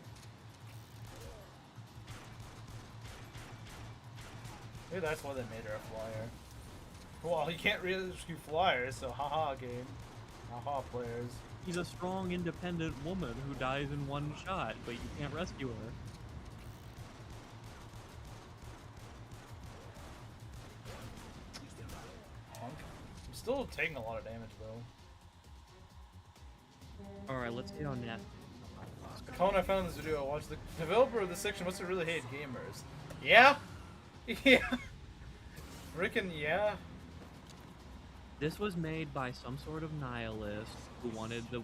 Maybe that's why they made her a flyer. Well, you can't rescue flyers, so haha game. Haha players. She's a strong, independent woman who dies in one shot, but you can't rescue her. Punk. I'm still taking a lot of damage, though. Alright, let's see how nasty. The comment I found in this video, I watched the developer of this section must have really hated gamers. Yeah? Yeah. Frickin' yeah. This was made by some sort of nihilist who wanted the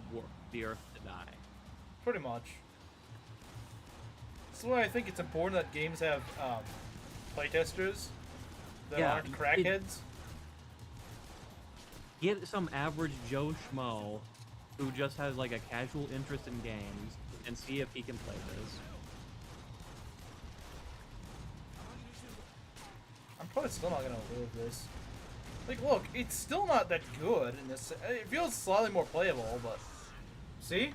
Earth to die. Pretty much. This is why I think it's important that games have playtesters that aren't crackheads. Get some average Joe Schmo who just has like a casual interest in games and see if he can play this. I'm probably still not gonna live this. Like, look, it's still not that good in this. It feels slightly more playable, but see,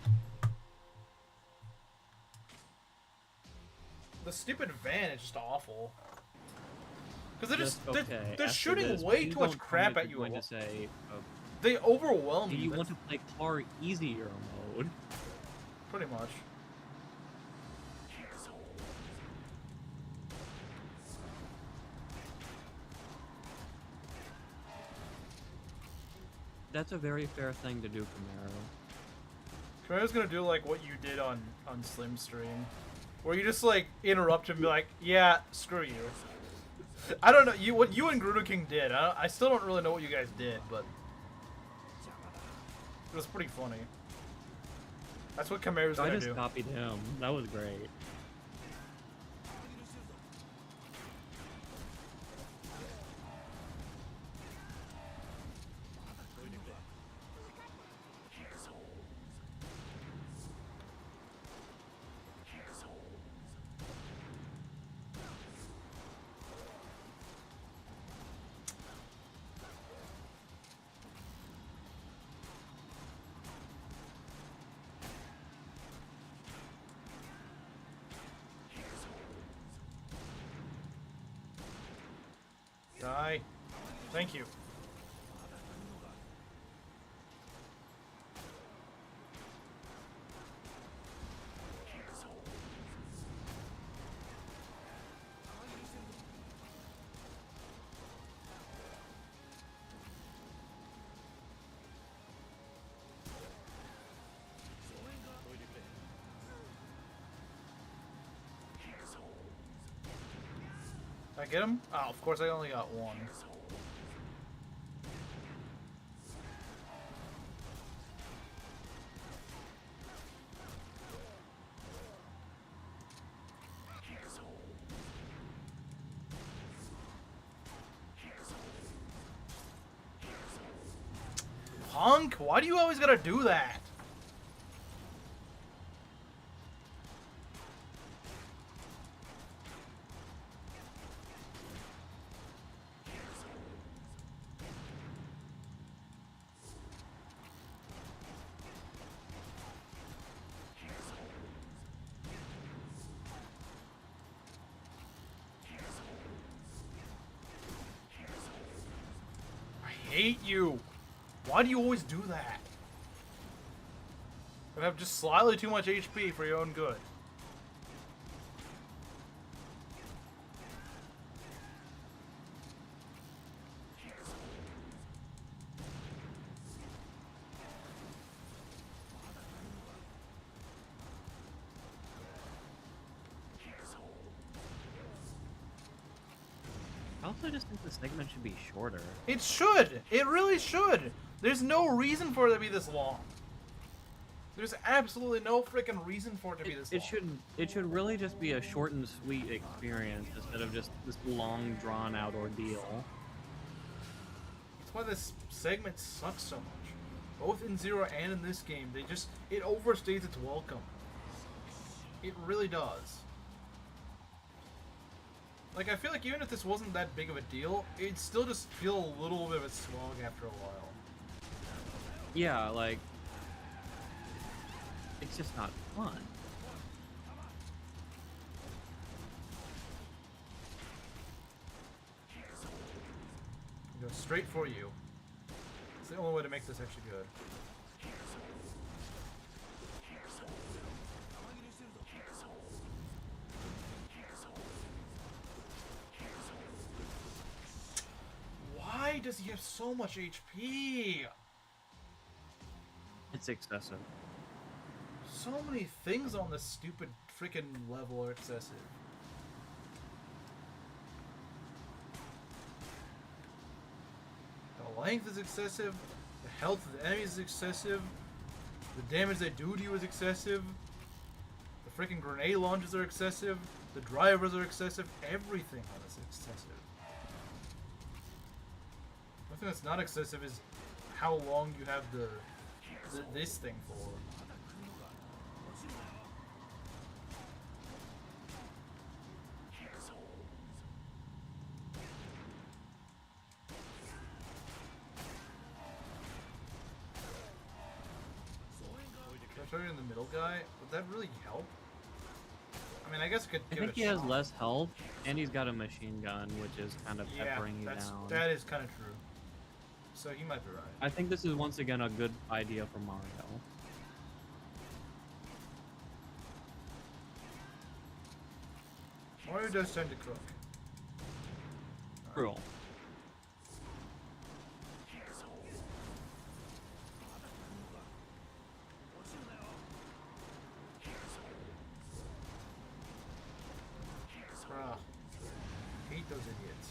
the stupid van is just awful. Because they're shooting way too much crap at you. Going to say, they overwhelm do you. You want to play car easier mode? Pretty much. That's a very fair thing to do, Camaro. Camaro's gonna do like what you did on Slim Stream, where you just like interrupt and be like, "Yeah, screw you." I don't know what you and Gruder King did. I still don't really know what you guys did, but it was pretty funny. That's what Camaro's gonna do. I just copied him. That was great. Die. Thank you. Did I get him? Oh, of course I only got one. punk! Why do you always gotta do that? I hate you! Why do you always do that? You have just slightly too much HP for your own good. I also just think the segment should be shorter. It should! It really should! There's no reason for it to be this long. There's absolutely no freaking reason for it to be this long. It should really just be a short and sweet experience instead of just this long, drawn-out ordeal. That's why this segment sucks so much. Both in Zero and in this game, it overstays its welcome. It really does. Like, I feel like even if this wasn't that big of a deal, it'd still just feel a little bit of a slog after a while. Yeah, like, it's just not fun. Go straight for you. It's the only way to make this actually good. Why does he have so much HP? It's excessive. So many things on this stupid freaking level are excessive. The length is excessive, the health of the enemies is excessive, the damage they do to you is excessive, the freaking grenade launches are excessive, the drivers are excessive, everything on this is excessive. One thing that's not excessive is how long you have this thing for. Show you in the middle guy, would that really help? I mean, I guess it could give it a shot. I think he has less health, and he's got a machine gun, which is kind of peppering you down. That is kind of true. So he might be right. I think this is once again a good idea for Mario. Mario does tend to cook. Cruel. Hate those idiots.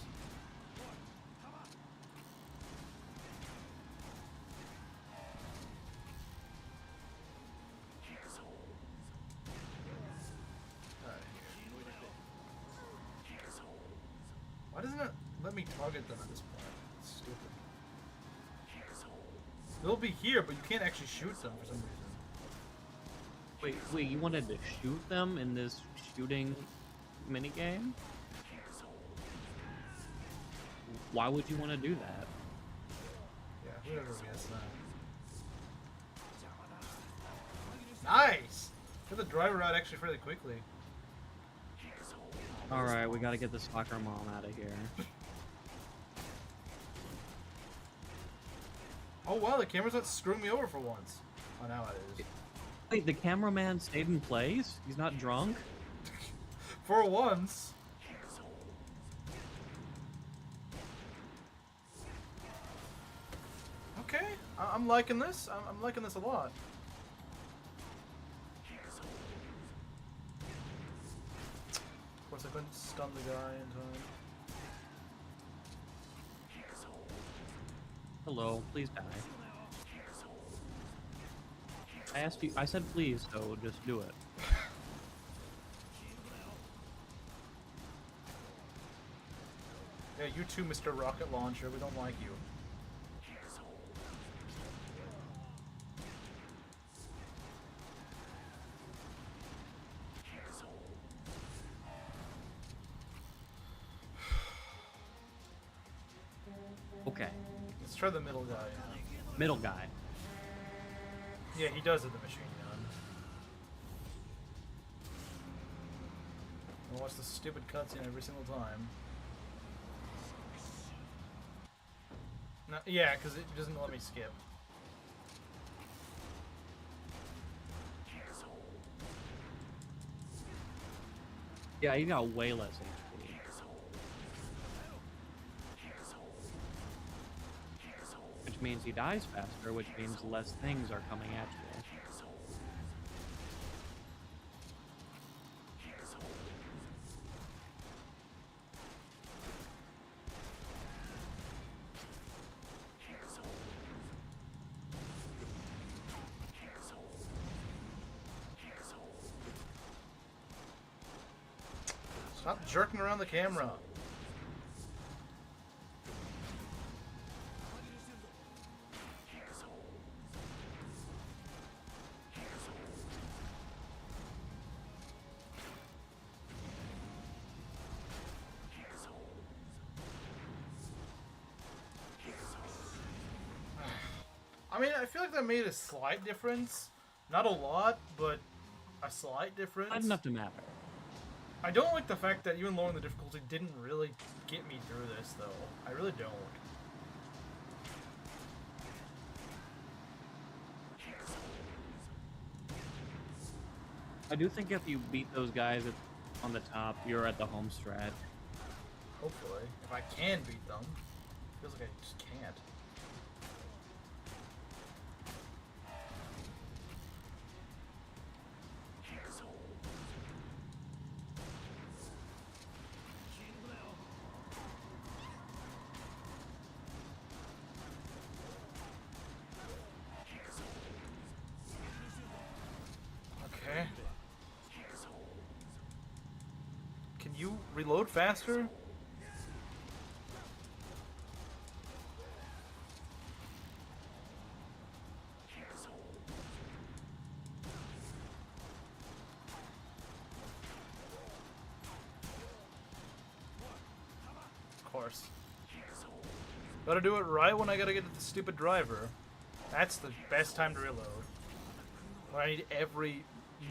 Why doesn't it let me target them at this point? It's stupid. They'll be here, but you can't actually shoot them for some reason. Wait, you wanted to shoot them in this shooting minigame? Why would you want to do that? Yeah, whoever guessed that. Nice! Get the driver out actually fairly quickly. Alright, we gotta get the soccer mom out of here. Oh wow, the camera's not screwing me over for once. Oh, now it is. Wait, the cameraman stayed in place? He's not drunk? For once. Okay, I'm liking this. I'm liking this a lot. Of course, I couldn't stun the guy in time. Hello, please die. I asked you, I said please, so just do it. Yeah, you too, Mr. Rocket Launcher. We don't like you. Okay. Let's try the middle guy. Middle guy. Yeah, he does have the machine gun. I'll watch the stupid cutscene every single time. No, yeah, because it doesn't let me skip. Yeah, he got way less HP. Which means he dies faster, which means less things are coming at you. Stop jerking around the camera. I mean, I feel like that made a slight difference. Not a lot, but a slight difference. Not enough to matter. I don't like the fact that even lowering the difficulty didn't really get me through this, though. I really don't. I do think if you beat those guys on the top, you're at the home stretch. Hopefully. If I can beat them. Feels like I just can't. Okay. Can you reload faster? Of course. Gotta do it right when I gotta get to the stupid driver. That's the best time to reload. When I need every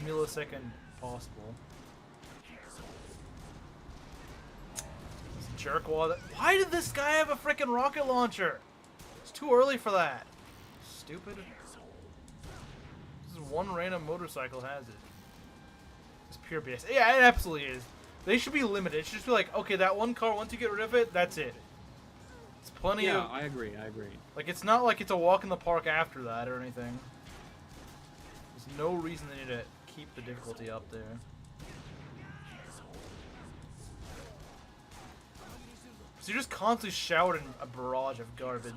millisecond possible. This jerkwad. Why did this guy have a freaking rocket launcher? It's too early for that. Stupid. This is one random motorcycle has it. It's pure BS. Yeah, it absolutely is. They should be limited. It should just be like, okay, that one car, once you get rid of it, that's it. It's plenty of... Yeah, I agree, I agree. Like, it's not like it's a walk in the park after that or anything. There's no reason they need to keep the difficulty up there. So you're just constantly shouting a barrage of garbage.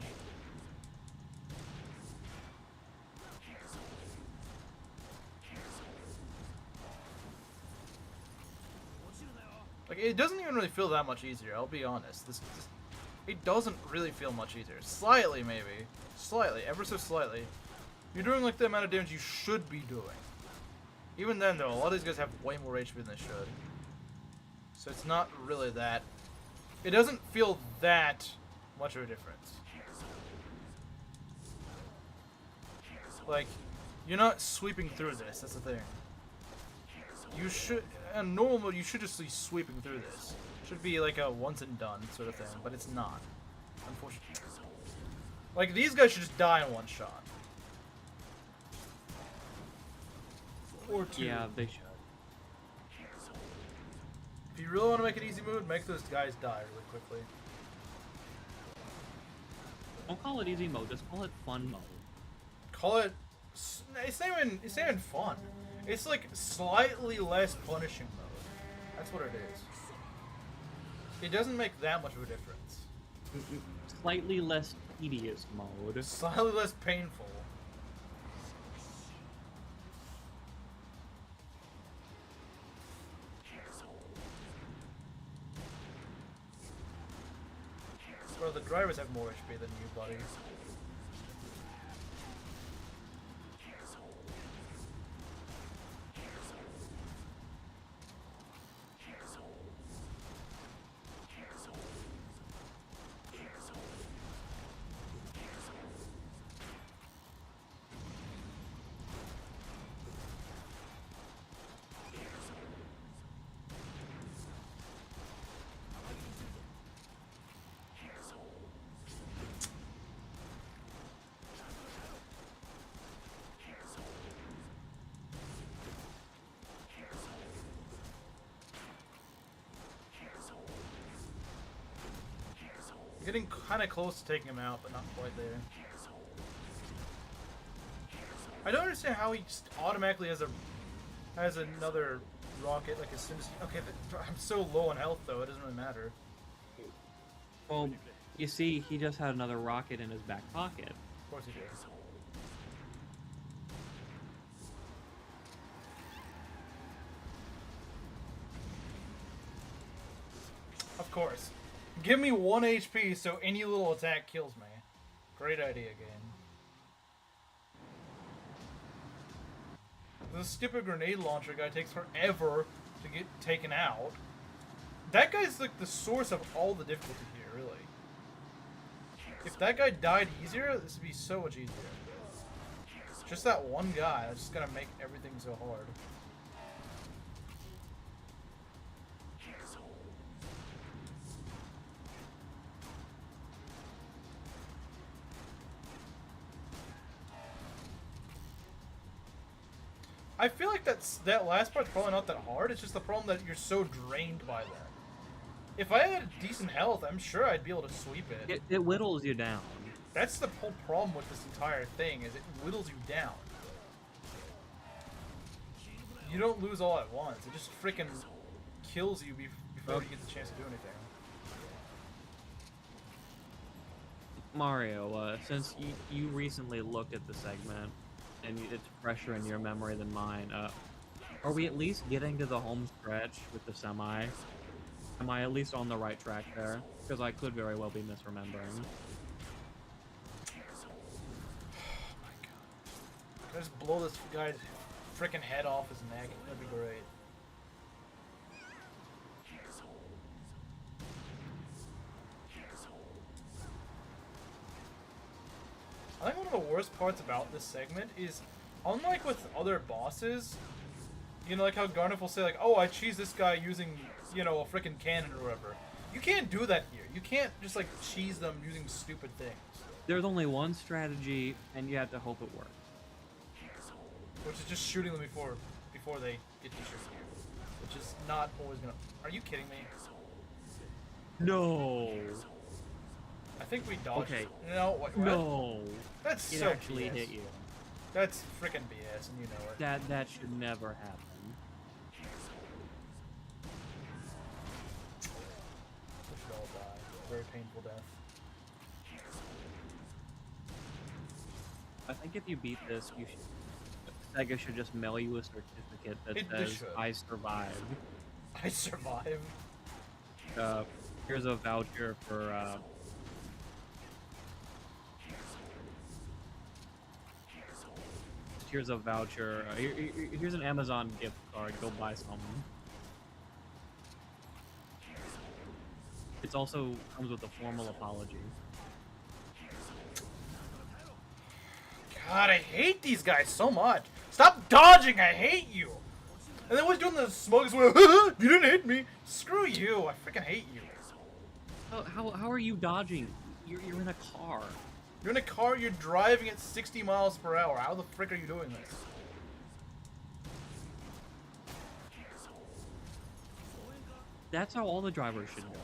Like, it doesn't even really feel that much easier, I'll be honest. It doesn't really feel much easier. Slightly, maybe. Slightly, ever so slightly. You're doing, like, the amount of damage you should be doing. Even then, though, a lot of these guys have way more HP than they should. So it's not really that... It doesn't feel that much of a difference. Like, you're not sweeping through this, that's the thing. You should... In normal mode, you should just be sweeping through this. Should be like a once and done sort of thing, but it's not. Unfortunately. Like, these guys should just die in one shot. Or two. Yeah, they should. If you really want to make it easy mode, make those guys die really quickly. Don't call it easy mode, just call it fun mode. Call it... It's not even fun. It's like slightly less punishing mode. That's what it is. It doesn't make that much of a difference. Slightly less tedious mode. Slightly less painful. Well, the drivers have more HP than you, buddy. Getting kind of close to taking him out, but not quite there. I don't understand how he just automatically has another rocket like as soon as. Okay, I'm so low on health though. It doesn't really matter. Well, you see, he just had another rocket in his back pocket. Of course he did. Of course. Give me 1 HP so any little attack kills me. Great idea, game. This stupid grenade launcher guy takes forever to get taken out. That guy's like the source of all the difficulty here, really. If that guy died easier, this would be so much easier. Just that one guy that's just gonna make everything so hard. I feel like that last part's probably not that hard. It's just the problem that you're so drained by that. If I had decent health, I'm sure I'd be able to sweep it. It whittles you down. That's the whole problem with this entire thing, is it whittles you down. You don't lose all at once. It just freaking kills you before you get the chance to do anything. Mario, since you recently looked at the segment, and it's fresher in your memory than mine, are we at least getting to the home stretch with the semi? Am I at least on the right track there? Because I could very well be misremembering. Oh my god. Can I just blow this guy's freaking head off his neck? That'd be great. I think one of the worst parts about this segment is, unlike with other bosses, you know, like how Garnet will say, like, oh, I cheese this guy using, you know, a freaking cannon or whatever. You can't do that here. You can't just, like, cheese them using stupid things. There's only one strategy, and you have to hope it works. Which is just shooting them before they get to shoot you. Which is not always gonna... Are you kidding me? No! I think we dodged. Okay. No, what? No! That's it so actually BS. hit you. That's freaking BS, and you know it. That should never happen. We should all die. Very painful death. I think if you beat this, you should... Sega should just mail you a certificate that says, I survived. I survived? Here's a voucher for, here's a voucher. Here's an Amazon gift card. Go buy some. It also comes with a formal apology. God, I hate these guys so much. Stop dodging, I hate you. And then always doing the smug way, you didn't hit me. Screw you, I freaking hate you. How are you dodging? You're in a car. You're in a car, you're driving at 60 miles per hour. How the frick are you doing this? That's how all the drivers should go.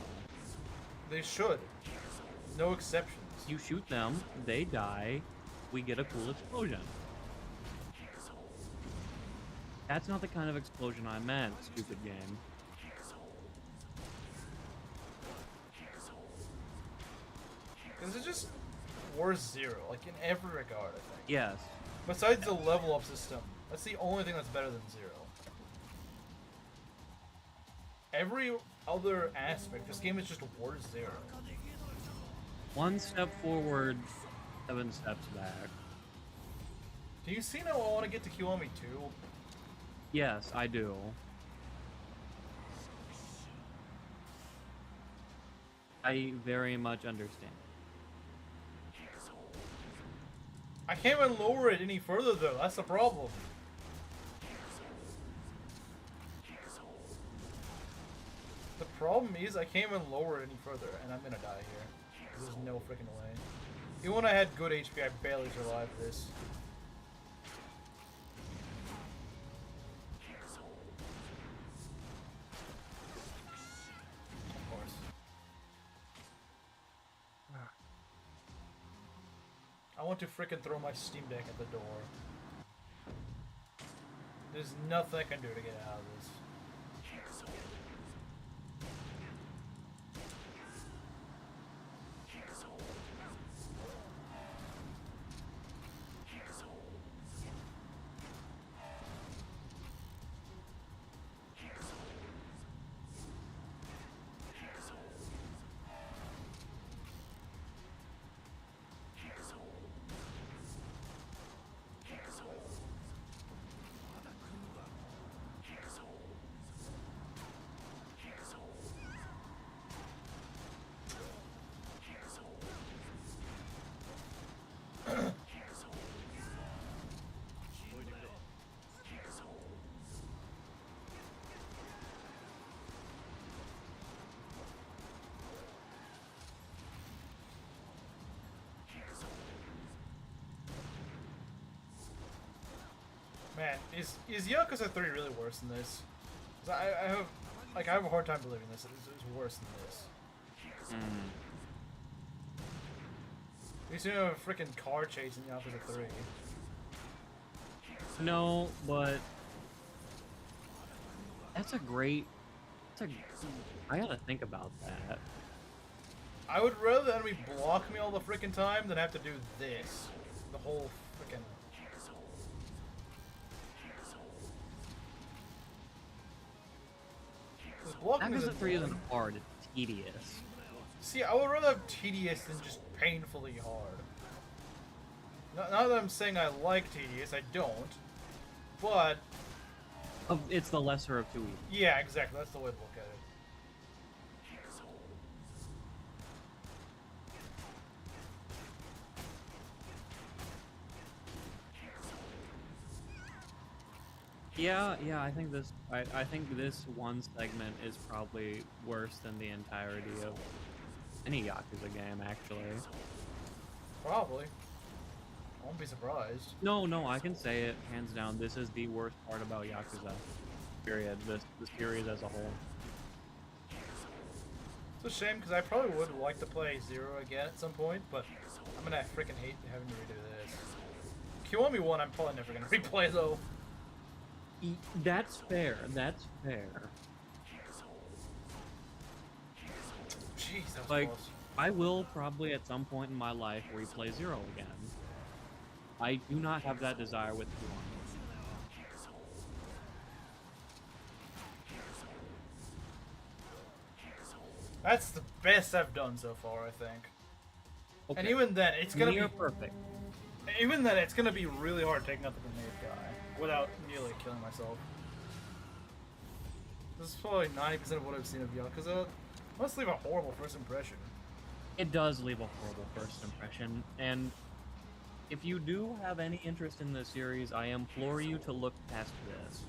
They should. No exceptions. You shoot them, they die, we get a cool explosion. That's not the kind of explosion I meant, stupid game. This is just worse Zero, like in every regard, I think. Yes. Besides the level up system, that's the only thing that's better than Zero. Every other aspect, this game is just worse Zero. One step forward, 7 steps back. Do you see now I want to get to Kiwami 2? Yes, I do. I very much understand. I can't even lower it any further though, that's the problem. The problem is I can't even lower it any further, and I'm gonna die here. There's no freaking way. Even when I had good HP, I barely survived this. Of course. want to frickin' throw my Steam Deck at the door. There's nothing I can do to get out of this. Man, is Yakuza 3 really worse than this? 'Cause I have a hard time believing this. It's worse than this. You see a freaking car chase in Yakuza 3. No, but that's a great. I gotta think about that. I would rather the enemy block me all the freaking time than have to do this. The whole freaking. Yakuza 3 isn't hard, it's tedious. See, I would rather have tedious than just painfully hard. Not that I'm saying I like tedious, I don't. But... It's the lesser of two evils. Yeah, exactly, that's the way to look at it. Yeah, I think this. I think this one segment is probably worse than the entirety of any Yakuza game, actually. Probably. I won't be surprised. No, I can say it hands down. This is the worst part about Yakuza. Period. The series as a whole. It's a shame because I probably would like to play Zero again at some point, but I'm gonna freaking hate having to redo this. Kiwami 1, I'm probably never gonna replay though. That's fair. That's fair. Jeez, that was like, close. I will probably at some point in my life replay Zero again. I do not have that desire with Kiwami. That's the best I've done so far, I think. Okay. And even then, it's gonna Near be perfect. Even then, it's gonna be really hard taking out the grenade guy without nearly killing myself. This is probably 90% of what I've seen of Yakuza. Must leave a horrible first impression. It does leave a horrible first impression, and if you do have any interest in this series, I implore you to look past this.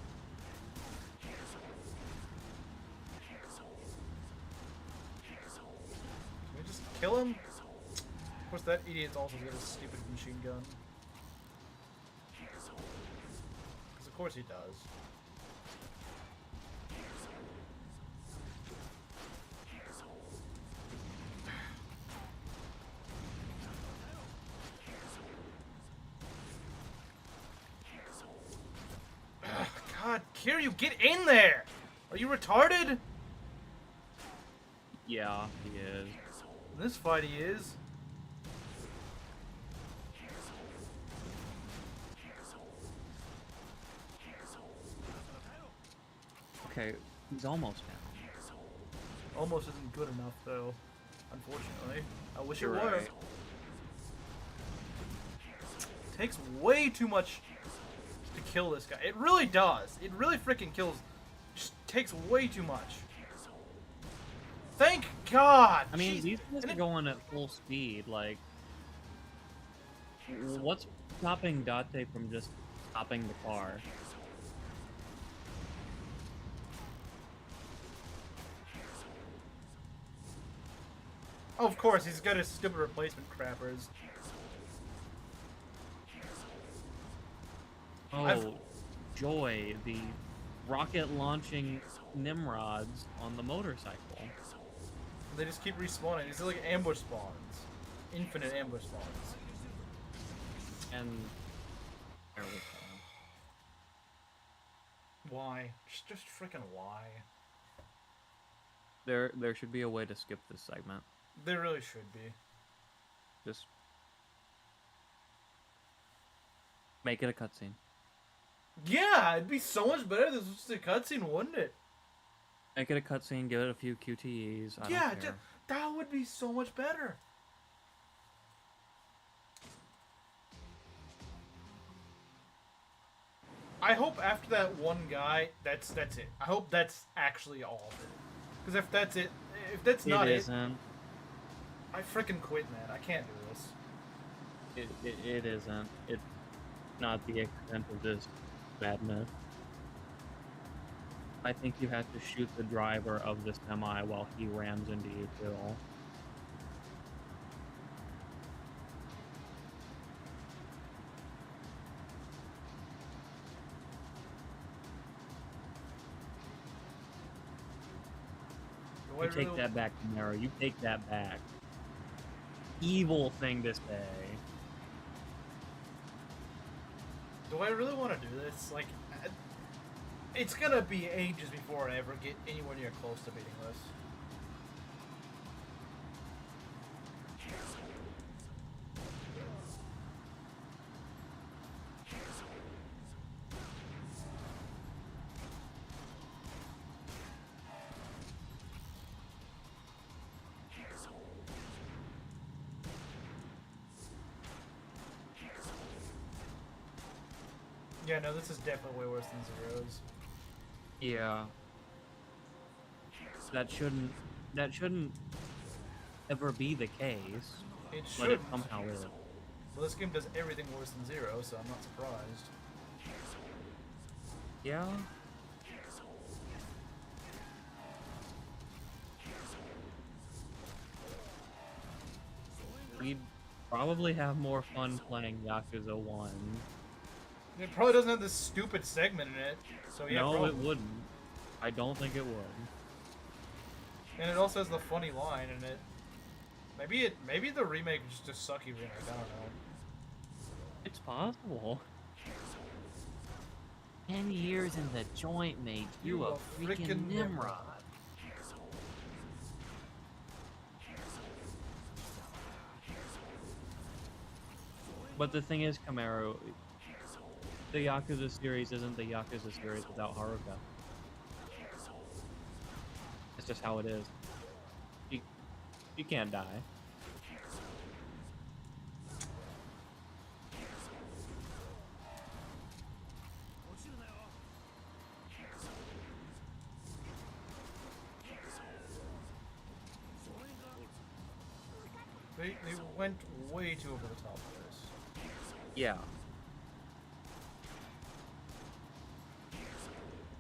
Can we just kill him? Of course, that idiot's also got a stupid machine gun. Because of course he does. God, Kiryu, get in there! Are you retarded? Yeah, he is. In this fight he is. Okay, he's almost down. Almost isn't good enough, though. Unfortunately. I wish You're it were. right. It takes way too much to kill this guy. It really does. It really freaking kills. Just takes way too much. Thank God! I mean, Jeez. these guys And are it- going at full speed, like... What's stopping Date from just stopping the car? Oh, of course, he's got his stupid replacement crappers. Oh, joy, the rocket-launching Nimrods on the motorcycle. They just keep respawning. These are like ambush spawns. Infinite ambush spawns. And there we go. Why? Just freaking why? There should be a way to skip this segment. There really should be. Just make it a cutscene. Yeah, it'd be so much better if this was just a cutscene, wouldn't it? Make it a cutscene, give it a few QTEs. I Yeah, don't care. that would be so much better. I hope after that one guy, that's it. I hope that's actually all of it. Because if that's it, if that's not It it, isn't. I freaking quit, man. I can't do this. It isn't. It's not the extent of this madness. I think you have to shoot the driver of the semi while he rams into you too. You take that back, Camaro. You take that back. Evil thing to say. Do I really want to do this? Like, it's gonna be ages before I ever get anywhere near close to beating this. Yeah, no, this is definitely way worse than Zero's. Yeah. That shouldn't ever be the case. It But it shouldn't. somehow is. Well, this game does everything worse than Zero, so I'm not surprised. Yeah. We'd probably have more fun playing Yakuza 1. It probably doesn't have this stupid segment in it, so yeah, No, probably. it wouldn't. I don't think it would. And it also has the funny line in it. Maybe the remake is just a sucky remake. I don't know. It's possible. 10 years in the joint made you a freaking Nimrod. But the thing is, Camaro, the Yakuza series isn't the Yakuza series without Haruka. It's just how it is. You can't die. They went way too over the top with this. Yeah.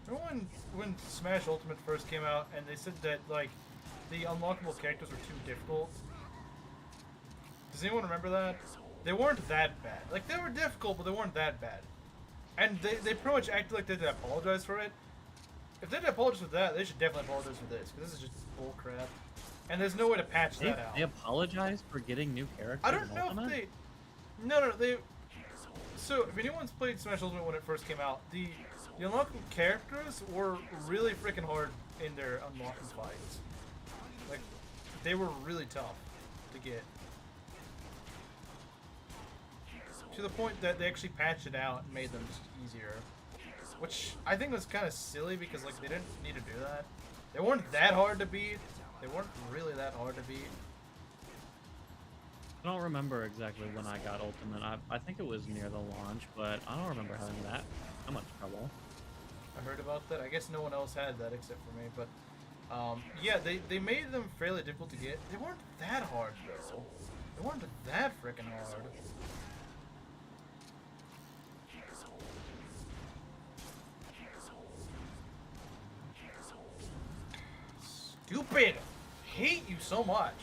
Remember when Smash Ultimate first came out and they said that like the unlockable characters were too difficult? Does anyone remember that? They weren't that bad. Like they were difficult, but they weren't that bad. And they pretty much acted like they had to apologize for it. If they had to apologize for that, they should definitely apologize for this, because this is just bull crap. And there's no way to patch that out. They apologized for getting new characters. I don't know Ultimate? if they. No, they. So if anyone's played Smash Ultimate when it first came out, the unlockable characters were really freaking hard in their unlocking fights. Like, they were really tough to get. To the point that they actually patched it out and made them just easier. Which I think was kind of silly because like they didn't need to do that. They weren't that hard to beat. They weren't really that hard to beat. I don't remember exactly when I got Ultimate. I think it was near the launch, but I don't remember having that much trouble. I heard about that. I guess no one else had that except for me, but yeah, they made them fairly difficult to get. They weren't that hard though. They weren't that freaking hard. Stupid! Hate you so much.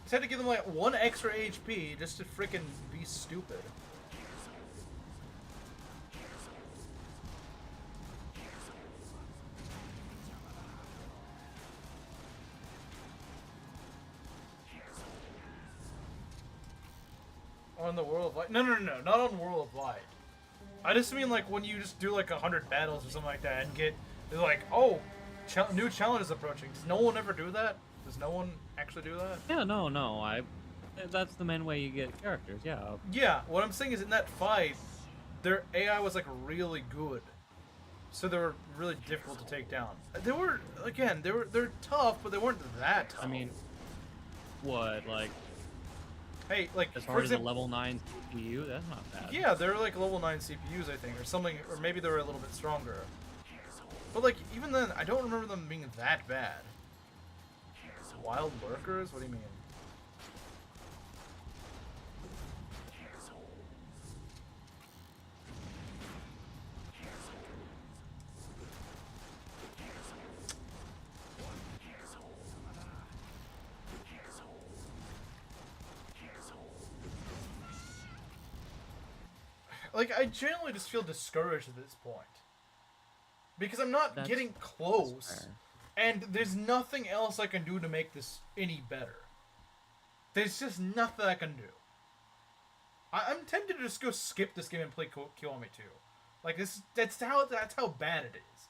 Just had to give them like 1 extra HP just to freaking be stupid. On the World of Light? No, not on World of Light. I just mean like when you just do like 100 battles or something like that and get, they're like, oh, new challenge is approaching. Does no one ever do that? Does no one actually do that? Yeah, no. That's the main way you get characters. Yeah. Yeah, what I'm saying is in that fight, their AI was like really good, so they were really difficult to take down. They were they're tough, but they weren't that tough. I mean, what like? Hey, like As for far as a example, level 9 CPU, that's not bad. yeah, they're like level 9 CPUs, I think, or something, or maybe they were a little bit stronger. But like even then, I don't remember them being that bad. Wild lurkers? What do you mean? Like, I generally just feel discouraged at this point. Because I'm not getting close. And there's nothing else I can do to make this any better. There's just nothing I can do. I'm tempted to just go skip this game and play Kiwami 2. Like, that's how bad it is.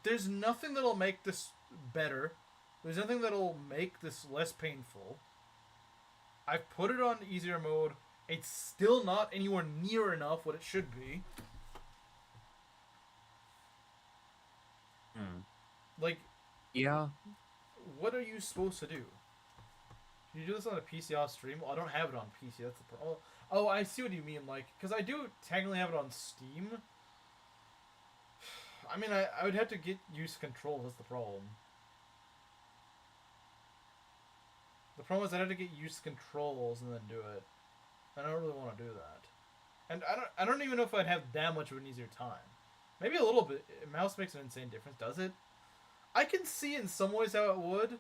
There's nothing that'll make this better. There's nothing that'll make this less painful. I've put it on easier mode. It's still not anywhere near enough what it should be. Like, yeah. What are you supposed to do? Can you do this on a PC off stream? Well, I don't have it on PC. That's the problem. Oh, I see what you mean. Like, because I do technically have it on Steam. I mean, I would have to get used to controls. That's the problem. The problem is I'd have to get used to controls and then do it. I don't really want to do that. And I don't even know if I'd have that much of an easier time. Maybe a little bit. Mouse makes an insane difference, does it? I can see in some ways how it would.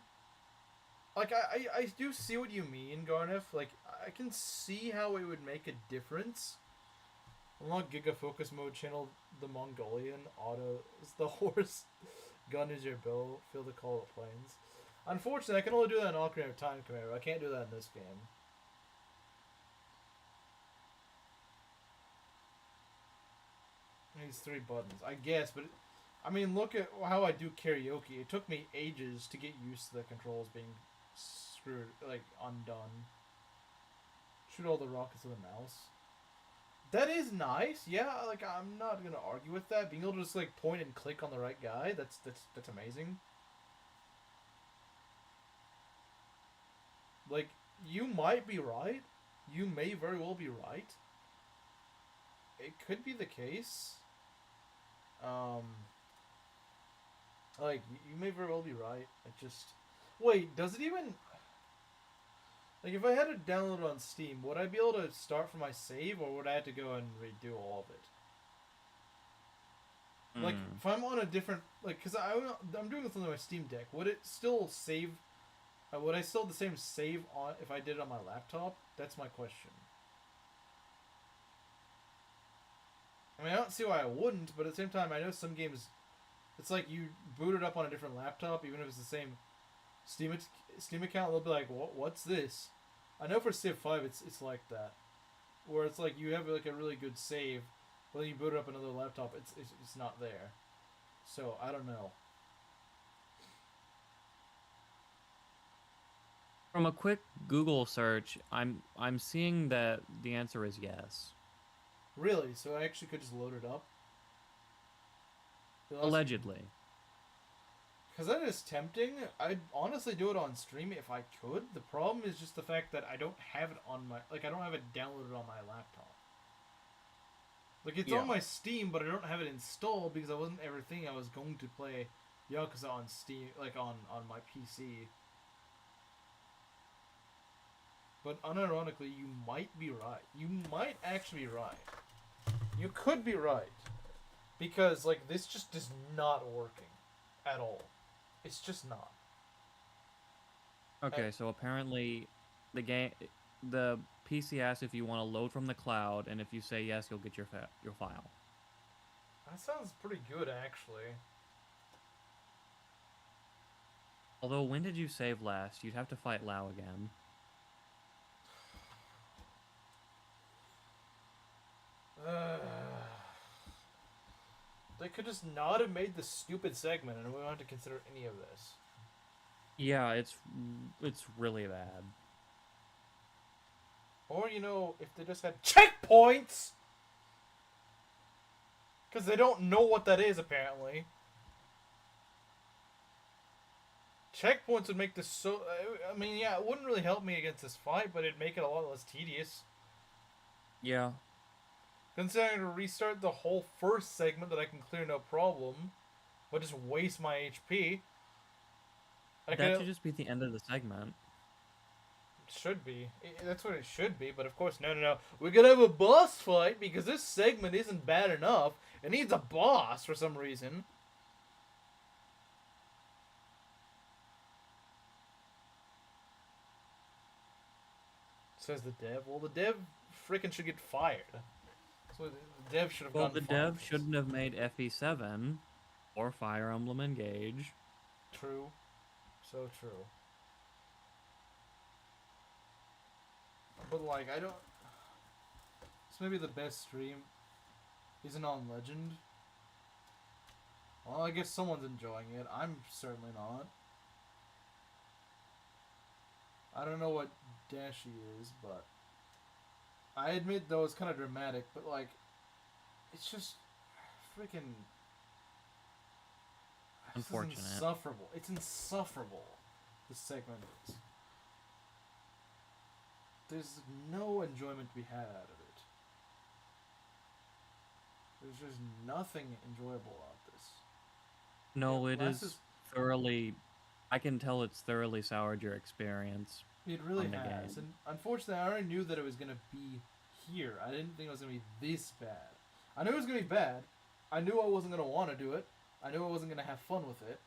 Like, I do see what you mean, Garnif. Like, I can see how it would make a difference. Unlock Giga Focus Mode channel the Mongolian. Auto is the horse. Gun is your bow. Feel the call of the plains. Unfortunately, I can only do that in Ocarina of Time Command. I can't do that in this game. These 3 buttons, I guess, but I mean, look at how I do karaoke. It took me ages to get used to the controls being screwed, like, undone. Shoot all the rockets with a mouse. That is nice, yeah, like, I'm not gonna argue with that. Being able to just, like, point and click on the right guy, that's amazing. Like, you might be right. You may very well be right. It could be the case. Like, you may very well be right. It just... Wait, does it even... Like, if I had it downloaded on Steam, would I be able to start from my save, or would I have to go and redo all of it? Like, if I'm on a different... Like, because I'm doing this on my Steam Deck, would it still save... would I still have the same save on if I did it on my laptop? That's my question. I mean, I don't see why I wouldn't, but at the same time, I know some games, it's like you boot it up on a different laptop, even if it's the same Steam account, they'll be like, what's this? I know for Civ 5, it's like that, where it's like you have like a really good save, but then you boot it up on another laptop, it's not there. So, I don't know. From a quick Google search, I'm seeing that the answer is yes. Really? So I actually could just load it up? Allegedly. Because that is tempting. I'd honestly do it on stream if I could. The problem is just the fact that I don't have it on my... Like, I don't have it downloaded on my laptop. Like, it's on my Steam, but I don't have it installed because I wasn't ever thinking I was going to play Yakuza on Steam, like, on my PC. But unironically, you might be right. You might actually be right. You could be right. Because, like, this just is not working. At all. It's just not. Okay, so apparently the PC asks if you want to load from the cloud, and if you say yes, you'll get your file. That sounds pretty good, actually. Although, when did you save last? You'd have to fight Lao again. They could just not have made this stupid segment, and we don't have to consider any of this. Yeah, it's really bad. Or, you know, if they just had checkpoints! Because they don't know what that is, apparently. Checkpoints would make this so... I mean, yeah, it wouldn't really help me against this fight, but it'd make it a lot less tedious. Yeah. Considering to restart the whole first segment that I can clear no problem, but just waste my HP. That should just be the end of the segment. It should be. That's what it should be, but of course, no. We're gonna have a boss fight because this segment isn't bad enough. It needs a boss for some reason. Says the dev. Well, the dev freaking should get fired. So the dev should have Well, gone the dev shouldn't have made FE7 or Fire Emblem Engage. True. So true. But, like, I don't... This may be the best stream. Isn't on Legend. Well, I guess someone's enjoying it. I'm certainly not. I don't know what Dashi is, but... I admit, though, it's kind of dramatic, but, like... It's just... Freaking... Unfortunate. It's insufferable. It's insufferable. This segment is. There's no enjoyment to be had out of it. There's just nothing enjoyable about this. No, Yeah, it is thoroughly... I can tell it's thoroughly soured your experience. It really on the has. game. And unfortunately, I already knew that it was going to be here. I didn't think it was going to be this bad. I knew it was going to be bad. I knew I wasn't going to want to do it. I knew I wasn't going to have fun with it.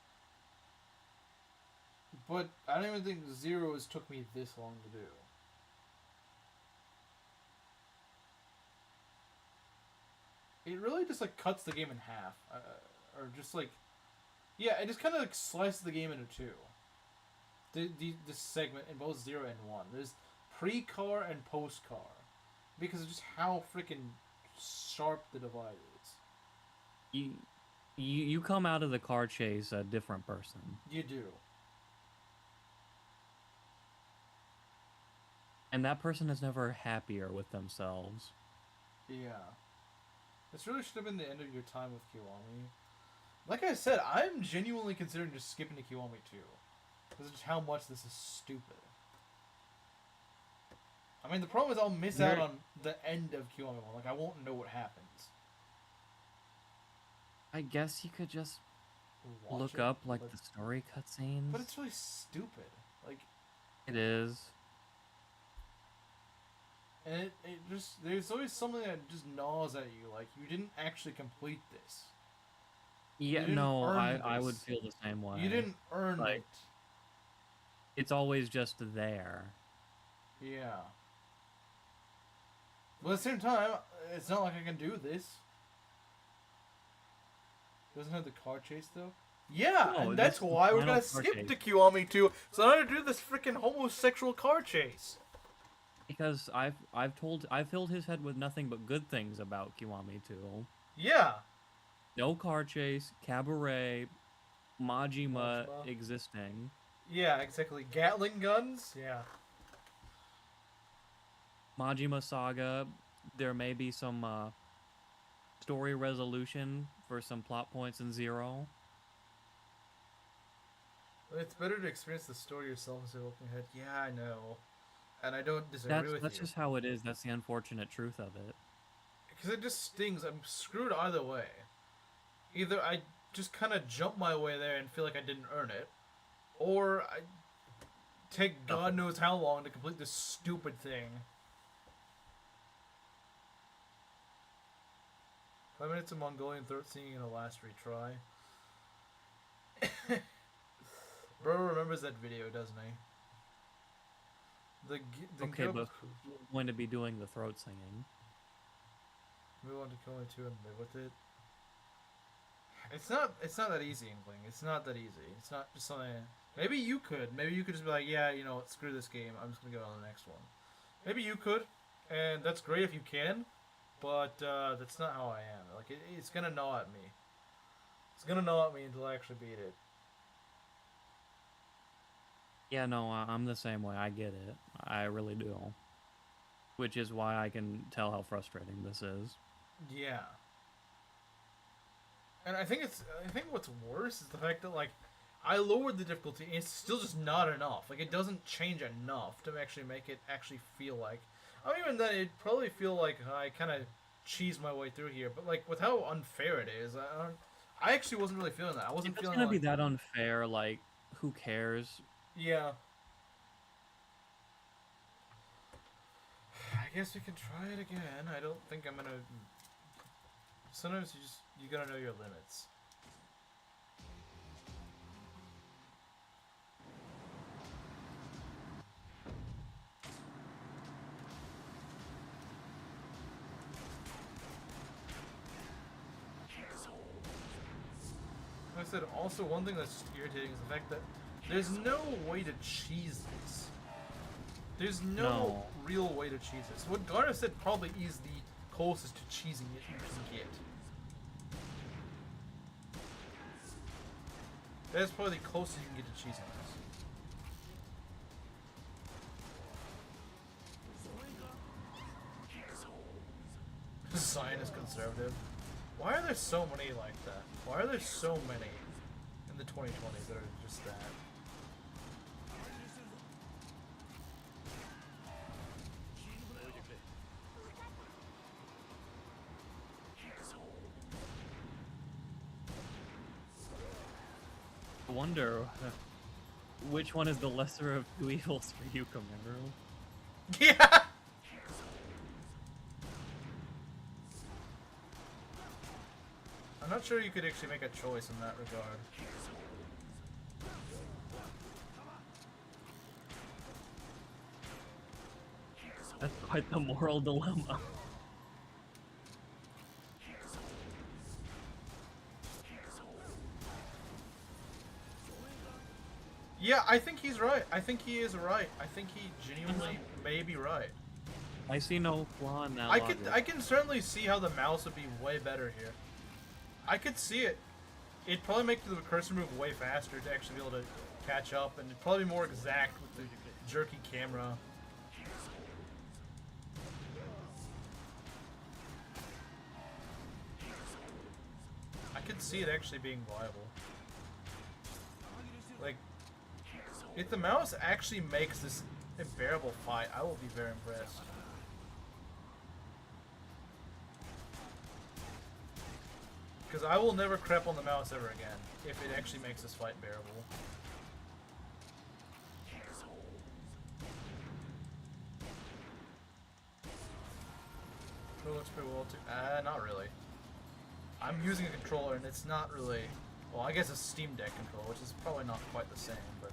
But I don't even think Zeroes took me this long to do. It really just, like, cuts the game in half. Or just, like... Yeah, it just kind of, like, slices the game into two. This segment in both 0 and 1. There's pre-car and post-car. Because of just how freaking sharp the divide is. You come out of the car chase a different person. You do. And that person is never happier with themselves. Yeah. This really should have been the end of your time with Kiwami. Like I said, I'm genuinely considering just skipping to Kiwami 2. Because of just how much this is stupid. I mean, the problem is I'll miss out on the end of Kiwami 1. Like, I won't know what happens. I guess you could just look It, up, like, but, the story cutscenes. But it's really stupid. Like... It is. And it just... There's always something that just gnaws at you. Like, you didn't actually complete this. Yeah, no, I would feel the same way. You didn't earn like, it. It's always just there. Yeah. But at the same time, it's not like I can do this. Doesn't have the car chase though? Yeah, No, and that's why we're gonna car skip chase. to Kiwami 2, so I'm gonna do this freaking homosexual car chase. Because I've filled his head with nothing but good things about Kiwami 2. Yeah. No car chase, cabaret, Majima existing. Yeah, exactly. Gatling guns? Yeah. Majima Saga, there may be some story resolution for some plot points in 0. It's better to experience the story yourself instead of looking ahead. Yeah, I know. And I don't disagree with you. That's just how it is. That's the unfortunate truth of it. Because it just stings. I'm screwed either way. Either I just kind of jump my way there and feel like I didn't earn it, or I take God knows how long to complete this stupid thing. 5 minutes of Mongolian throat singing in a last retry. Bro remembers that video, doesn't he? Okay, but who's going to be doing the throat singing? Move on to Kiwami 2 and live with it. It's not that easy, Inkling. It's not that easy. It's not just something... Maybe you could. Maybe you could just be like, yeah, you know what, screw this game. I'm just going to go on the next one. Maybe you could, and that's great if you can. but that's not how I am. Like it's gonna gnaw at me. It's gonna gnaw at me until I actually beat it. Yeah, no, I'm the same way. I get it. I really do. Which is why I can tell how frustrating this is. Yeah. And I think what's worse is the fact that like I lowered the difficulty and it's still just not enough. Like it doesn't change enough to actually make it actually feel like. I mean, even then it'd probably feel like I kind of cheesed my way through here. But like with how unfair it is, I actually wasn't really feeling that. I wasn't If it's feeling gonna like be that unfair, like, who cares? yeah. I guess we can try it again. I don't think I'm gonna. Sometimes you gotta know your limits. Like I said, also one thing that's irritating is the fact that there's no way to cheese this. There's no real way to cheese this. What Garner said probably is the closest to cheesing it you can get. That's probably the closest you can get to cheesing this. Sign is conservative. Why are there so many like that? Why are there so many in the 2020s that are just that? I wonder which one is the lesser of two evils for you, Camaro? Yeah! I'm not sure you could actually make a choice in that regard. That's quite the moral dilemma. Yeah, I think he's right. I think he is right. I think he genuinely may be right. I see no flaw in that logic. I can certainly see how the mouse would be way better here. I could see it. It'd probably make the cursor move way faster to actually be able to catch up, and it'd probably be more exact with the jerky camera. I could see it actually being viable. Like, if the mouse actually makes this unbearable fight, I will be very impressed. Because I will never crap on the mouse ever again, if it actually makes this fight bearable. Controller looks pretty well too. Not really. I'm using a controller and it's not really... Well, I guess a Steam Deck controller, which is probably not quite the same, but...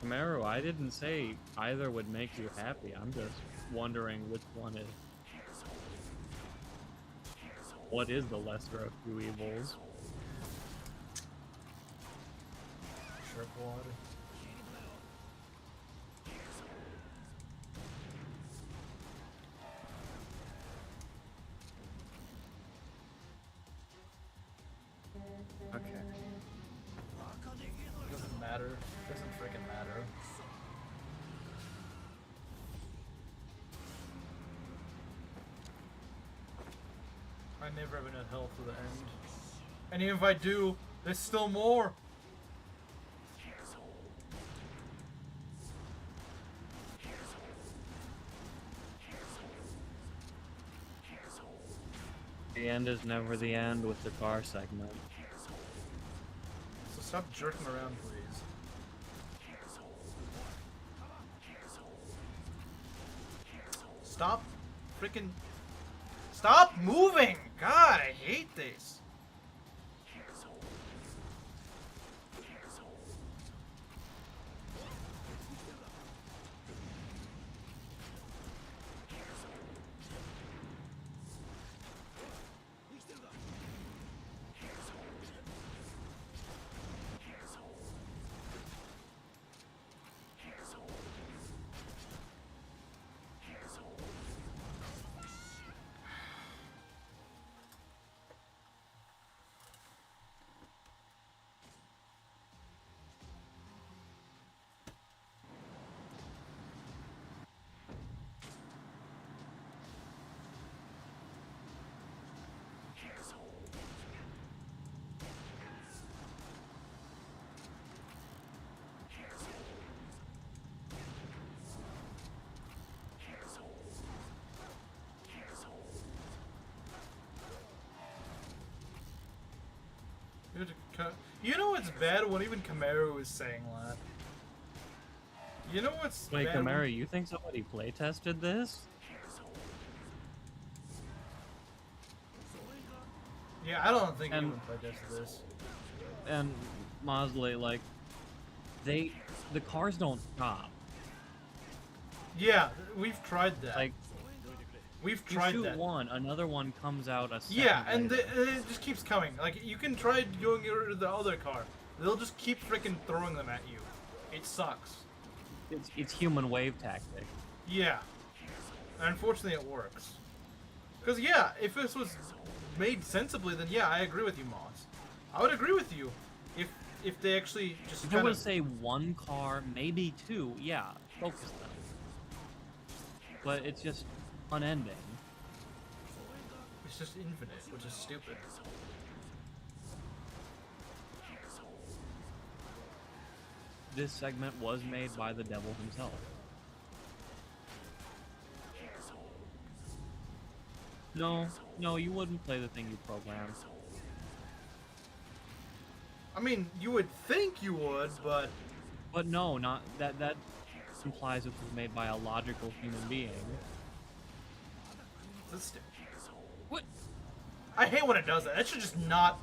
Camaro, I didn't say either would make you happy. I'm just wondering which one is... What is the lesser of two evils? Sure, quad. Okay. Doesn't matter. Doesn't freaking matter. I never have enough health to the end. And even if I do, there's still more! The end is never the end with the car segment. So stop jerking around, please. Stop freaking... Stop moving! God, I hate this. You know what's bad when even Kamaru is saying that. You know what's Wait, bad Kamaru, you think somebody play tested this? Yeah, I don't think anyone playtested this. And Mosley, like, the cars don't stop. Yeah, we've tried that. Like, we've you tried shoot that. one, another one comes out a second Yeah, and later. it just keeps coming. Like, you can try doing it to the other car. They'll just keep freaking throwing them at you. It sucks. It's human wave tactic. Yeah. And unfortunately, it works. Because, yeah, if this was made sensibly, then yeah, I agree with you, Moss. I would agree with you if they actually just If I would say one car, maybe two, yeah, focus them. But it's just unending. It's just infinite, which is stupid. This segment was made by the devil himself. No, you wouldn't play the thing you programmed. I mean, you would think you would, but But no, not that. That implies it was made by a logical human being. that's stupid. What? I hate when it does that. That should just not,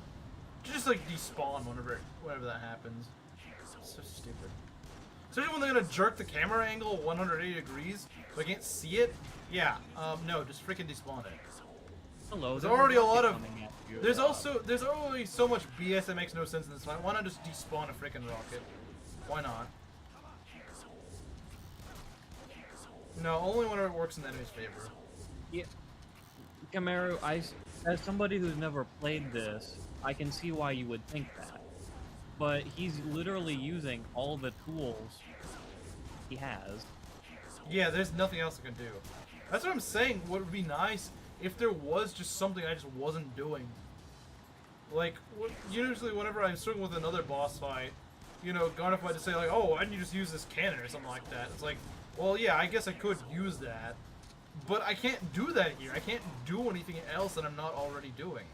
just like despawn whenever that happens. It's so stupid. Especially when they're gonna jerk the camera angle 180 degrees, so I can't see it. Yeah, no, just freaking despawn it. Hello. There's already a lot of. coming at you. There's already so much BS that makes no sense in this fight. Why not just despawn a freaking rocket? Why not? No, only whenever it works in the enemy's favor. Yeah. Kamaru, as somebody who's never played this, I can see why you would think that. But he's literally using all the tools he has. Yeah, there's nothing else I can do. That's what I'm saying. What would be nice if there was just something I just wasn't doing. Like, usually whenever I'm struggling with another boss fight, you know, Garnet might just say like, oh, why didn't you just use this cannon or something like that? It's like, well, yeah, I guess I could use that. But I can't do that here. I can't do anything else that I'm not already doing.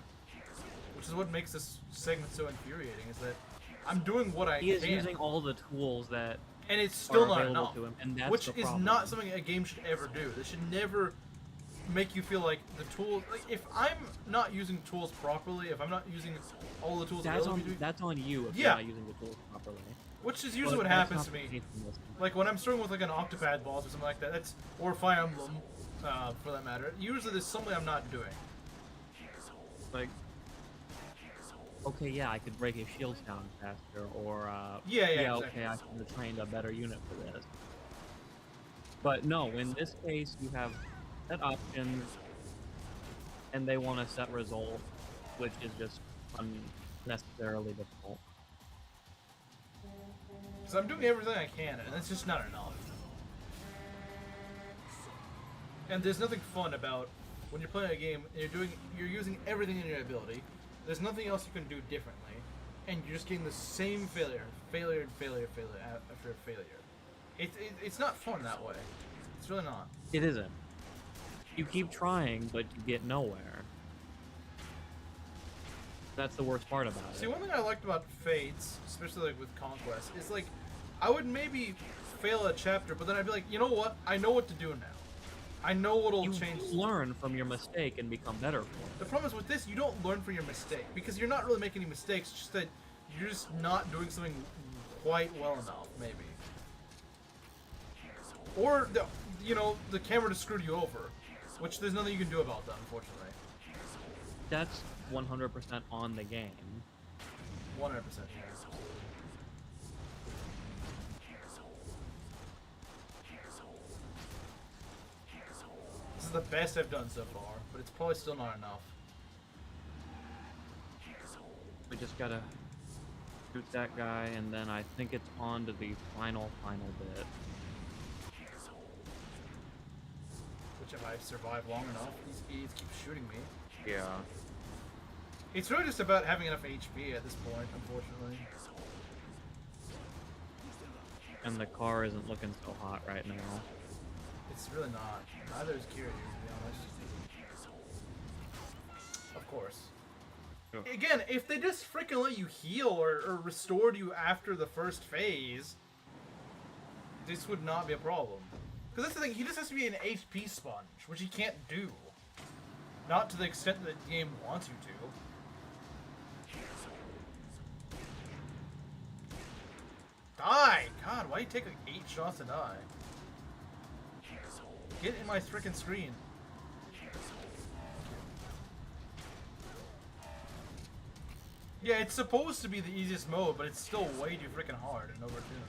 Which is what makes this segment so infuriating, is that I'm doing what I can. He is using all the tools that and it's still are not available enough. to him, and that's Which the is problem. not something a game should ever do. They should never make you feel like the tools. Like, if I'm not using tools properly, if I'm not using all the tools That's available on to me, that's on you if Yeah. you're not using the tools properly. which is usually But what that's happens not to the me. case in this. Like when I'm struggling with like an Octopad boss or something like that, that's or Fire Emblem, for that matter. Usually there's something I'm not doing. Like, okay, yeah, I could break his shields down faster, or Yeah, okay, exactly. I could have trained a better unit for this. But no, in this case, you have set options, and they want a set result, which is just unnecessarily difficult. So I'm doing everything I can, and it's just not enough. And there's nothing fun about when you're playing a game and you're using everything in your ability. There's nothing else you can do differently, and you're just getting the same failure after failure. It's not fun that way. It's really not. It isn't. You keep trying, but you get nowhere. That's the worst part about See, it. one thing I liked about Fates, especially like with Conquest, is like I would maybe fail a chapter, but then I'd be like, you know what? I know what to do now. I know what'll You change. learn from your mistake and become better for it. The problem is with this, you don't learn from your mistake because you're not really making any mistakes. Just that you're just not doing something quite well enough, maybe. Or the camera just screwed you over, which there's nothing you can do about that, unfortunately. That's 100% on the game. 100%. This is the best I've done so far, but it's probably still not enough. We just gotta shoot that guy, and then I think it's on to the final bit. Which, if I survive long enough, these idiots keep shooting me. Yeah. It's really just about having enough HP at this point, unfortunately. And the car isn't looking so hot right now. It's really not. Neither is Kiryu, to be honest. Of course. again, if they just freaking let you heal or restored you after the first phase, this would not be a problem. Because that's the thing, he just has to be an HP sponge, which he can't do. Not to the extent that the game wants you to. Die! God, why do you take like 8 shots to die? Get in my frickin' screen. Yeah, it's supposed to be the easiest mode, but it's still way too freaking hard and overtuned.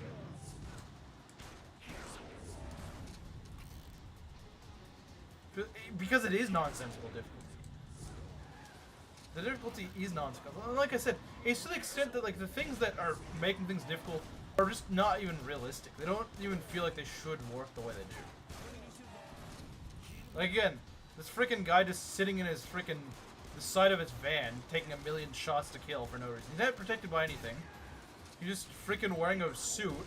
Because it is nonsensical difficulty. The difficulty is nonsensical. And like I said, it's to the extent that like the things that are making things difficult are just not even realistic. They don't even feel like they should work the way they do. Like again, this freaking guy just sitting in his freaking the side of his van, taking 1,000,000 shots to kill for no reason. He's not protected by anything. He's just freaking wearing a suit.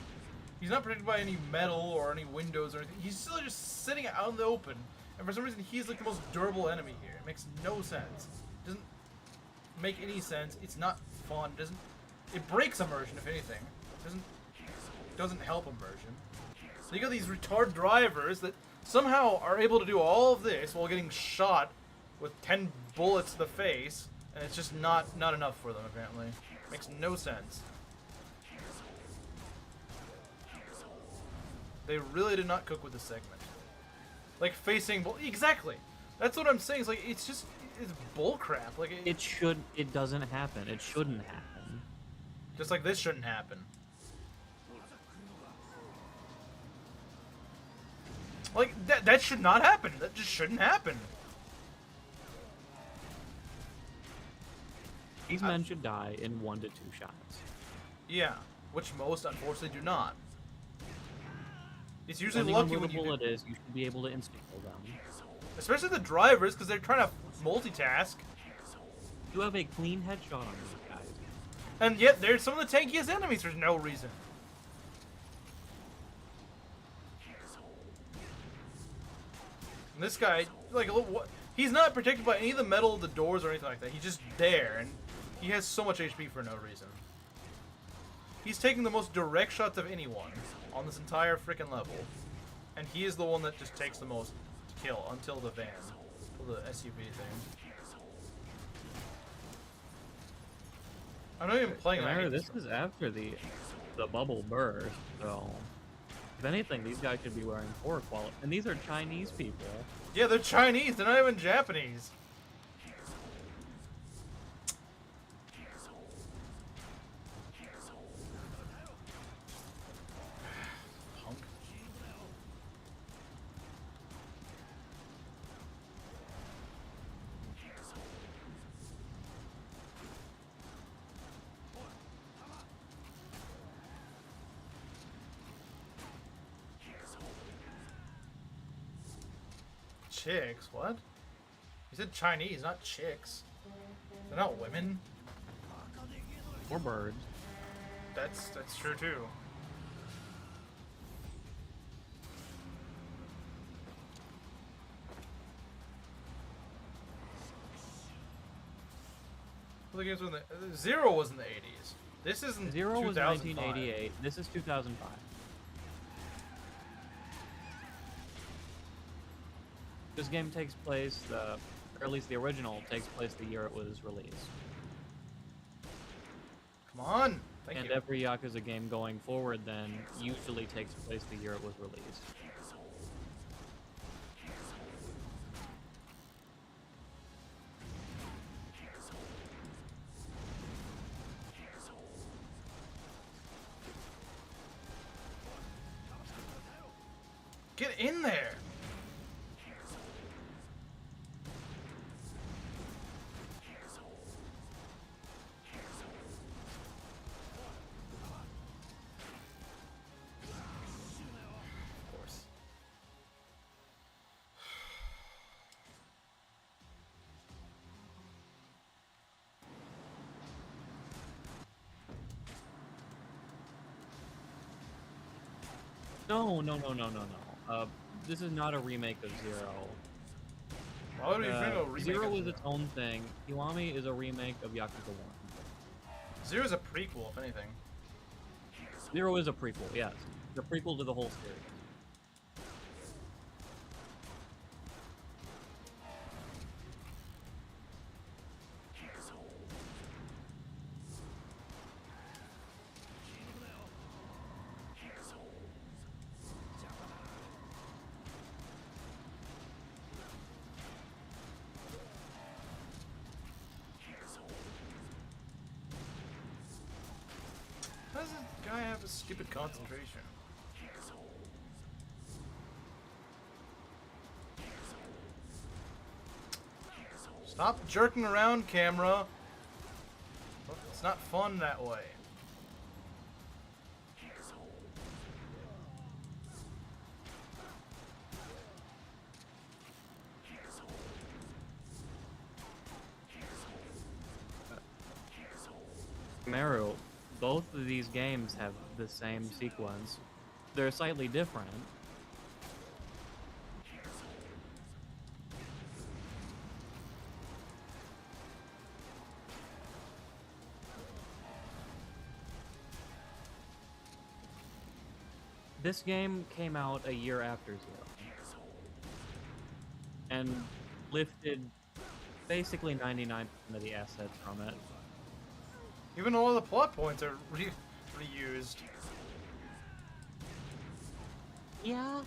He's not protected by any metal or any windows or anything. He's still just sitting out in the open. And for some reason, he's like the most durable enemy here. It makes no sense. It doesn't make any sense. It's not fun. It breaks immersion, if anything. It doesn't help immersion. So you got these retard drivers that somehow are able to do all of this while getting shot with 10 bullets to the face, and it's just not enough for them, apparently. Makes no sense. They really did not cook with this segment. Like, facing... Exactly! That's what I'm saying. It's like, it's bullcrap. Like, it doesn't happen. It shouldn't happen. Just like this shouldn't happen. Like, that should not happen. That just shouldn't happen. These men should die in 1 to 2 shots. Yeah, which most, unfortunately, do not. It's usually Depending lucky on when the bullet is, you should be able to insta-kill them. Especially the drivers, because they're trying to multitask. You have a clean headshot on these guys. And yet, they're some of the tankiest enemies for no reason. And this guy, like, he's not protected by any of the metal of the doors or anything like that. He's just there, and he has so much HP for no reason. He's taking the most direct shots of anyone on this entire freaking level. And he is the one that just takes the most to kill until the van. Until the SUV thing. I'm not even playing Remember, this is after the bubble burst, so... If anything, these guys should be wearing poor quality. And these are Chinese people. Yeah, they're Chinese. They're not even Japanese. Punk. Chicks? What? You said Chinese, not chicks. They're not women. Or birds. That's true too. Well, the games were in the Zero was in the 80s. This isn't. Zero was 2005. 1988. This is 2005. This game takes place, or at least the original takes place the year it was released. Come on! Thank And you. every Yakuza game going forward then usually takes place the year it was released. Get in there! Of course. No. This is not a remake of Zero. Why would we bring a remake Zero of is its own thing. Kiwami is a remake of Yakuza 1. Zero's a prequel, if anything. Zero is a prequel, yes. The prequel to the whole series. How does this guy have a stupid concentration? Stop jerking around, camera. It's not fun that way. Meru, both of these games have the same sequence. They're slightly different. This game came out a year after Zero and lifted basically 99% of the assets from it. Even all the plot points are reused. Yeah.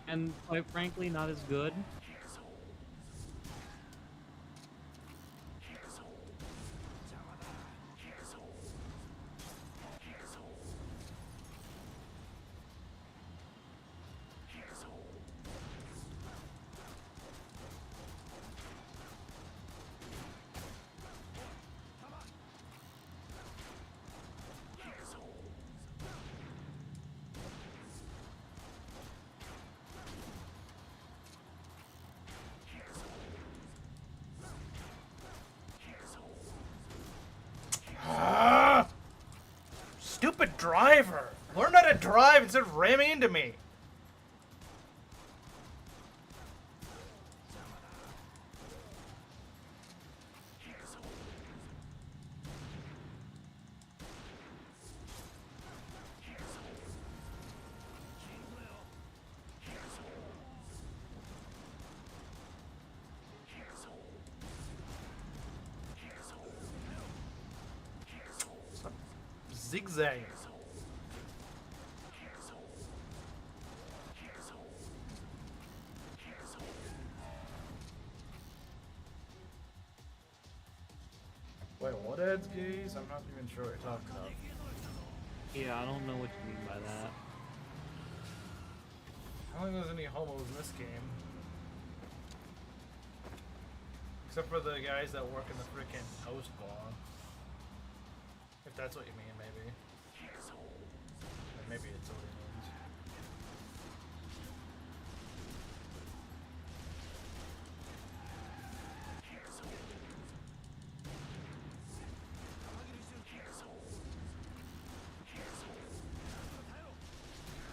And quite frankly, not as good. Stupid driver! Learn how to drive instead of ramming into me! Stop zigzagging. Wait, what adds gaze? I'm not even sure what you're talking about. Yeah, I don't know what you mean by that. I don't think there's any homos in this game. Except for the guys that work in the frickin' host bar. If that's what you mean, maybe. Or maybe it's what it means.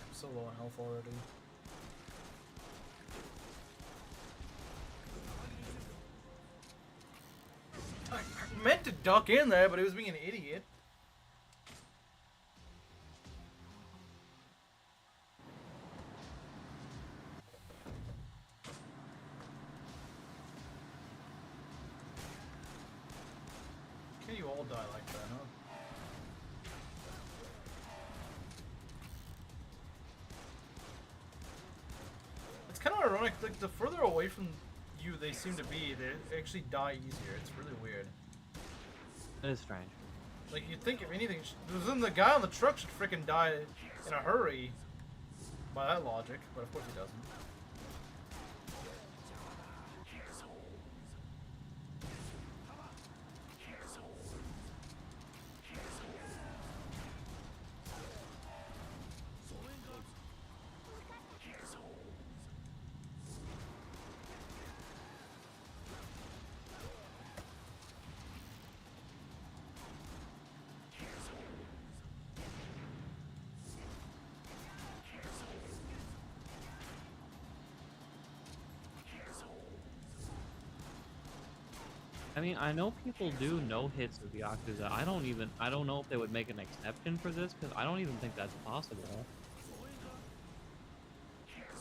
I'm so low on health already. I meant to duck in there, but it was being an idiot. Can you all die like that, huh? It's kind of ironic, like, the further away from you they seem to be, they actually die easier. It's really weird. It is strange. Like, you'd think if anything, then the guy on the truck should freaking die in a hurry by that logic, but of course he doesn't. I mean, I know people do no hits of Yakuza. I don't know if they would make an exception for this, because I don't even think that's possible.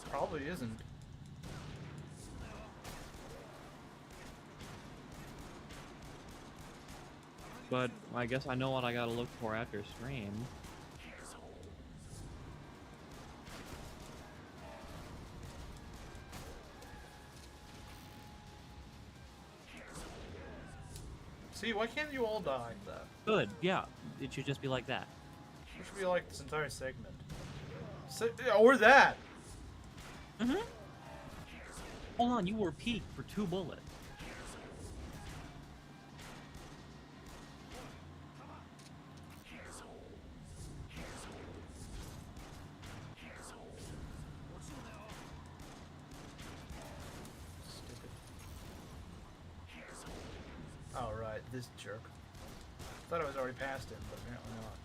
Probably isn't. But I guess I know what I gotta look for after stream. See, why can't you all die like that? Good, yeah. It should just be like that. It should be like this entire segment. Or that! Mm-hmm. Hold on, you were peaked for 2 bullets. Stupid. Oh, right, this jerk. Thought I was already past him, but apparently not.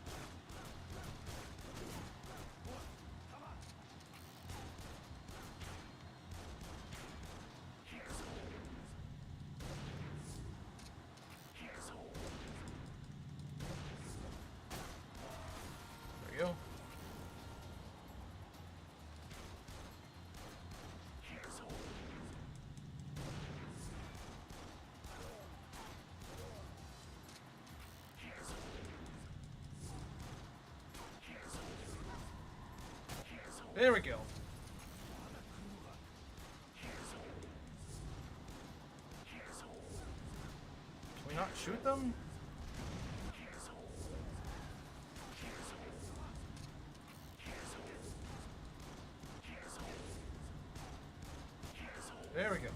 There we go. There we go. Can we not shoot them? There we go.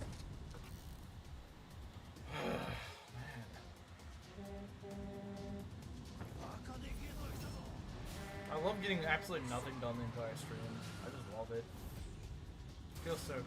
I love getting absolutely nothing done the entire stream. I just love it. It feels so good.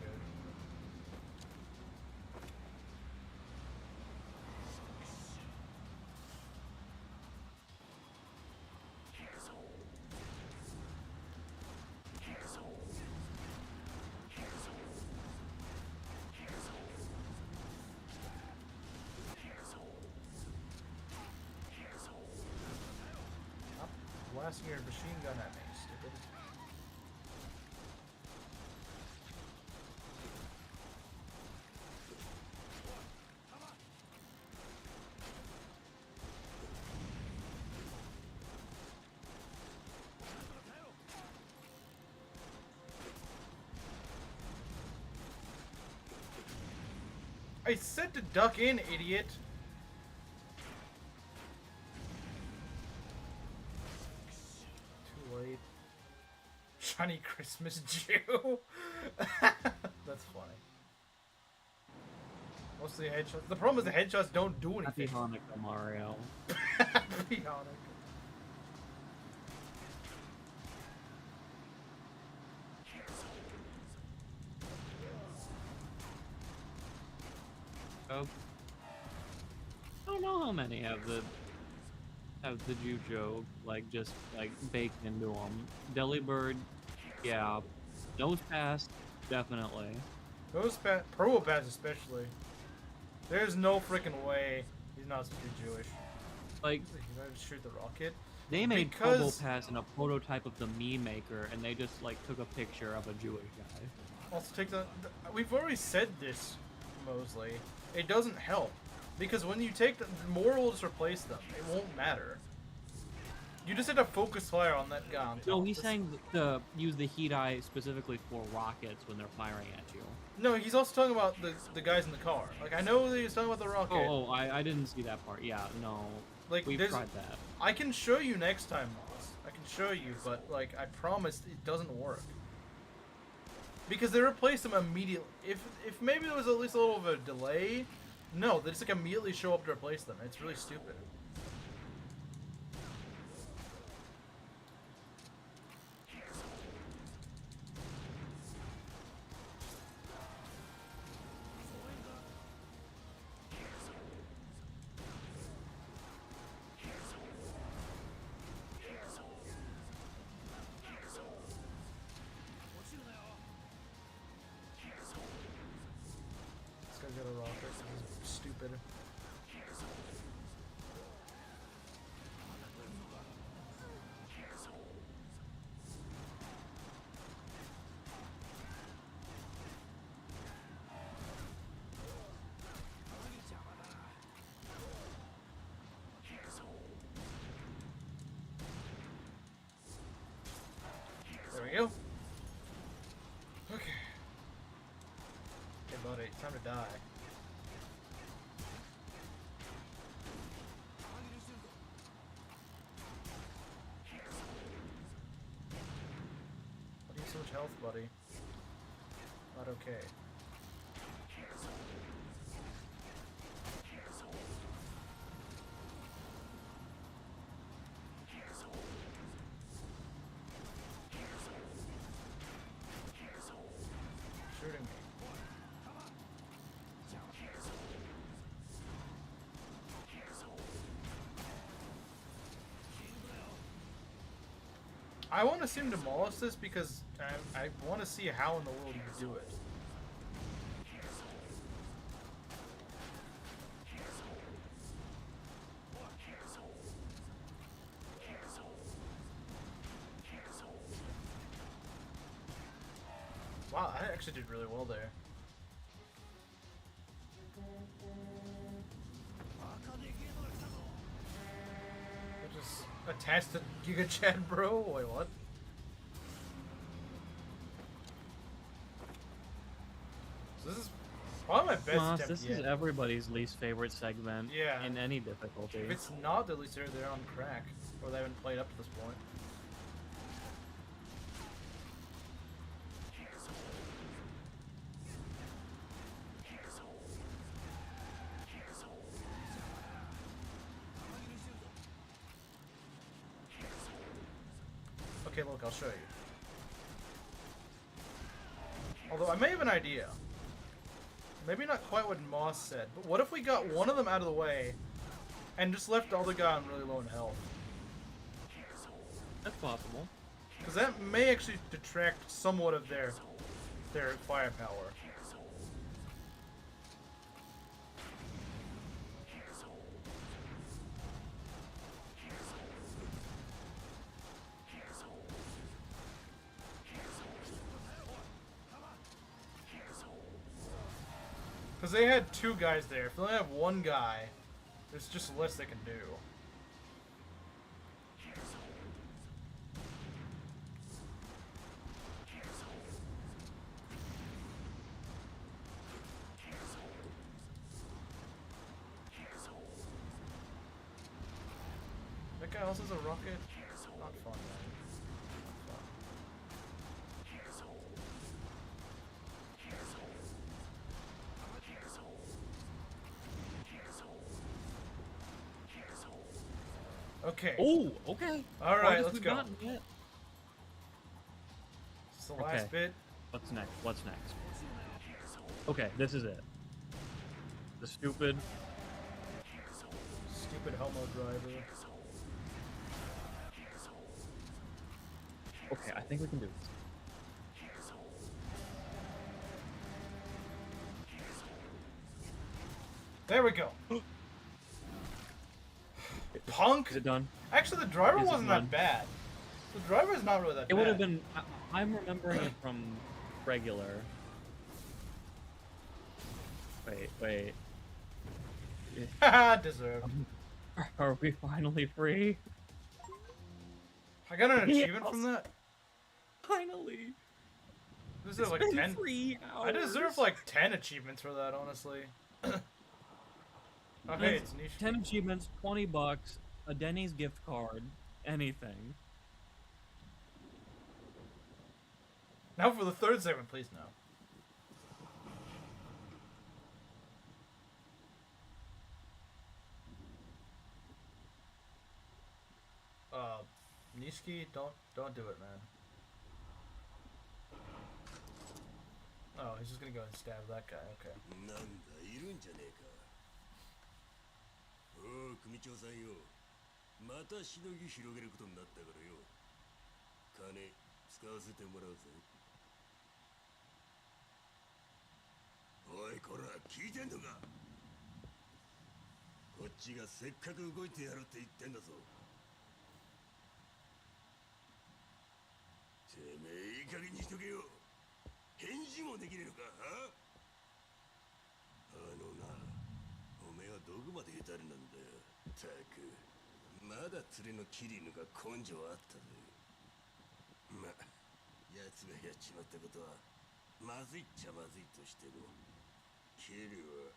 Stop blasting your machine gun at me, stupid. I said to duck in, idiot! Too late. Shiny Christmas Jew! That's funny. Mostly headshots. The problem is the headshots don't do Happy anything. Hanukkah, Mario. Happy Hanukkah. Oh. I don't know how many have the Jujo like just like baked into them. Delibird, yeah. Nose Pass, definitely. Those Probo Pass especially. There's no freaking way he's not supposed to be Jewish. Like He's gonna shoot the rocket. they made Because- Probo Pass in a prototype of the meme maker, and they just like took a picture of a Jewish guy. Also take we've already said this, Mosley. It doesn't help. Because when you take more will just replace them. It won't matter. You just hit a focus fire on that guy on top. No, he's saying to use the heat eye specifically for rockets when they're firing at you. No, he's also talking about the guys in the car. Like, I know that he's talking about the rocket. I didn't see that part. Yeah, no. Like, We've there's- tried that. I can show you next time, Moss. I can show you, but, like, I promise it doesn't work. Because they replace them immediately. If maybe there was at least a little bit of a delay, no, they just, like, immediately show up to replace them. It's really stupid. This guy's got a rocket. This is stupid. we go. Okay. Hey, buddy, time to die. Why do you have so much health, buddy? Not okay. Shooting me. I want to see him demolish this because I want to see how in the world you do it. Wow, I actually did really well there. I just attached to Giga Chad, bro. Wait, what? So this is probably my best Moss, attempt this yet. is everybody's least favorite segment Yeah. in any difficulty. If it's not, at least they're on crack, or they haven't played up to this point. Okay, look, I'll show you. Although I may have an idea. Maybe not quite what Moss said, but what if we got one of them out of the way and just left the other guy on really low in health? That's possible. Because that may actually detract somewhat of their firepower. Because they had two guys there. If they only have one guy, there's just less they can do. That guy also has a rocket. Not fun, man. Not fun. Okay. Oh, okay. All right, Farthest let's we've go. gotten yet. It's the last Okay. bit. What's next? What's next? Okay, this is it. The stupid. Stupid Homo driver. Okay, I think we can do this. There we go. Punk. Is it done? Actually, the driver Is it wasn't done? that bad. The driver is not really that It bad. would have been. I'm remembering it from regular. Wait. Haha, deserved. Are we finally free? I got an achievement Yes. from that. Finally. I deserve like 10. 3 hours. I deserve like 10 achievements for that, honestly. Okay, it's niche. 10 achievements, $20, a Denny's gift card, anything. Now for the third segment, please, now. Niski, don't do it, man. Oh, he's just gonna go and stab that guy. Okay. なんだいるんじゃねえか。おう組長さんよ、またしのぎ広げることになったからよ。金使わせてもらうぜ。おいこら聞いてんのか。こっちがせっかく動いてやるって言ってんだぞ。てめえいい加減にしとけよ。返事もできねえのか。あのな、おめえはどこまで下手なんだよ。たく、まだ連れのキリヌが根性あったぜ。ま、奴がやっちまったことはまずいっちゃまずいとしても、桐生は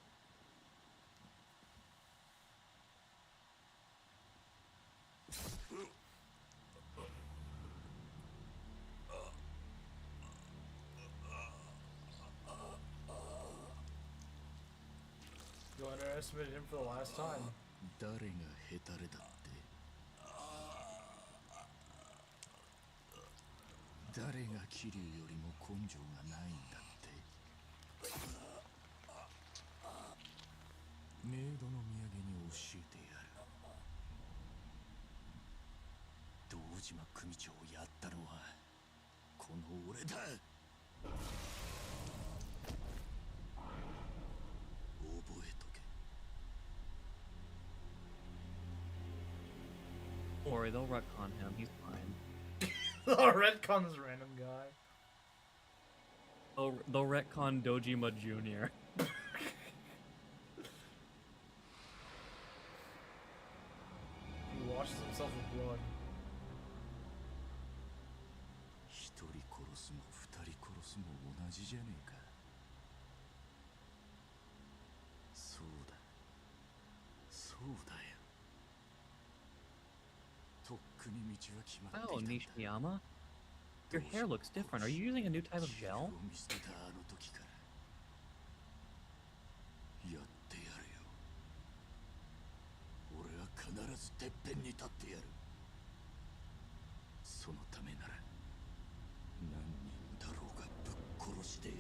You underestimated him for the last time. 誰がヘタレだって、誰が桐生よりも根性がないんだって。メイドの土産に教えてやる。堂島組長をやったのはこの俺だ。覚えとけ。 Don't worry, they'll retcon him. He's fine. Retcon this random guy. They'll retcon Dojima Jr. He washes himself with blood. 一人殺すも二人殺すも同じじゃねえか。そうだ、そうだよ。とっくに道は決まっていたんだ。 Oh, Nishiyama? Your hair looks different. Are you using a new type of gel? 見捨てたあの時からやってやるよ。俺は必ずてっぺんに立ってやる。そのためなら何人だろうがぶっ殺してやる。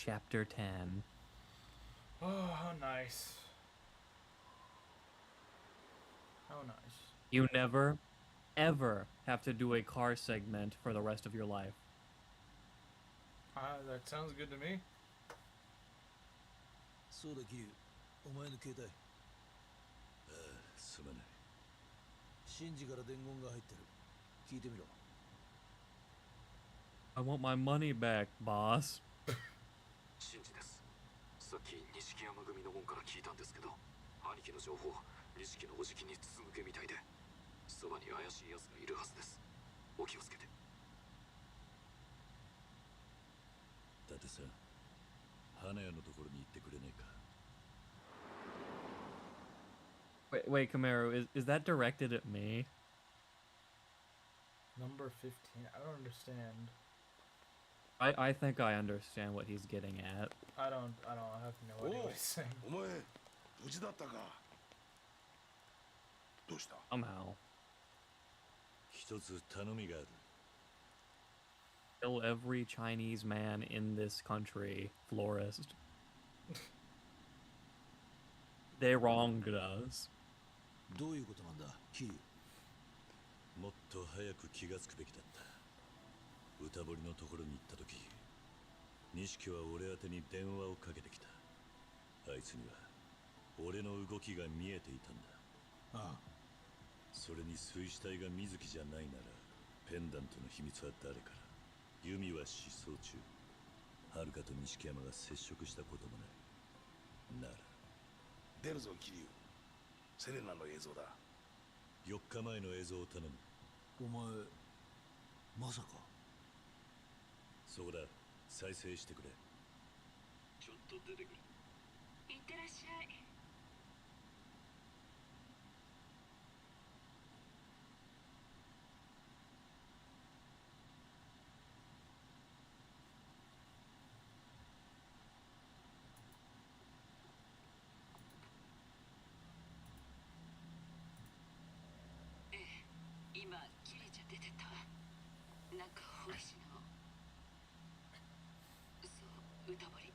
Chapter 10. Oh, how nice. How nice. You never, ever have to do a car segment for the rest of your life. That sounds good to me. そうだ、桐生。お前の携帯。ああ、すまない。シンジから伝言が入ってる。聞いてみろ。 I want my money back, boss. シンジです。さっき錦山組の門から聞いたんですけど、兄貴の情報、錦のおじきに筒抜けみたいで、そばに怪しい奴がいるはずです。お気をつけて。伊達さん、花屋のところに行ってくれねえか。 Wait, Camaro, is that directed at me? Number 15. I don't understand. I think I understand what he's getting at. I don't have no idea what he's saying. お前無事だったか。どうした？ Somehow. 一つ頼みがある。 Kill every Chinese man in this country, florist. They wronged us. どういうことなんだ、桐生。もっと早く気がつくべきだった。歌堀のところに行った時、錦は俺宛てに電話をかけてきた。あいつには俺の動きが見えていたんだ。ああ。それに水死体が水木じゃないなら、ペンダントの秘密は誰から。ユミは失踪中。遥と錦山が接触したこともない。なら出るぞ桐生。セレナの映像だ。4日前の映像を頼む。お前まさか。そこだ、再生してくれ。ちょっと出てくる。いってらっしゃい。今キリちゃん出てったわ。なんか欲しいの？そう、歌堀。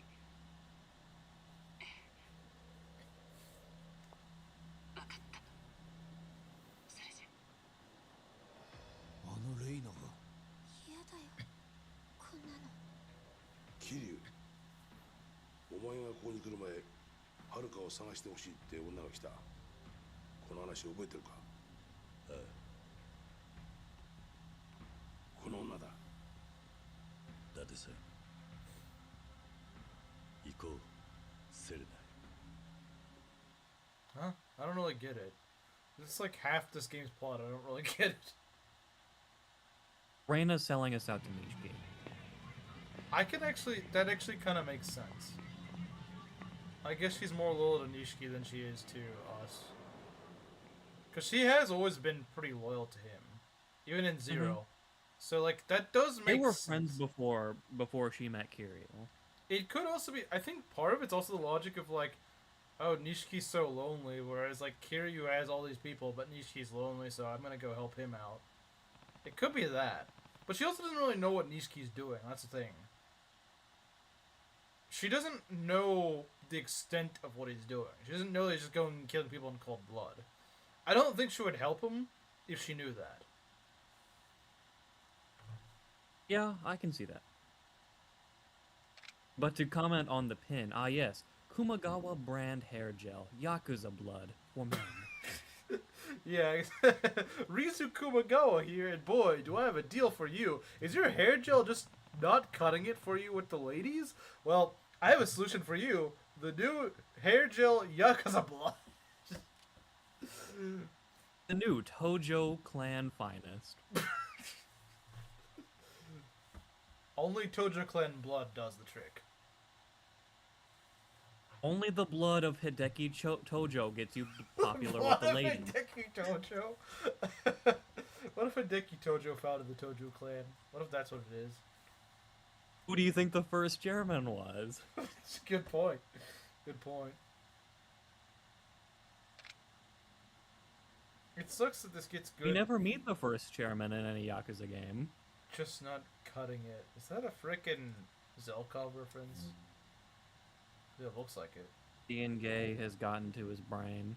わかった。それじゃ。あのレイナが。嫌だよ。こんなの。桐生。お前がここに来る前、遥を探してほしいって女が来た。この話覚えてるか？ああ、この女だ。だってさ、行こう、セレナ。 Huh? I don't really get it. This is like half this game's plot. I don't really get it. Reina's selling us out to Nishiki. That actually kind of makes sense. I guess she's more loyal to Nishiki than she is to us. Because she has always been pretty loyal to him. Even in 0. So, like, that does make sense. They were friends before she met Kiryu. It could also be... I think part of it's also the logic of, like, oh, Nishiki's so lonely, whereas, like, Kiryu has all these people, but Nishiki's lonely, so I'm gonna go help him out. It could be that. But she also doesn't really know what Nishiki's doing. That's the thing. She doesn't know the extent of what he's doing. She doesn't know that he's just going and killing people in cold blood. I don't think she would help him if she knew that. Yeah, I can see that. But to comment on the pin, yes, Kumagawa brand hair gel, Yakuza blood for men. Yeah, Rizu Kumagawa here, and boy, do I have a deal for you. Is your hair gel just not cutting it for you with the ladies? Well, I have a solution for you. The new hair gel Yakuza blood. The new Tojo clan finest. Only Tojo clan blood does the trick. Only the blood of Hideki Tojo gets you popular with the ladies. Hideki Tojo? What if Hideki Tojo founded the Tojo clan? What if that's what it is? Who do you think the first chairman was? Good point. Good point. It sucks that this gets good. We never meet the first chairman in any Yakuza game. Just not cutting it. Is that a frickin' Zelkov reference? Yeah, it looks like it. Ian Gay has gotten to his brain.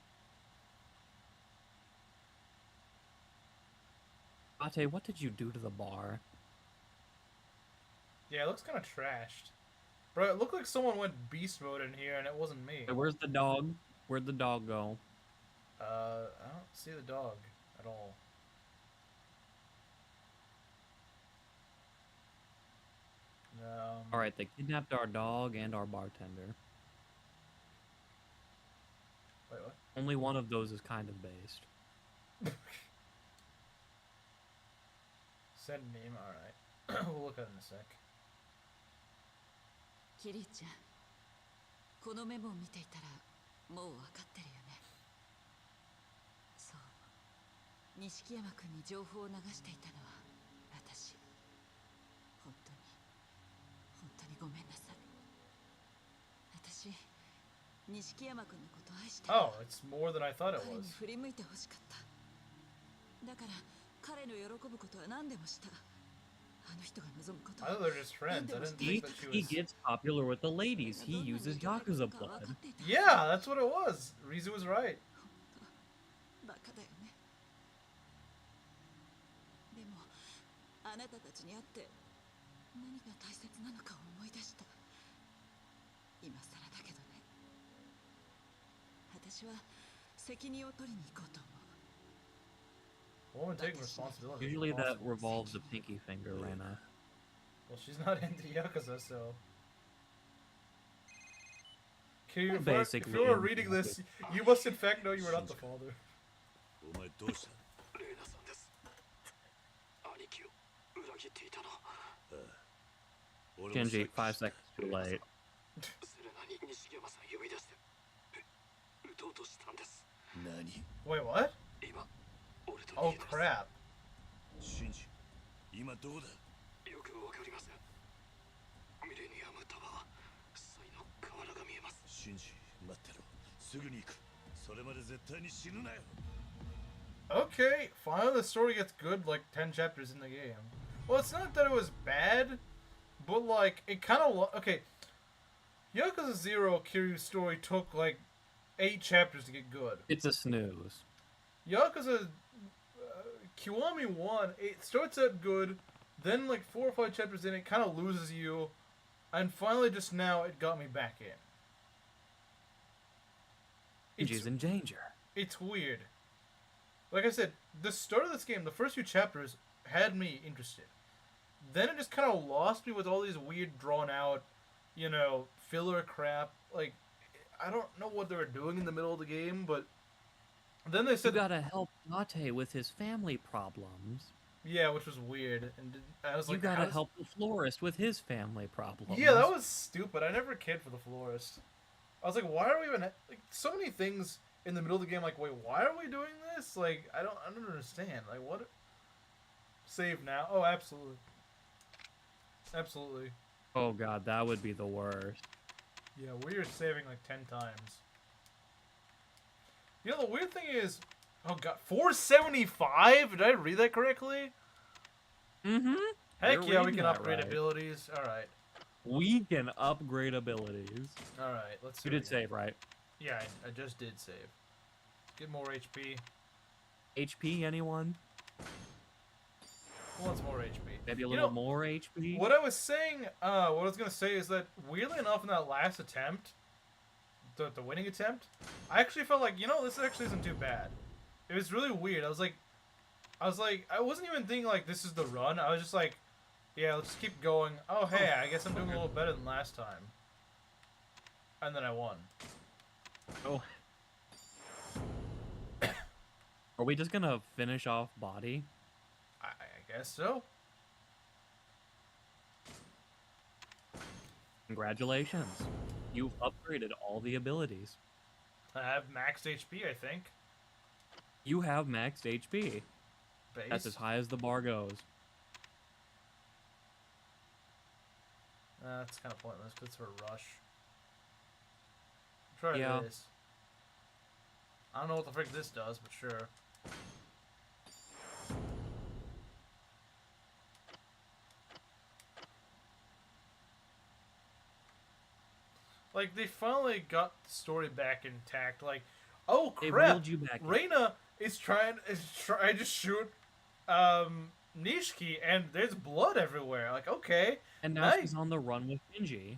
Ate, what did you do to the bar? Yeah, it looks kind of trashed. Bro, it looked like someone went beast mode in here and it wasn't me. Hey, where's the dog? Where'd the dog go? I don't see the dog at all. Alright, they kidnapped our dog and our bartender. Wait, what? Only one of those is kind of based. Send name, alright. We'll look at it in a sec. キリちゃん、このメモを見ていたらもう分かってるよね。そう、錦山君に情報を流していたのは私。本当にごめんなさい。私、錦山君のことを愛してる。 Oh, it's more than I thought it 彼に was. 振り向いてほしかった。だから彼の喜ぶことは何でもした。あの人が望むことは I thought they were just friends. I didn't think that she He was... gets popular with the ladies. He uses Yakuza blood. Yeah, that's what it was. Rizu was right. バカだよね。でもあなたたちに会って何が大切なのかを思い出した。今更だけどね。私は責任を取りに行こうと思う。 Woman taking responsibility. Usually that Awesome. revolves a pinky finger, Rena. Well, she's not into Yakuza, so... Okay, if Basically, you were reading this, you must in fact know you were not the father. お前どうした？レイナさんです。兄貴を裏切っていたの。俺も Genji, 5 seconds too late. セレナに錦山さん呼び出して撃とうとしたんです。何？ Wait, what? 今俺と Oh 逃げてます。 crap. シンジ、今どこだ？よくわかりません。ミレニアムタワー、サイの河原が見えます。シンジ、待ってろ。すぐに行く。それまで絶対に死ぬなよ。 Okay, finally the story gets good like 10 chapters in the game. Well, it's not that it was bad, but like, it kind of... Okay, Yakuza 0 Kiryu's story took like 8 chapters to get good. It's a snooze. Yakuza Kiwami 1, it starts out good, then like 4 or 5 chapters in, it kind of loses you, and finally just now it got me back in. Genji's in danger. It's weird. Like I said, the start of this game, the first few chapters had me interested. then it just kind of lost me with all these weird, drawn out, filler crap. Like, I don't know what they were doing in the middle of the game, but then they You said, gotta help Date with his family problems. yeah, which was weird, and I was You like, gotta help the florist with his family problems. Yeah, that was stupid. I never cared for the florist. I was like, why are we even like so many things in the middle of the game? Like, wait, why are we doing this? Like, I don't understand. Like, what? Save now? Oh, absolutely, absolutely. Oh god, that would be the worst. Yeah, we are saving like 10 times. The weird thing is, oh god, 475? Did I read that correctly? Mm-hmm. Heck You're yeah, we reading can that upgrade right. abilities. All right, We can upgrade abilities. all right. Let's see. You what did we got. save, right? Yeah, I just did save. Get more HP. HP, anyone? Who wants more HP? Maybe a little more HP? What I was saying, what I was gonna say is that weirdly enough, in that last attempt, the winning attempt, I actually felt like this actually isn't too bad. It was really weird. I was like, I wasn't even thinking like this is the run. I was just like, yeah, let's just keep going. Oh hey, I guess I'm doing a little better than last time. And then I won. Oh. Are we just gonna finish off body? I guess so. Congratulations. You've upgraded all the abilities. I have maxed HP, I think. You have maxed HP. Base. That's as high as the bar goes. That's kind of pointless because it's for a rush. Try Yeah. this. I don't know what the frick this does, but sure. Like, they finally got the story back intact. Like, oh It crap! reeled you back in. Reina is trying to shoot Nishiki, and there's blood everywhere. Like, okay, And now nice. she's on the run with Shinji.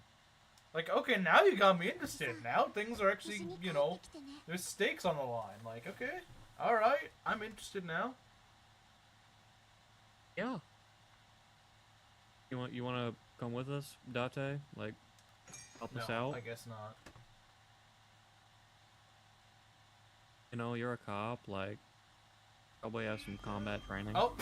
Like, okay, now you got me interested. Now things are actually, there's stakes on the line. Like, okay, all right, I'm interested now. Yeah. You want to come with us, Date? Like, help us out? I guess not. You know, you're a cop. Like, probably have some combat training. Oh,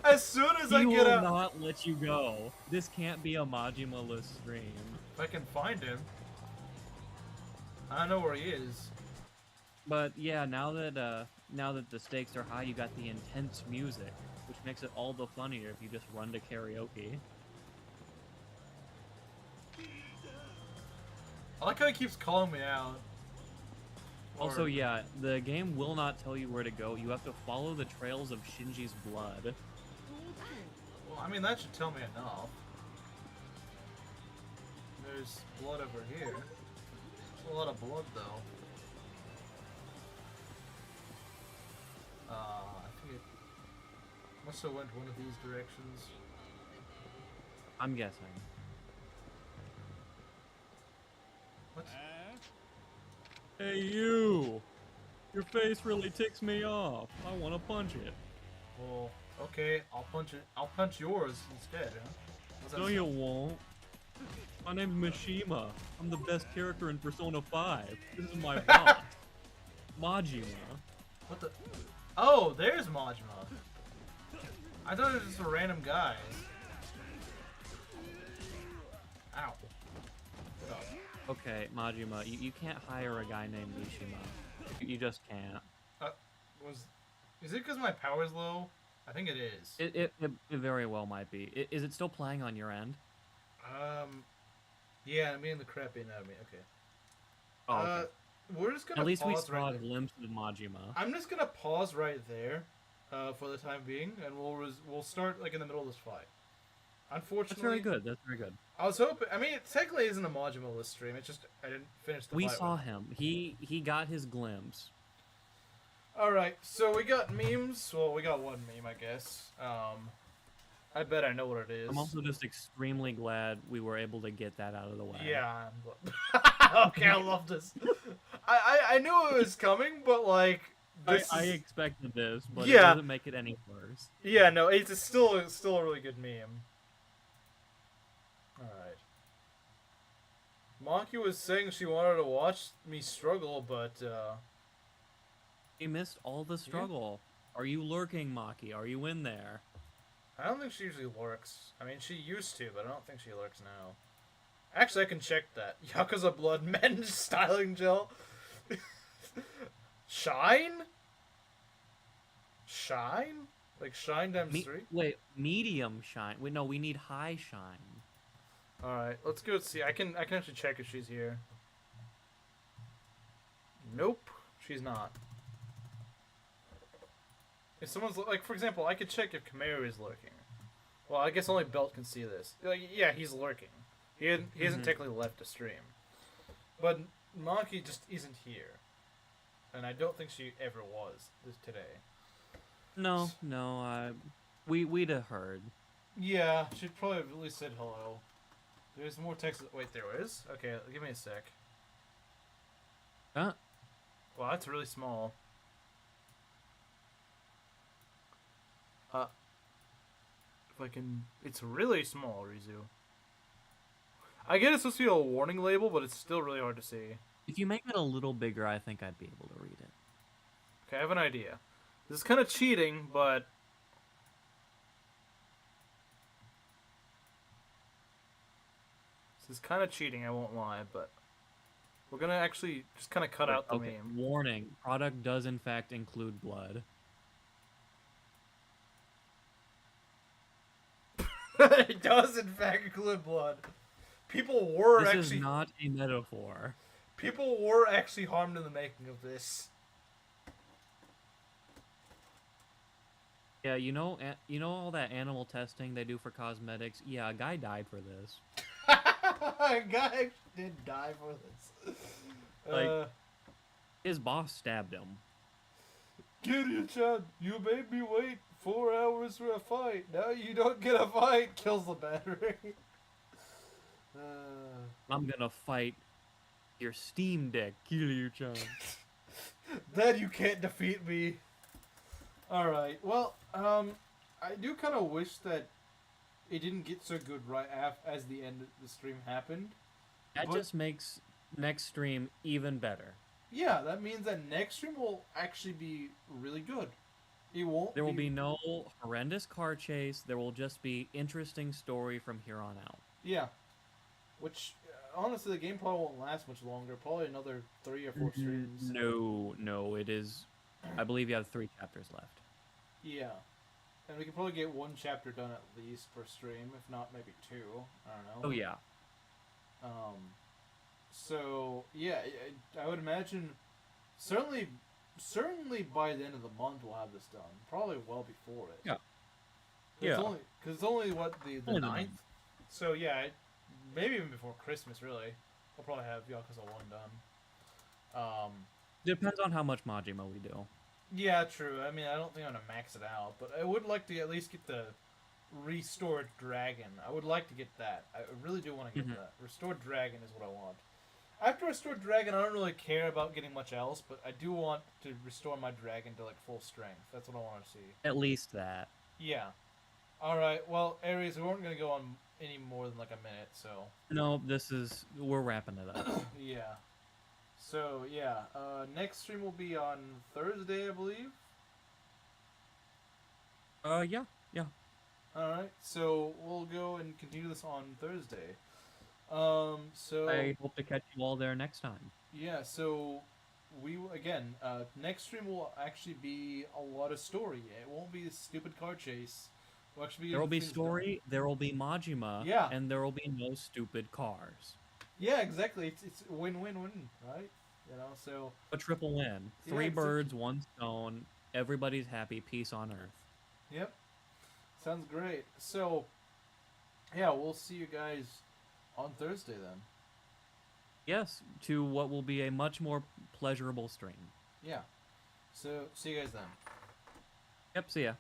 as soon as I He get will out, not let you go. This can't be a Majima-less stream. if I can find him, I don't know where he is. But yeah, now that the stakes are high, you got the intense music, which makes it all the funnier if you just run to karaoke. I like how he keeps calling me out. Also, Or- yeah, the game will not tell you where to go. You have to follow the trails of Shinji's blood. Well, I mean, that should tell me enough. There's blood over here. There's a lot of blood, though. I think it must have went one of these directions. I'm guessing. What? Hey, you! Your face really ticks me off. I want to punch it. Well, okay, I'll punch it. I'll punch yours instead, huh? What's that No, sound? you won't. My name's Mishima. I'm the best character in Persona 5. This is my boss, Majima. What the? Oh, there's Majima. I thought it was just a random guy. Ow. Okay, Majima, you can't hire a guy named Mishima. You just can't. Is it because my power's low? I think it is. It very well might be. Is it still playing on your end? Yeah, I'm getting the crap beaten out of me. Okay. Oh, okay. We're just gonna At least we pause saw right a there. glimpse of Majima. I'm just gonna pause right there, for the time being, and we'll start like in the middle of this fight. Unfortunately, That's very good. That's very good. I was hoping. I mean, it technically isn't a Majima list stream. It's just I didn't finish the We fight. saw with him. He got his glimpse. All right, so we got memes. Well, we got one meme, I guess. I bet I know what it is. I'm also just extremely glad we were able to get that out of the way. Yeah. Okay, I love this. I knew it was coming, but like this I is... expected this, but it Yeah. doesn't make it any worse. memes. Yeah, no, it's still a really good meme. All right. Monkey was saying she wanted to watch me struggle, but He missed all the struggle. Are you lurking, Maki? Are you in there? I don't think she usually lurks. I mean, she used to, but I don't think she lurks now. Actually, I can check that. Yakuza Blood Men styling gel. Shine? Shine? Like shine times 3? Wait, medium shine. Wait, no, we need high shine. Alright, let's go see. I can actually check if she's here. Nope, she's not. If someone's like, for example, I could check if Kameru is lurking. Well, I guess only Belt can see this. Like, yeah, he's lurking. He hasn't technically left the stream, but Maki just isn't here, and I don't think she ever was today. No, we'd have heard. Yeah, she'd probably have at least said hello. There's more text. Wait, there is? Okay, give me a sec. Huh? Wow, that's really small. If I can... It's really small, Rizu. I get it's supposed to be a warning label, but it's still really hard to see. If you make it a little bigger, I think I'd be able to read it. Okay, I have an idea. This is kind of cheating, but... This is kind of cheating, I won't lie, but... We're gonna actually just kind of cut out the meme. Warning. Product does in fact include blood. It does in fact include blood. People were This is not a metaphor. People were actually harmed in the making of this. Yeah, you know all that animal testing they do for cosmetics? Yeah, a guy died for this. A guy did die for this. Like, his boss stabbed him. Kiryu-chan, you made me wait 4 hours for a fight. Now you don't get a fight. Kills the battery. I'm gonna fight your Steam Deck, Kiryu-chan. Then you can't defeat me. Alright, well, I do kind of wish that it didn't get so good right as the end of the stream happened. That just makes next stream even better. Yeah, that means that next stream will actually be really good. It won't. There will be no horrendous car chase. There will just be interesting story from here on out. Yeah. Which, honestly, the game probably won't last much longer. Probably another 3 or 4 streams. No, it is... I believe you have 3 chapters left. Yeah. And we can probably get 1 chapter done at least per stream, if not maybe 2. I don't know. Oh, yeah. So, yeah, I would imagine... Certainly by the end of the month we'll have this done. Probably well before it. Yeah. Because it's only, what, the Only the 9th? 9th. So, yeah, maybe even before Christmas, really. We'll probably have Yakuza 1 done. Depends on how much Majima we do. Yeah, true. I mean, I don't think I'm going to max it out, but I would like to at least get the Restored Dragon. I would like to get that. I really do want to get that. Restored Dragon is what I want. After Restored Dragon, I don't really care about getting much else, but I do want to restore my dragon to, like, full strength. That's what I want to see. At least that. Yeah. Alright, well, Aries, we weren't going to go on any more than, like, a minute, so... No, we're wrapping it up. Yeah. So, yeah, next stream will be on Thursday, I believe? Yeah. Alright, so we'll go and continue this on Thursday. So... I hope to catch you all there next time. Yeah, so again, next stream will actually be a lot of story. It won't be a stupid car chase. We'll actually There will be story, there will be Majima, Yeah. and there will be no stupid cars. Yeah, exactly. It's win-win-win, right? You know, so... A triple win. Yeah, 3 exactly. birds, 1 stone, everybody's happy, peace on earth. Yep. Sounds great. So, yeah, we'll see you guys on Thursday then. Yes, to what will be a much more pleasurable stream. Yeah. So, see you guys then. Yep, see ya.